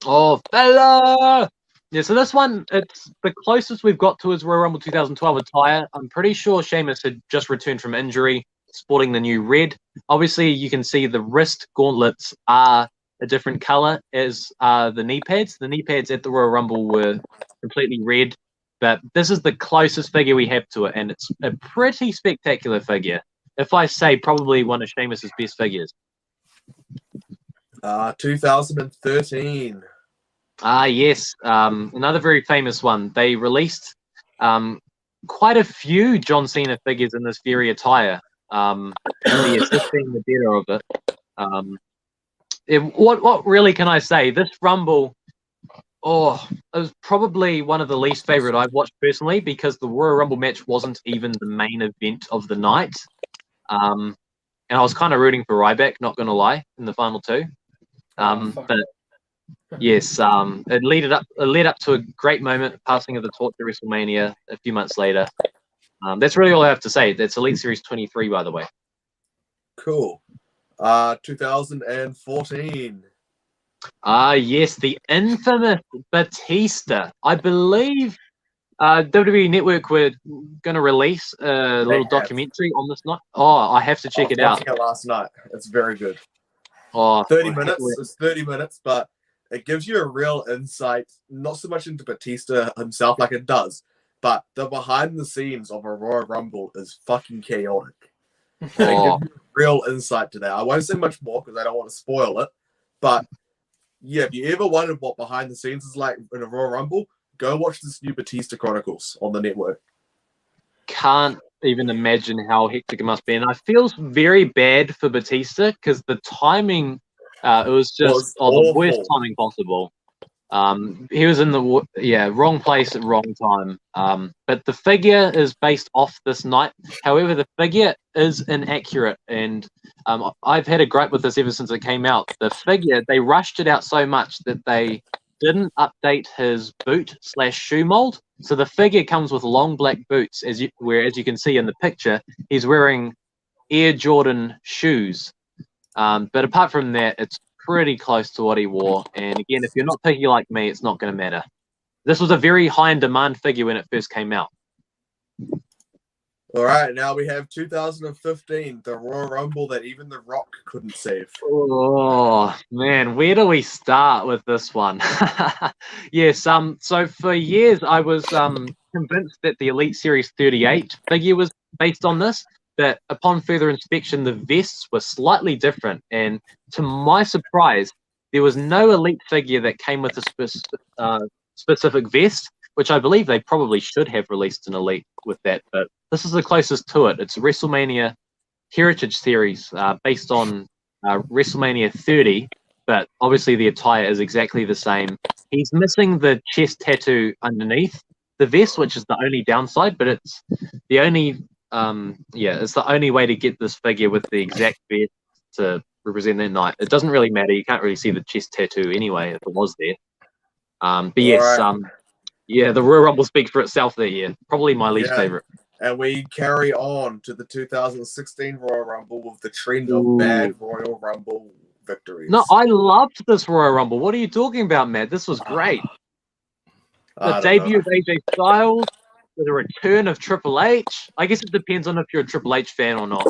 Speaker 5: Oh, fella! Yeah, so this one, it's the closest we've got to his Royal Rumble 2012 attire. I'm pretty sure Sheamus had just returned from injury, sporting the new red. Obviously, you can see the wrist gauntlets are a different color as the knee pads. The knee pads at the Royal Rumble were completely red, but this is the closest figure we have to it, and it's a pretty spectacular figure. If I say probably one of Sheamus's best figures.
Speaker 4: 2013.
Speaker 5: Yes, another very famous one. They released quite a few John Cena figures in this very attire. This being the better of it. What really can I say? This Rumble, it was probably one of the least favorite I've watched personally because the Royal Rumble match wasn't even the main event of the night. And I was kind of rooting for Ryback, not going to lie, in the final two. But yes, it led up to a great moment, passing of the torch at WrestleMania a few months later. That's really all I have to say. That's Elite Series 23, by the way.
Speaker 4: Cool. 2014.
Speaker 5: Yes, the infamous Batista. I believe WWE Network were going to release a little documentary on this night. Oh, I have to check it out.
Speaker 4: It last night. It's very good.
Speaker 5: Oh,
Speaker 4: 30 minutes. It's 30 minutes, but it gives you a real insight, not so much into Batista himself like it does, but the behind the scenes of a Royal Rumble is fucking chaotic. It gives you real insight to that. I won't say much more because I don't want to spoil it, but yeah, if you ever wondered what behind the scenes is like in a Royal Rumble, go watch this new Batista Chronicles on the network.
Speaker 5: Can't even imagine how hectic it must be. And I feel very bad for Batista because the timing, it was just the worst timing possible. He was in the wrong place at wrong time. But the figure is based off this night. However, the figure is inaccurate, and I've had a gripe with this ever since it came out. The figure, they rushed it out so much that they didn't update his boot/shoe mold. So the figure comes with long black boots, as you can see in the picture, he's wearing Air Jordan shoes. But apart from that, it's pretty close to what he wore. And again, if you're not picky like me, it's not going to matter. This was a very high in demand figure when it first came out.
Speaker 4: All right, now we have 2015, the Royal Rumble that even The Rock couldn't save.
Speaker 5: Oh man, where do we start with this one? Yes, so for years I was convinced that the Elite Series 38 figure was based on this, but upon further inspection, the vests were slightly different, and to my surprise, there was no Elite figure that came with a specific vest, which I believe they probably should have released an Elite with that, but this is the closest to it. It's a WrestleMania Heritage Series based on WrestleMania 30, but obviously the attire is exactly the same. He's missing the chest tattoo underneath the vest, which is the only downside, but it's the only it's the only way to get this figure with the exact vest to represent that night. It doesn't really matter. You can't really see the chest tattoo anyway if it was there. But yes, the Royal Rumble speaks for itself that year. Probably my least favorite.
Speaker 4: And we carry on to the 2016 Royal Rumble with the trend of bad Royal Rumble victories.
Speaker 5: No, I loved this Royal Rumble. What are you talking about, Matt? This was great. The debut of AJ Styles, the return of Triple H. I guess it depends on if you're a Triple H fan or not.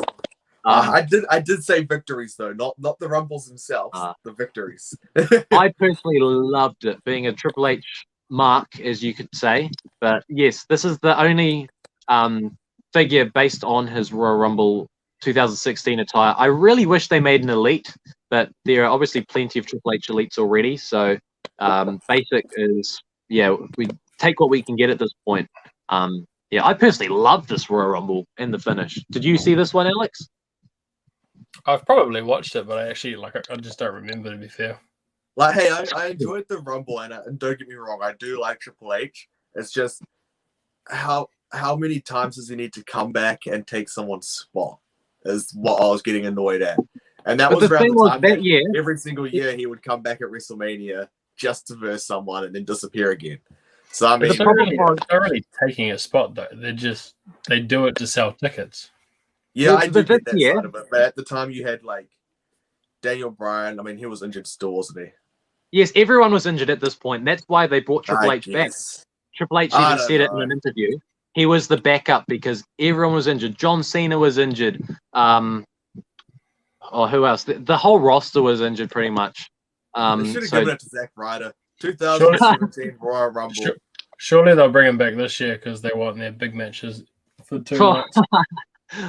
Speaker 4: I did say victories though, not the Rumbles themselves, the victories.
Speaker 5: I personally loved it, being a Triple H mark, as you could say. But yes, this is the only figure based on his Royal Rumble 2016 attire. I really wish they made an Elite, but there are obviously plenty of Triple H Elites already. So basic is, we take what we can get at this point. I personally love this Royal Rumble and the finish. Did you see this one, Alex?
Speaker 1: I've probably watched it, but I actually I just don't remember, to be fair.
Speaker 4: Like, hey, I enjoyed the Rumble, and don't get me wrong, I do like Triple H. It's just how many times does he need to come back and take someone's spot is what I was getting annoyed at. And that was around the time that year. Every single year he would come back at WrestleMania just to verse someone and then disappear again. So I mean,
Speaker 1: they're really taking a spot though. They do it to sell tickets.
Speaker 4: Yeah, I do get that side of it. But at the time you had like Daniel Bryan. I mean, he was injured still, wasn't he?
Speaker 5: Yes, everyone was injured at this point. That's why they brought Triple H back.
Speaker 4: guess.
Speaker 5: Triple H
Speaker 4: I
Speaker 5: even
Speaker 4: don't
Speaker 5: said it in
Speaker 4: know.
Speaker 5: an interview. He was the backup because everyone was injured. John Cena was injured. Who else? The whole roster was injured pretty much.
Speaker 4: They should have
Speaker 5: So
Speaker 4: given it to Zack Ryder. 2017 Royal Rumble.
Speaker 1: Surely they'll bring him back this year because they want their big matches for 2 nights.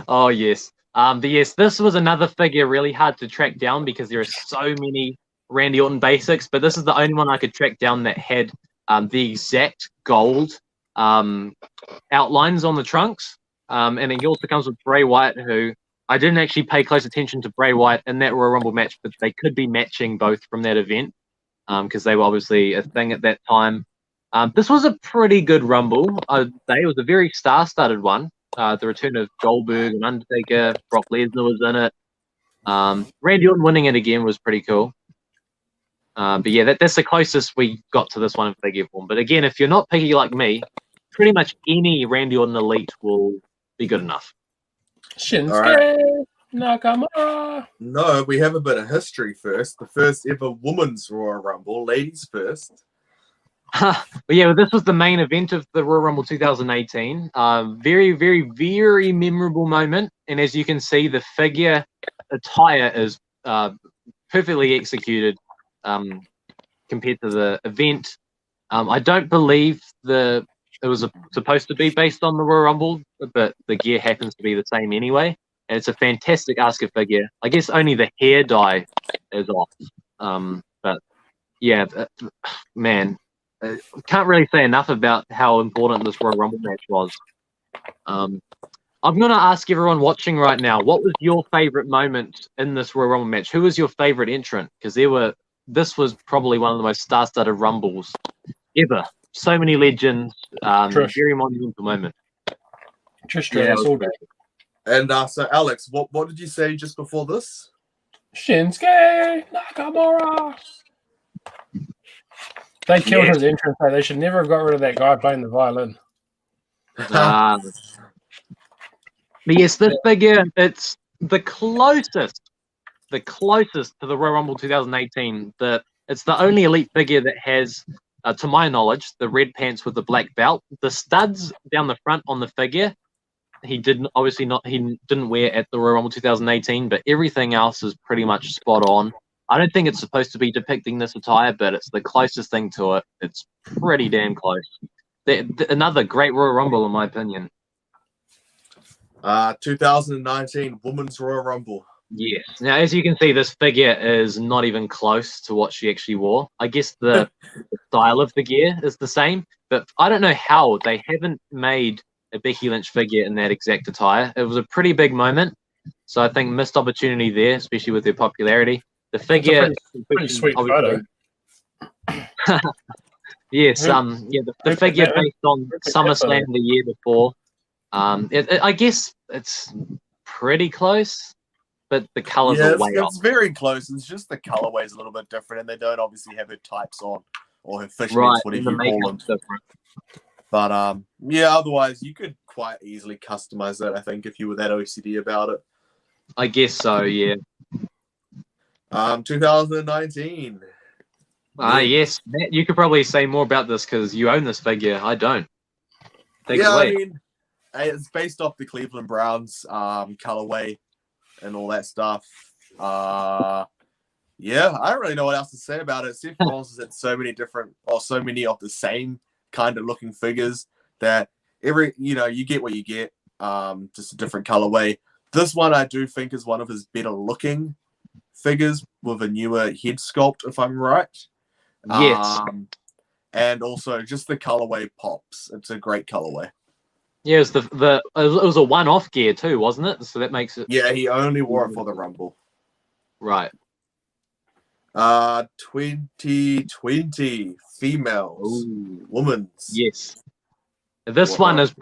Speaker 5: oh yes. But yes, this was another figure really hard to track down because there are so many Randy Orton basics, but this is the only one I could track down that had the exact gold outlines on the trunks. And he also comes with Bray Wyatt, who I didn't actually pay close attention to Bray Wyatt in that Royal Rumble match, but they could be matching both from that event because they were obviously a thing at that time. This was a pretty good Rumble. I'd say it was a very star-studded one. The return of Goldberg and Undertaker, Brock Lesnar was in it. Randy Orton winning it again was pretty cool. But yeah, that's the closest we got to this one in figure form. But again, if you're not picky like me, pretty much any Randy Orton Elite will be good enough.
Speaker 1: Shinsuke Nakamura.
Speaker 4: No, we have a bit of history first. The first ever women's Royal Rumble, ladies first.
Speaker 5: But yeah, this was the main event of the Royal Rumble 2018. Very, very, very memorable moment. And as you can see, the figure attire is perfectly executed compared to the event. I don't believe it was supposed to be based on the Royal Rumble, but the gear happens to be the same anyway. And it's a fantastic Asuka figure. I guess only the hair dye is off. But yeah, man, can't really say enough about how important this Royal Rumble match was. I'm going to ask everyone watching right now, what was your favorite moment in this Royal Rumble match? Who was your favorite entrant? Because this was probably one of the most star-studded Rumbles ever. So many legends. Very monumental moment.
Speaker 1: Trish Stratus all day.
Speaker 4: And so, Alex, what did you say just before this?
Speaker 1: Shinsuke Nakamura. They killed his entrance. They should never have got rid of that guy playing the violin.
Speaker 5: But yes, this figure, it's the closest to the Royal Rumble 2018. It's the only Elite figure that has, to my knowledge, the red pants with the black belt. The studs down the front on the figure, he didn't wear at the Royal Rumble 2018, but everything else is pretty much spot on. I don't think it's supposed to be depicting this attire, but it's the closest thing to it. It's pretty damn close. Another great Royal Rumble, in my opinion.
Speaker 4: 2019 Women's Royal Rumble.
Speaker 5: Yes. Now, as you can see, this figure is not even close to what she actually wore. I guess the style of the gear is the same, but I don't know how they haven't made a Becky Lynch figure in that exact attire. It was a pretty big moment, so I think missed opportunity there, especially with their popularity. The figure,
Speaker 1: pretty sweet photo.
Speaker 5: Yes, the figure based on SummerSlam the year before. I guess it's pretty close, but the colors are way off.
Speaker 4: It's very close. It's just the colorway is a little bit different, and they don't obviously have her types on or her fishnets, whatever you call them.
Speaker 5: Different.
Speaker 4: But otherwise you could quite easily customize that, I think, if you were that OCD about it.
Speaker 5: I guess so, yeah.
Speaker 4: 2019.
Speaker 5: Yes. Matt, you could probably say more about this because you own this figure. I don't. Take it away.
Speaker 4: I mean, it's based off the Cleveland Browns colorway and all that stuff. I don't really know what else to say about it. Seth Rollins has had so many of the same kind of looking figures that you get what you get, just a different colorway. This one I do think is one of his better looking figures with a newer head sculpt, if I'm right.
Speaker 5: Yes.
Speaker 4: And also just the colorway pops. It's a great colorway.
Speaker 5: Yeah, it was a one-off gear too, wasn't it? So that makes it.
Speaker 4: Yeah, he only wore it for the Rumble.
Speaker 5: Right.
Speaker 4: 2020 females.
Speaker 5: Ooh.
Speaker 4: Women's.
Speaker 5: Yes. This one is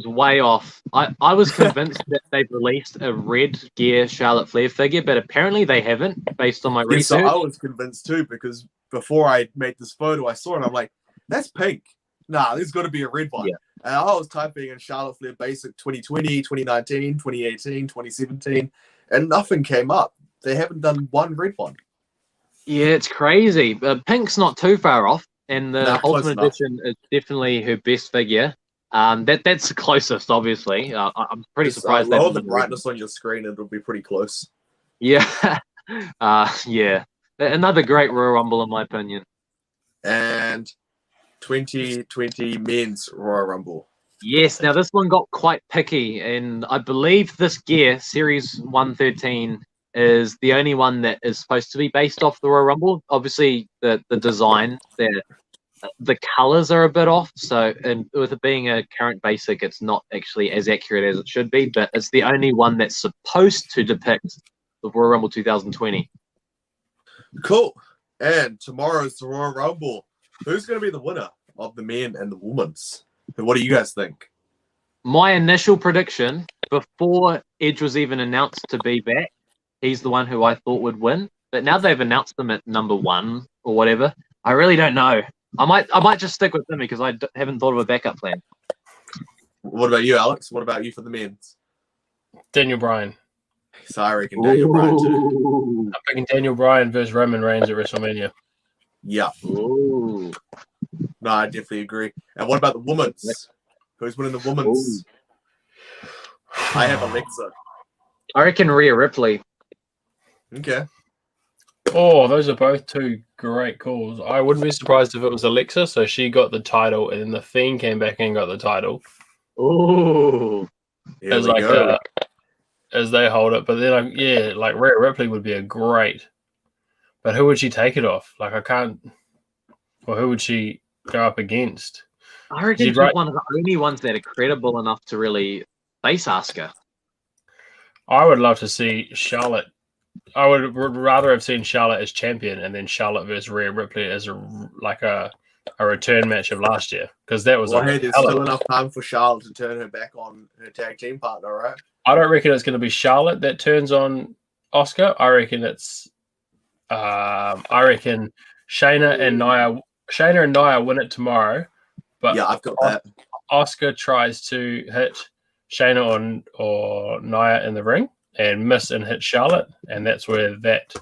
Speaker 5: way off. I was convinced that they've released a red gear Charlotte Flair figure, but apparently they haven't, based on my research.
Speaker 4: So I was convinced too, because before I made this photo, I saw it and I'm like, that's pink. Nah, there's got to be a red one. Yeah. And I was typing in Charlotte Flair Basic 2020, 2019, 2018, 2017, and nothing came up. They haven't done one red one.
Speaker 5: Yeah, it's crazy. Pink's not too far off, and the
Speaker 4: Nah, close
Speaker 5: Ultimate
Speaker 4: enough.
Speaker 5: Edition is definitely her best figure. That's the closest, obviously. I'm pretty
Speaker 4: Just,
Speaker 5: surprised. they
Speaker 4: lower
Speaker 5: didn't
Speaker 4: the
Speaker 5: even-
Speaker 4: brightness on your screen, it'll be pretty close.
Speaker 5: Yeah, yeah. Another great Royal Rumble, in my opinion.
Speaker 4: And 2020 men's Royal Rumble.
Speaker 5: Yes. Now this one got quite picky, and I believe this gear, Series 113, is the only one that is supposed to be based off the Royal Rumble. Obviously, the design, the colors are a bit off. So, and with it being a current basic, it's not actually as accurate as it should be. But it's the only one that's supposed to depict the Royal Rumble 2020.
Speaker 4: Cool. And tomorrow's the Royal Rumble. Who's going to be the winner of the men and the women's? And what do you guys think?
Speaker 5: My initial prediction before Edge was even announced to be back, he's the one who I thought would win. But now they've announced him at number 1 or whatever. I really don't know. I might just stick with him because I haven't thought of a backup plan.
Speaker 4: What about you, Alex? What about you for the men's?
Speaker 1: Daniel Bryan.
Speaker 4: So I reckon Daniel Bryan too.
Speaker 5: Ooh.
Speaker 1: I'm picking Daniel Bryan versus Roman Reigns at WrestleMania.
Speaker 4: Yeah.
Speaker 5: Ooh.
Speaker 4: No, I definitely agree. And what about the women's? Who's winning the women's? I have Alexa.
Speaker 5: I reckon Rhea Ripley.
Speaker 4: Okay.
Speaker 1: Oh, those are both two great calls. I wouldn't be surprised if it was Alexa. So she got the title, and then the Fiend came back and got the title.
Speaker 5: Ooh.
Speaker 4: Here
Speaker 1: as
Speaker 4: we
Speaker 1: like
Speaker 4: go.
Speaker 1: as they hold it. But then, like Rhea Ripley would be a great. But who would she take it off? Like I can't. Or who would she go up against?
Speaker 5: I reckon
Speaker 1: You'd
Speaker 5: she's
Speaker 1: right-
Speaker 5: one of the only ones that are credible enough to really face Asuka.
Speaker 1: I would love to see Charlotte. I would rather have seen Charlotte as champion and then Charlotte versus Rhea Ripley as a return match of last year, because that was
Speaker 4: Well,
Speaker 1: a
Speaker 4: hey, there's
Speaker 1: hell of
Speaker 4: still
Speaker 1: a-
Speaker 4: enough time for Charlotte to turn her back on her tag team partner, right?
Speaker 1: I don't reckon it's going to be Charlotte that turns on Oscar. I reckon it's Shayna and Nia win it tomorrow, but
Speaker 4: Yeah, I've got that.
Speaker 1: Oscar tries to hit Shayna or Nia in the ring and miss and hit Charlotte, and that's where that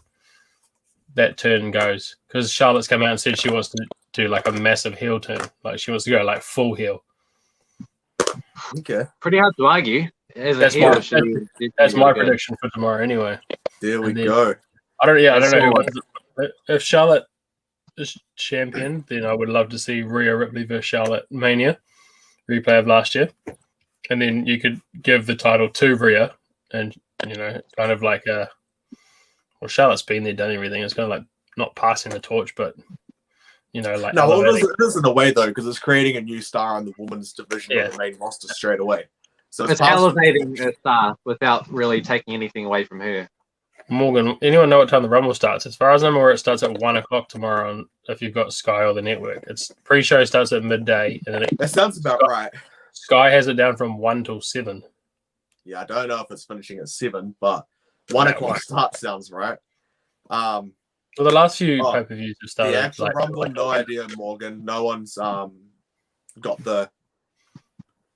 Speaker 1: turn goes, because Charlotte's come out and said she wants to do like a massive heel turn, like she wants to go like full heel.
Speaker 4: Okay.
Speaker 5: Pretty hard to argue. As a
Speaker 1: That's
Speaker 5: heel,
Speaker 1: my-
Speaker 5: she is
Speaker 1: That's
Speaker 5: definitely
Speaker 1: my
Speaker 5: really good.
Speaker 1: prediction for tomorrow anyway.
Speaker 4: There we
Speaker 1: And then-
Speaker 4: go.
Speaker 1: I don't know who
Speaker 5: So-
Speaker 1: wins. If Charlotte is champion, then I would love to see Rhea Ripley versus Charlotte Mania replay of last year, and then you could give the title to Rhea, and kind of like Charlotte's been there, done everything. It's kind of like not passing the torch, but like
Speaker 4: No, well,
Speaker 1: elevating.
Speaker 4: it is in a way though, because it's creating a new star in the women's division
Speaker 1: Yeah.
Speaker 4: of the main roster straight away. So
Speaker 5: It's
Speaker 4: past-
Speaker 5: elevating a star without really taking anything away from her.
Speaker 1: Morgan, anyone know what time the Rumble starts? As far as I'm aware, it starts at 1:00 tomorrow. If you've got Sky or the network, it's pre-show starts at midday, and then
Speaker 4: That sounds about right.
Speaker 1: Sky has it down from 1 till 7.
Speaker 4: Yeah, I don't know if it's finishing at 7, but 1:00
Speaker 1: right.
Speaker 4: start sounds right.
Speaker 1: Well, the last few
Speaker 4: Oh,
Speaker 1: pay-per-views have started.
Speaker 4: The actual
Speaker 1: like-
Speaker 4: Rumble,
Speaker 1: like-
Speaker 4: no idea, Morgan. No one's got the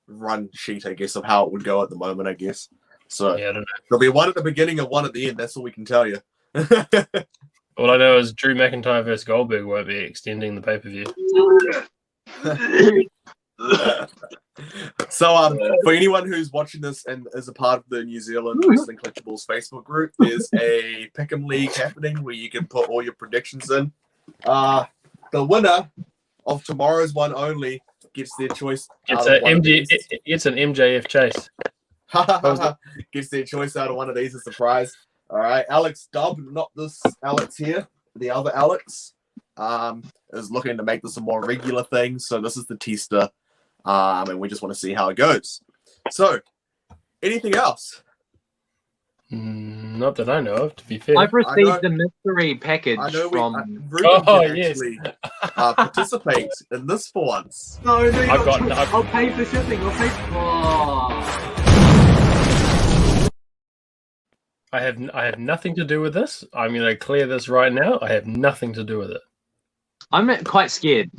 Speaker 4: run sheet, I guess, of how it would go at the moment, I guess. So
Speaker 1: Yeah, I don't know.
Speaker 4: there'll be one at the beginning and one at the end. That's all we can tell you.
Speaker 1: All I know is Drew McIntyre versus Goldberg won't be extending the pay-per-view.
Speaker 4: So, for anyone who's watching this and is a part of the New Zealand Wrestling Collectibles Facebook group, there's a Pick'em League happening where you can put all your predictions in. The winner of tomorrow's one only gets their choice.
Speaker 1: It's
Speaker 4: out of one of these.
Speaker 1: It's an MJF chase.
Speaker 4: Gets their choice out of one of these as a prize. All right, Alex Dubb, not this Alex here, the other Alex, is looking to make this a more regular thing. So this is the tester, and we just want to see how it goes. So, anything else?
Speaker 1: Not that I know of, to be fair.
Speaker 5: I've
Speaker 4: know-
Speaker 5: received the mystery package
Speaker 4: I know
Speaker 5: from.
Speaker 4: Ruben
Speaker 1: Oh,
Speaker 4: can
Speaker 1: yes.
Speaker 4: actually participate in this for once.
Speaker 5: No,
Speaker 1: I've got- I've-
Speaker 5: I'll pay for shipping. I'll pay. Oh.
Speaker 1: I have nothing to do with this. I'm going to clear this right now. I have nothing to do with it.
Speaker 5: I'm quite scared.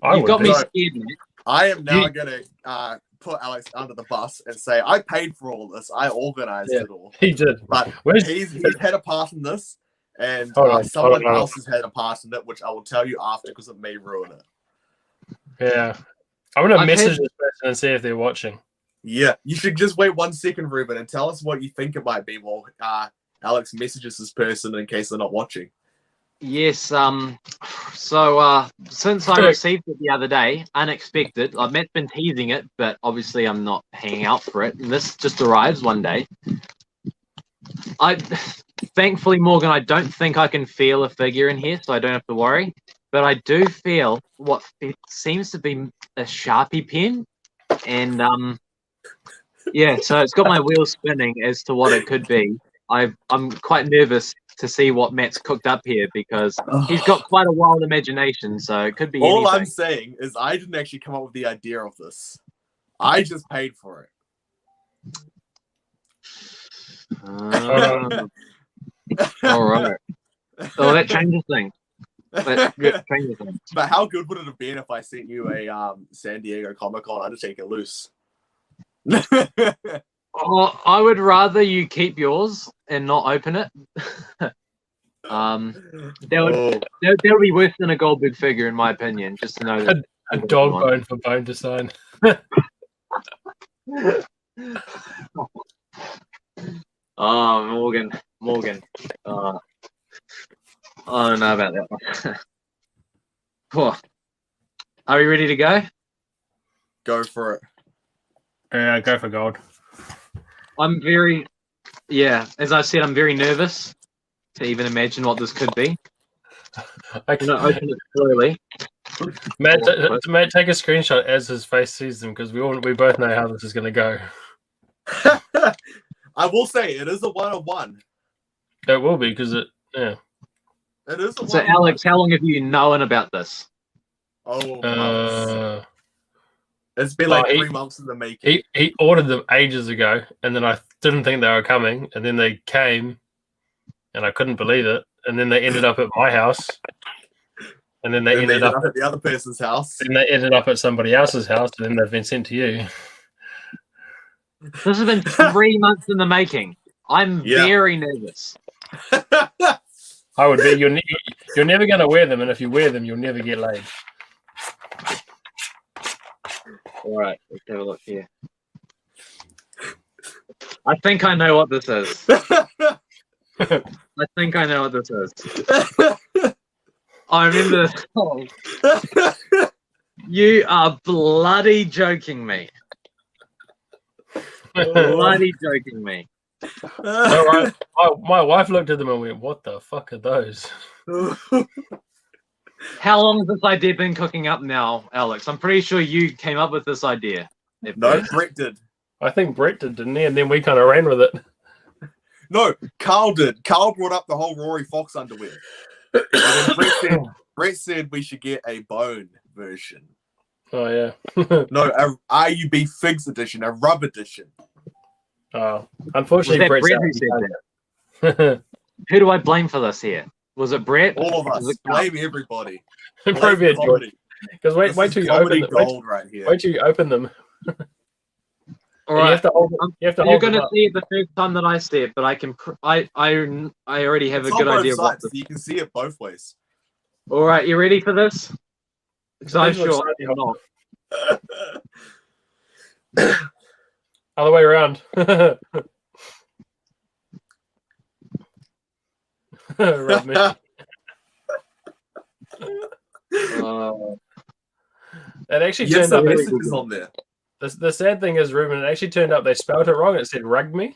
Speaker 1: I
Speaker 5: You
Speaker 1: would
Speaker 5: got
Speaker 1: be.
Speaker 5: me scared, man.
Speaker 4: I am now
Speaker 1: You-
Speaker 4: going to put Alex under the bus and say I paid for all this. I organized
Speaker 1: Yeah.
Speaker 4: it all.
Speaker 1: He did.
Speaker 4: But
Speaker 1: Where's
Speaker 4: he's had a part in this, and
Speaker 1: Hold on,
Speaker 4: someone
Speaker 1: hold on.
Speaker 4: else has had a part in it, which I will tell you after because it may ruin it.
Speaker 1: Yeah. I'm gonna
Speaker 5: I've
Speaker 1: message
Speaker 5: had-
Speaker 1: this person and see if they're watching.
Speaker 4: Yeah, you should just wait 1 second, Ruben, and tell us what you think it might be while Alex messages this person in case they're not watching.
Speaker 5: Yes. So since I received it the other day, unexpected. Matt's been teasing it, but obviously I'm not hanging out for it. And this just arrives one day. Thankfully, Morgan, I don't think I can feel a figure in here, so I don't have to worry. But I do feel what seems to be a Sharpie pen, and yeah. So it's got my wheels spinning as to what it could be. I'm quite nervous to see what Matt's cooked up here because he's got quite a wild imagination, so it could be
Speaker 4: All I'm
Speaker 5: anything.
Speaker 4: saying is I didn't actually come up with the idea of this. I just paid for it.
Speaker 5: All right. Oh, that changes things. That changes things.
Speaker 4: But how good would it have been if I sent you a San Diego Comic-Con Undertaker loose?
Speaker 5: Oh, I would rather you keep yours and not open it. That would be worse than a Goldberg figure, in my opinion. Just to know that
Speaker 1: A dog bone for Bone to sign.
Speaker 5: Oh, Morgan. I don't know about that one. Oh. Are we ready to go?
Speaker 4: Go for it.
Speaker 1: Yeah, go for gold.
Speaker 5: I'm as I said, I'm very nervous to even imagine what this could be. I'm gonna open it slowly.
Speaker 1: Matt, Matt, take a screenshot as his face sees them because we both know how this is going to go.
Speaker 4: I will say it is a 1-on-1.
Speaker 1: It will be because it
Speaker 4: It is a
Speaker 5: So,
Speaker 4: 1-on-1.
Speaker 5: Alex, how long have you known about this?
Speaker 4: Oh, months. It's been
Speaker 1: well,
Speaker 4: like
Speaker 1: he-
Speaker 4: 3 months in the making.
Speaker 1: he ordered them ages ago, and then I didn't think they were coming, and then they came, and I couldn't believe it, and then they ended up at my house, and then they
Speaker 4: Then they
Speaker 1: ended up
Speaker 4: at the other person's house.
Speaker 1: and they ended up at somebody else's house, and then they've been sent to you.
Speaker 5: This has been 3 months in the making. I'm
Speaker 4: Yeah.
Speaker 5: very nervous.
Speaker 1: I would be. You're never going to wear them, and if you wear them, you'll never get laid.
Speaker 5: All right, let's have a look here. I think I know what this is. I think I know what this is. I remember this. Oh, you are bloody joking me. Bloody joking me.
Speaker 1: So my wife looked at them and went, "What the fuck are those?"
Speaker 5: How long has this idea been cooking up now, Alex? I'm pretty sure you came up with this idea.
Speaker 4: No, Brett did.
Speaker 1: I think Brett did, didn't he? And then we kind of ran with it.
Speaker 4: No, Carl did. Carl brought up the whole Rory Fox underwear. And then Brett said we should get a bone version.
Speaker 1: Oh yeah.
Speaker 4: No, a RUB Figs edition, a rub edition.
Speaker 1: Oh,
Speaker 5: Was
Speaker 1: unfortunately,
Speaker 5: that
Speaker 1: Brett's
Speaker 5: Brett who said that? Who do I blame for this here? Was it Brett?
Speaker 4: All of us.
Speaker 5: Was it Carl?
Speaker 4: Blame everybody.
Speaker 1: Probably a George.
Speaker 4: Comedy.
Speaker 1: Because wait
Speaker 4: This
Speaker 1: till
Speaker 4: is
Speaker 1: you open
Speaker 4: comedy
Speaker 1: them.
Speaker 4: gold right here.
Speaker 1: Wait till you open them.
Speaker 5: All
Speaker 1: You
Speaker 5: right.
Speaker 1: have to hold. You have to
Speaker 5: You're
Speaker 1: hold them
Speaker 5: gonna
Speaker 1: up.
Speaker 5: see it the first time that I see it, but I can. I already have
Speaker 4: It's
Speaker 5: a
Speaker 4: on
Speaker 5: good
Speaker 4: both
Speaker 5: idea of what.
Speaker 4: sides. You can see it both ways.
Speaker 5: All right, you ready for this? Because I'm
Speaker 1: Depends
Speaker 5: sure
Speaker 1: which side
Speaker 5: I'm
Speaker 1: you
Speaker 5: not.
Speaker 1: Other way around. Rub me. It actually
Speaker 4: You have
Speaker 1: turned up.
Speaker 4: some
Speaker 5: really
Speaker 4: messages on there.
Speaker 1: The sad thing is, Ruben, it actually turned up. They spelled it wrong. It said "rug me."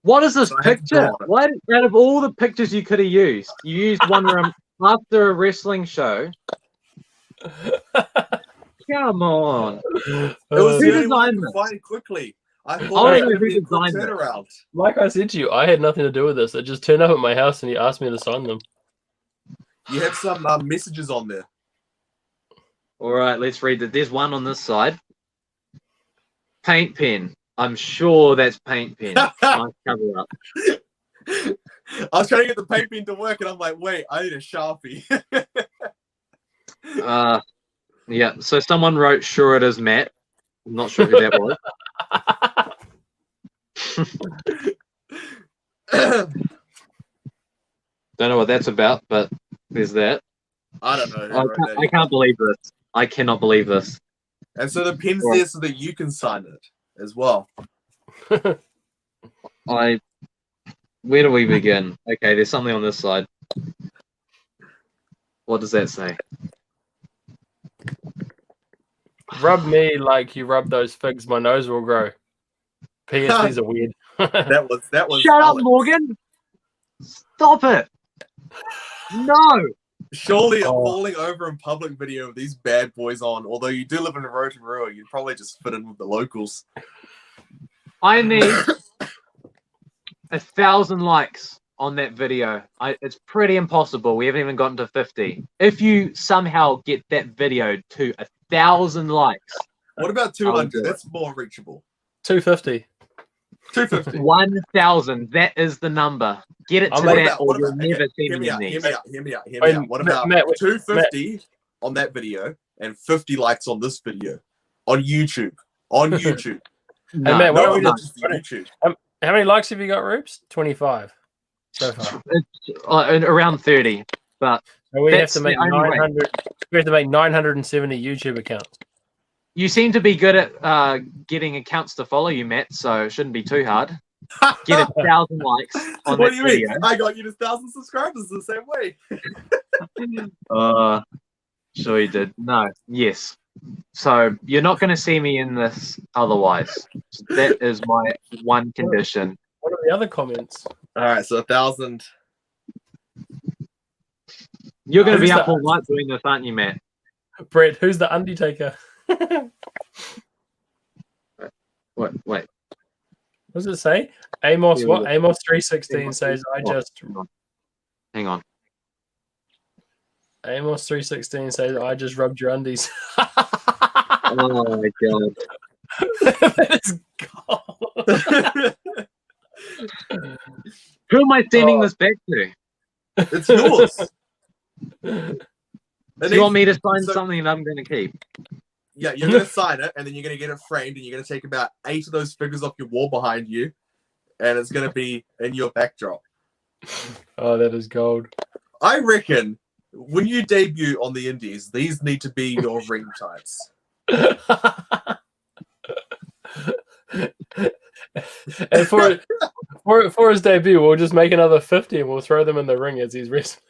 Speaker 5: What is this
Speaker 4: So I have to
Speaker 5: picture?
Speaker 4: draw it.
Speaker 5: Why, out of all the pictures you could have used, you used one where I'm after a wrestling show. Come on.
Speaker 4: It was
Speaker 5: Who
Speaker 4: the only one I
Speaker 5: designed
Speaker 4: could
Speaker 5: this?
Speaker 4: find quickly. I
Speaker 5: I
Speaker 4: thought
Speaker 5: wanna
Speaker 4: it
Speaker 5: know
Speaker 4: would
Speaker 5: who
Speaker 4: be a quick
Speaker 5: designed it.
Speaker 4: turnaround.
Speaker 1: Like I said to you, I had nothing to do with this. It just turned up at my house, and he asked me to sign them.
Speaker 4: You have some messages on there.
Speaker 5: All right, let's read it. There's one on this side. Paint pen. I'm sure that's paint pen. Nice cover up.
Speaker 4: I was trying to get the paint pen to work, and I'm like, wait, I need a Sharpie.
Speaker 5: Yeah. So someone wrote, "Sure it is, Matt." I'm not sure who that was. Don't know what that's about, but there's that.
Speaker 4: I don't know.
Speaker 5: I
Speaker 4: Who wrote
Speaker 5: can't,
Speaker 4: that.
Speaker 5: I can't believe this. I cannot believe this.
Speaker 4: And so the pen's there so that you can sign it as well.
Speaker 5: Where do we begin? Okay, there's something on this side. What does that say?
Speaker 1: Rub me like you rub those figs, my nose will grow. P.S. These are weird.
Speaker 4: That was
Speaker 5: Shut up,
Speaker 4: Alex.
Speaker 5: Morgan! Stop it! No!
Speaker 4: Surely a falling over in public video of these bad boys on. Although you do live in Rotorua, you'd probably just fit in with the locals.
Speaker 5: I need 1,000 likes on that video. It's pretty impossible. We haven't even gotten to 50. If you somehow get that video to 1,000 likes,
Speaker 4: What about 200? That's more reachable.
Speaker 1: 250.
Speaker 4: 250.
Speaker 5: 1,000. That is the number. Get it to that, or you'll never see
Speaker 4: hear
Speaker 5: me
Speaker 4: me out,
Speaker 5: in
Speaker 4: hear
Speaker 5: there.
Speaker 4: me out, hear me out, hear
Speaker 1: Wait,
Speaker 4: me out. What about
Speaker 1: Matt,
Speaker 4: 250 on that video and 50 likes on this video on YouTube? On YouTube.
Speaker 1: Hey, Matt, why
Speaker 4: No,
Speaker 1: don't we
Speaker 4: not
Speaker 1: just,
Speaker 4: just YouTube.
Speaker 1: how many likes have you got, Roops? 25 so far.
Speaker 5: It's around 30, but
Speaker 1: So we have
Speaker 5: That's
Speaker 1: to make
Speaker 5: the only way.
Speaker 1: 900. We have to make 970 YouTube accounts.
Speaker 5: you seem to be good at getting accounts to follow you, Matt, so it shouldn't be too hard. Get 1,000 likes on
Speaker 4: What
Speaker 5: that
Speaker 4: do you
Speaker 5: video.
Speaker 4: mean? I got you to 1,000 subscribers the same way.
Speaker 5: Sure you did. No, yes. So you're not going to see me in this otherwise. That is my one condition.
Speaker 1: What are the other comments?
Speaker 4: All right, so 1,000.
Speaker 5: You're going to
Speaker 1: Who's
Speaker 5: be up
Speaker 1: that?
Speaker 5: all night doing this, aren't you, Matt?
Speaker 1: Brett, who's the Undertaker?
Speaker 5: Wait.
Speaker 1: What does it say? Amos,
Speaker 5: Yeah,
Speaker 1: what?
Speaker 5: yeah.
Speaker 1: Amos 316 says, I just.
Speaker 5: Hang on.
Speaker 1: Amos 316 says, I just rubbed your undies.
Speaker 5: Oh my god.
Speaker 1: That is gold.
Speaker 5: Who am I sending
Speaker 1: Oh.
Speaker 5: this back to?
Speaker 4: It's yours.
Speaker 5: Do you want me to sign
Speaker 4: so-
Speaker 5: something that I'm going to keep?
Speaker 4: Yeah, you're going to sign it, and then you're going to get it framed, and you're going to take about 8 of those figures off your wall behind you, and it's going to be in your backdrop.
Speaker 1: Oh, that is gold.
Speaker 4: I reckon when you debut on the Indies, these need to be your ring tights.
Speaker 1: And for his debut, we'll just make another 50 and we'll throw them in the ring as he's wrestling.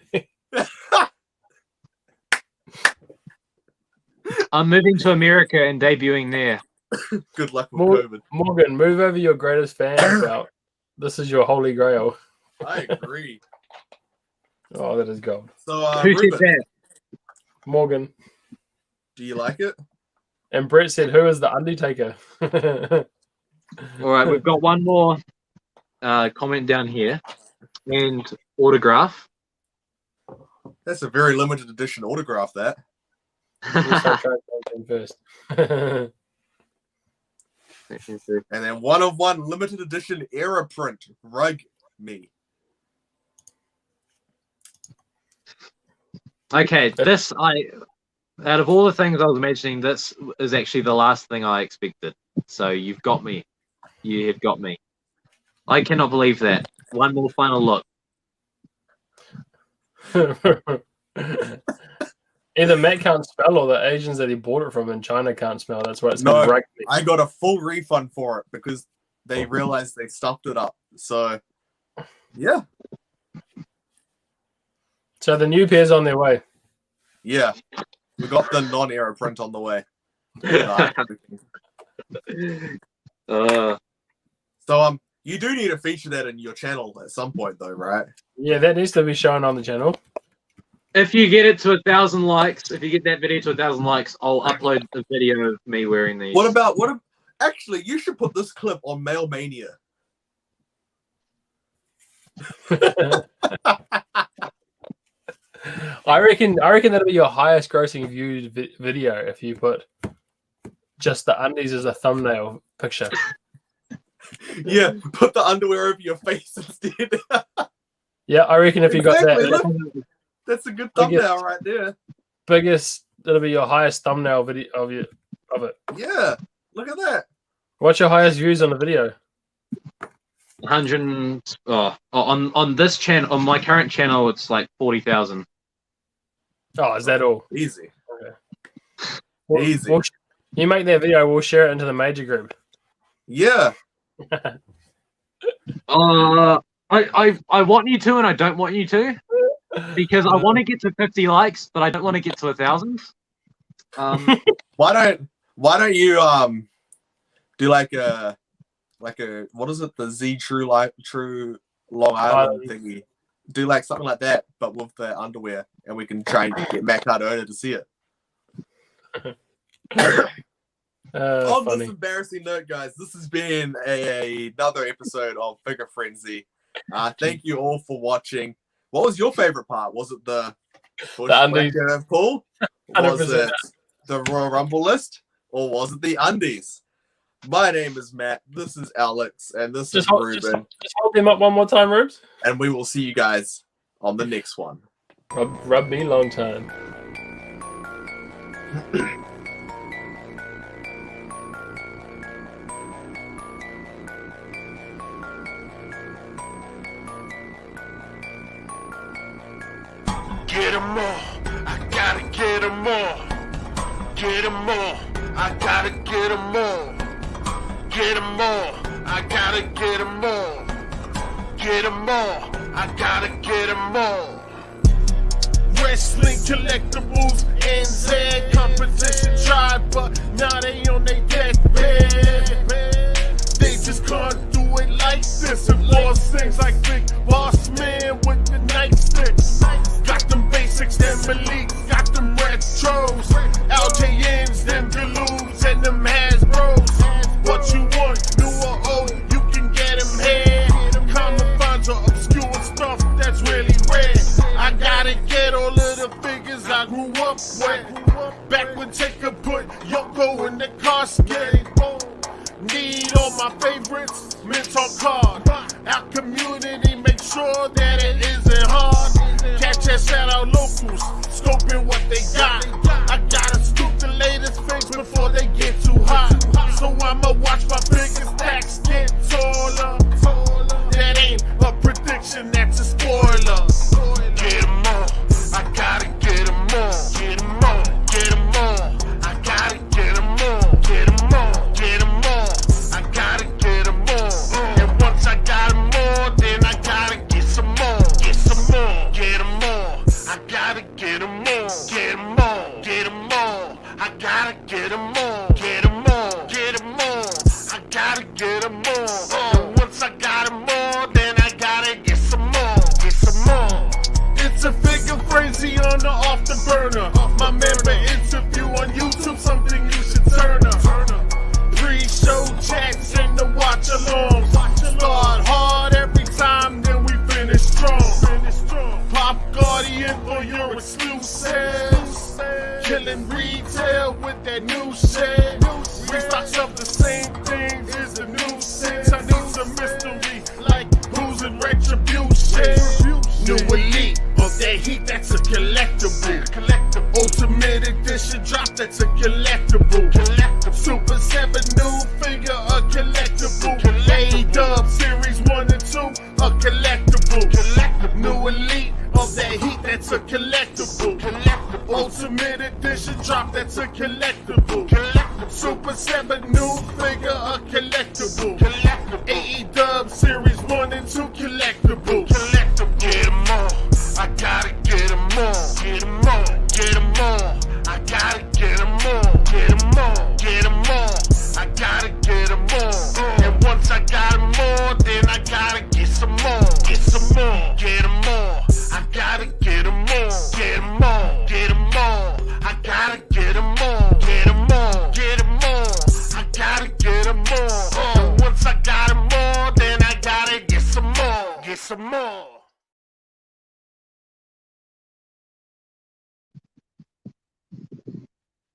Speaker 5: I'm moving to America and debuting there.
Speaker 4: Good luck with
Speaker 1: More-
Speaker 4: COVID.
Speaker 1: Morgan, move over your greatest fan belt. This is your holy grail.
Speaker 4: I agree.
Speaker 1: Oh, that is gold.
Speaker 4: So,
Speaker 5: Who said
Speaker 4: Ruben,
Speaker 5: that?
Speaker 1: Morgan.
Speaker 4: do you like it?
Speaker 1: And Brett said, who is the Undertaker?
Speaker 5: All right, we've got one more comment down here and autograph.
Speaker 4: That's a very limited edition autograph, that.
Speaker 1: We'll start translating first.
Speaker 4: And then one of one limited edition era print rug me.
Speaker 5: Okay, out of all the things I was mentioning, this is actually the last thing I expected. So you've got me. You have got me. I cannot believe that. One more final look.
Speaker 1: Either Matt can't spell or the Asians that he bought it from in China can't spell. That's why it's
Speaker 4: No.
Speaker 1: called rugby.
Speaker 4: I got a full refund for it because they realized they stuffed it up. So, yeah.
Speaker 1: So the new pair's on their way.
Speaker 4: Yeah. We got the non-era print on the way. So, you do need to feature that in your channel at some point, though, right?
Speaker 1: Yeah, that needs to be shown on the channel.
Speaker 5: If you get it to 1,000 likes, if you get that video to 1,000 likes, I'll upload a video of me wearing these.
Speaker 4: Actually, you should put this clip on Male Mania.
Speaker 1: I reckon that'll be your highest grossing viewed video if you put just the undies as a thumbnail picture.
Speaker 4: Yeah, put the underwear over your face instead.
Speaker 1: Yeah, I reckon if you got
Speaker 4: Exactly,
Speaker 1: that
Speaker 4: That's a good thumbnail right there.
Speaker 1: biggest, it'll be your highest thumbnail video of it.
Speaker 4: Yeah, look at that.
Speaker 1: What's your highest views on the video?
Speaker 5: 100. On this channel, on my current channel, it's like 40,000.
Speaker 1: Oh, is that all?
Speaker 4: Easy.
Speaker 1: Easy. You make that video, we'll share it into the major group.
Speaker 4: Yeah.
Speaker 5: I want you to, and I don't want you to, because I want to get to 50 likes, but I don't want to get to 1,000.
Speaker 4: Why don't you do like a what is it, the Z True Long Island thingy? Do like something like that, but with the underwear, and we can try and get Matt Cardona to see it. On
Speaker 1: Funny.
Speaker 4: this embarrassing note, guys, this has been another episode of Figure Frenzy. Thank you all for watching. What was your favorite part? Was it the
Speaker 1: undies
Speaker 4: pull? Was
Speaker 1: 100%.
Speaker 4: it the Royal Rumble list? Or was it the undies? My name is Matt. This is Alex, and this is Ruben.
Speaker 1: Just hold them up one more time, Rubes.
Speaker 4: And we will see you guys on the next one.
Speaker 1: Rub me long time.
Speaker 2: Get 'em all, I gotta get 'em all. Get 'em all, I gotta get 'em all. Get 'em all, I gotta get 'em all. Get 'em all, I gotta get 'em all. Wrestling collectibles, NZ competition tried, but now they on their deathbed. They just can't do it like this. And lost things like Big Boss Man with the nightsticks. Got them basics, them Malik, got them retros. LJNs, them Deludes, and them Hasbros. What you want, new or old, you can get them here. Common finds or obscure stuff that's really rare. I gotta get all of the figures I grew up with. Back when Taker put Yoko in the casket. Need all my favorites, mint on card. Our community, make sure that it isn't hard. Catch us at our locals, scoping what they got. I gotta scoop the latest figs before they get too hot. So I'ma watch my biggest stacks get taller. That ain't a prediction, that's a spoiler. Get 'em all, I gotta get 'em all. Get 'em all, get 'em all. I gotta get 'em all. Get 'em all, get 'em all. I gotta get 'em all. And once I got 'em all, then I gotta get some more. Get some more, get 'em all. I gotta get 'em all. Get 'em all, get 'em all. I gotta get 'em all. Get 'em all, get 'em all. I gotta get 'em all. And once I got 'em all, then I gotta get some more. Get some more. It's a Figure Frenzy on the off the burner. My member interview on YouTube, something you should turn up. Pre-show chats and the watch alongs. Start hard every time, then we finish strong. Pop Guardian for your exclusives. Killing retail with that new shit. Restocks of the same things is the new sense. I need some mystery like who's in retribution. New elite of that heat, that's a collectible. Ultimate edition drop, that's a collectible. Super 7 new figure, a collectible. A-Dub Series 1 and 2, a collectible. New elite of that heat, that's a collectible. Ultimate edition drop, that's a collectible. Super 7 new figure, a collectible. A-Dub Series 1 and 2, collectible. Get 'em all, I gotta get 'em all. Get 'em all, get 'em all. I gotta get 'em all. Get 'em all, get 'em all. I gotta get 'em all. And once I got 'em all, then I gotta get some more. Get some more, get 'em all. I gotta get 'em all. Get 'em all, get 'em all. I gotta get 'em all. Get 'em all, get 'em all. I gotta get 'em all. And once I got 'em all, then I gotta get some more. Get some more.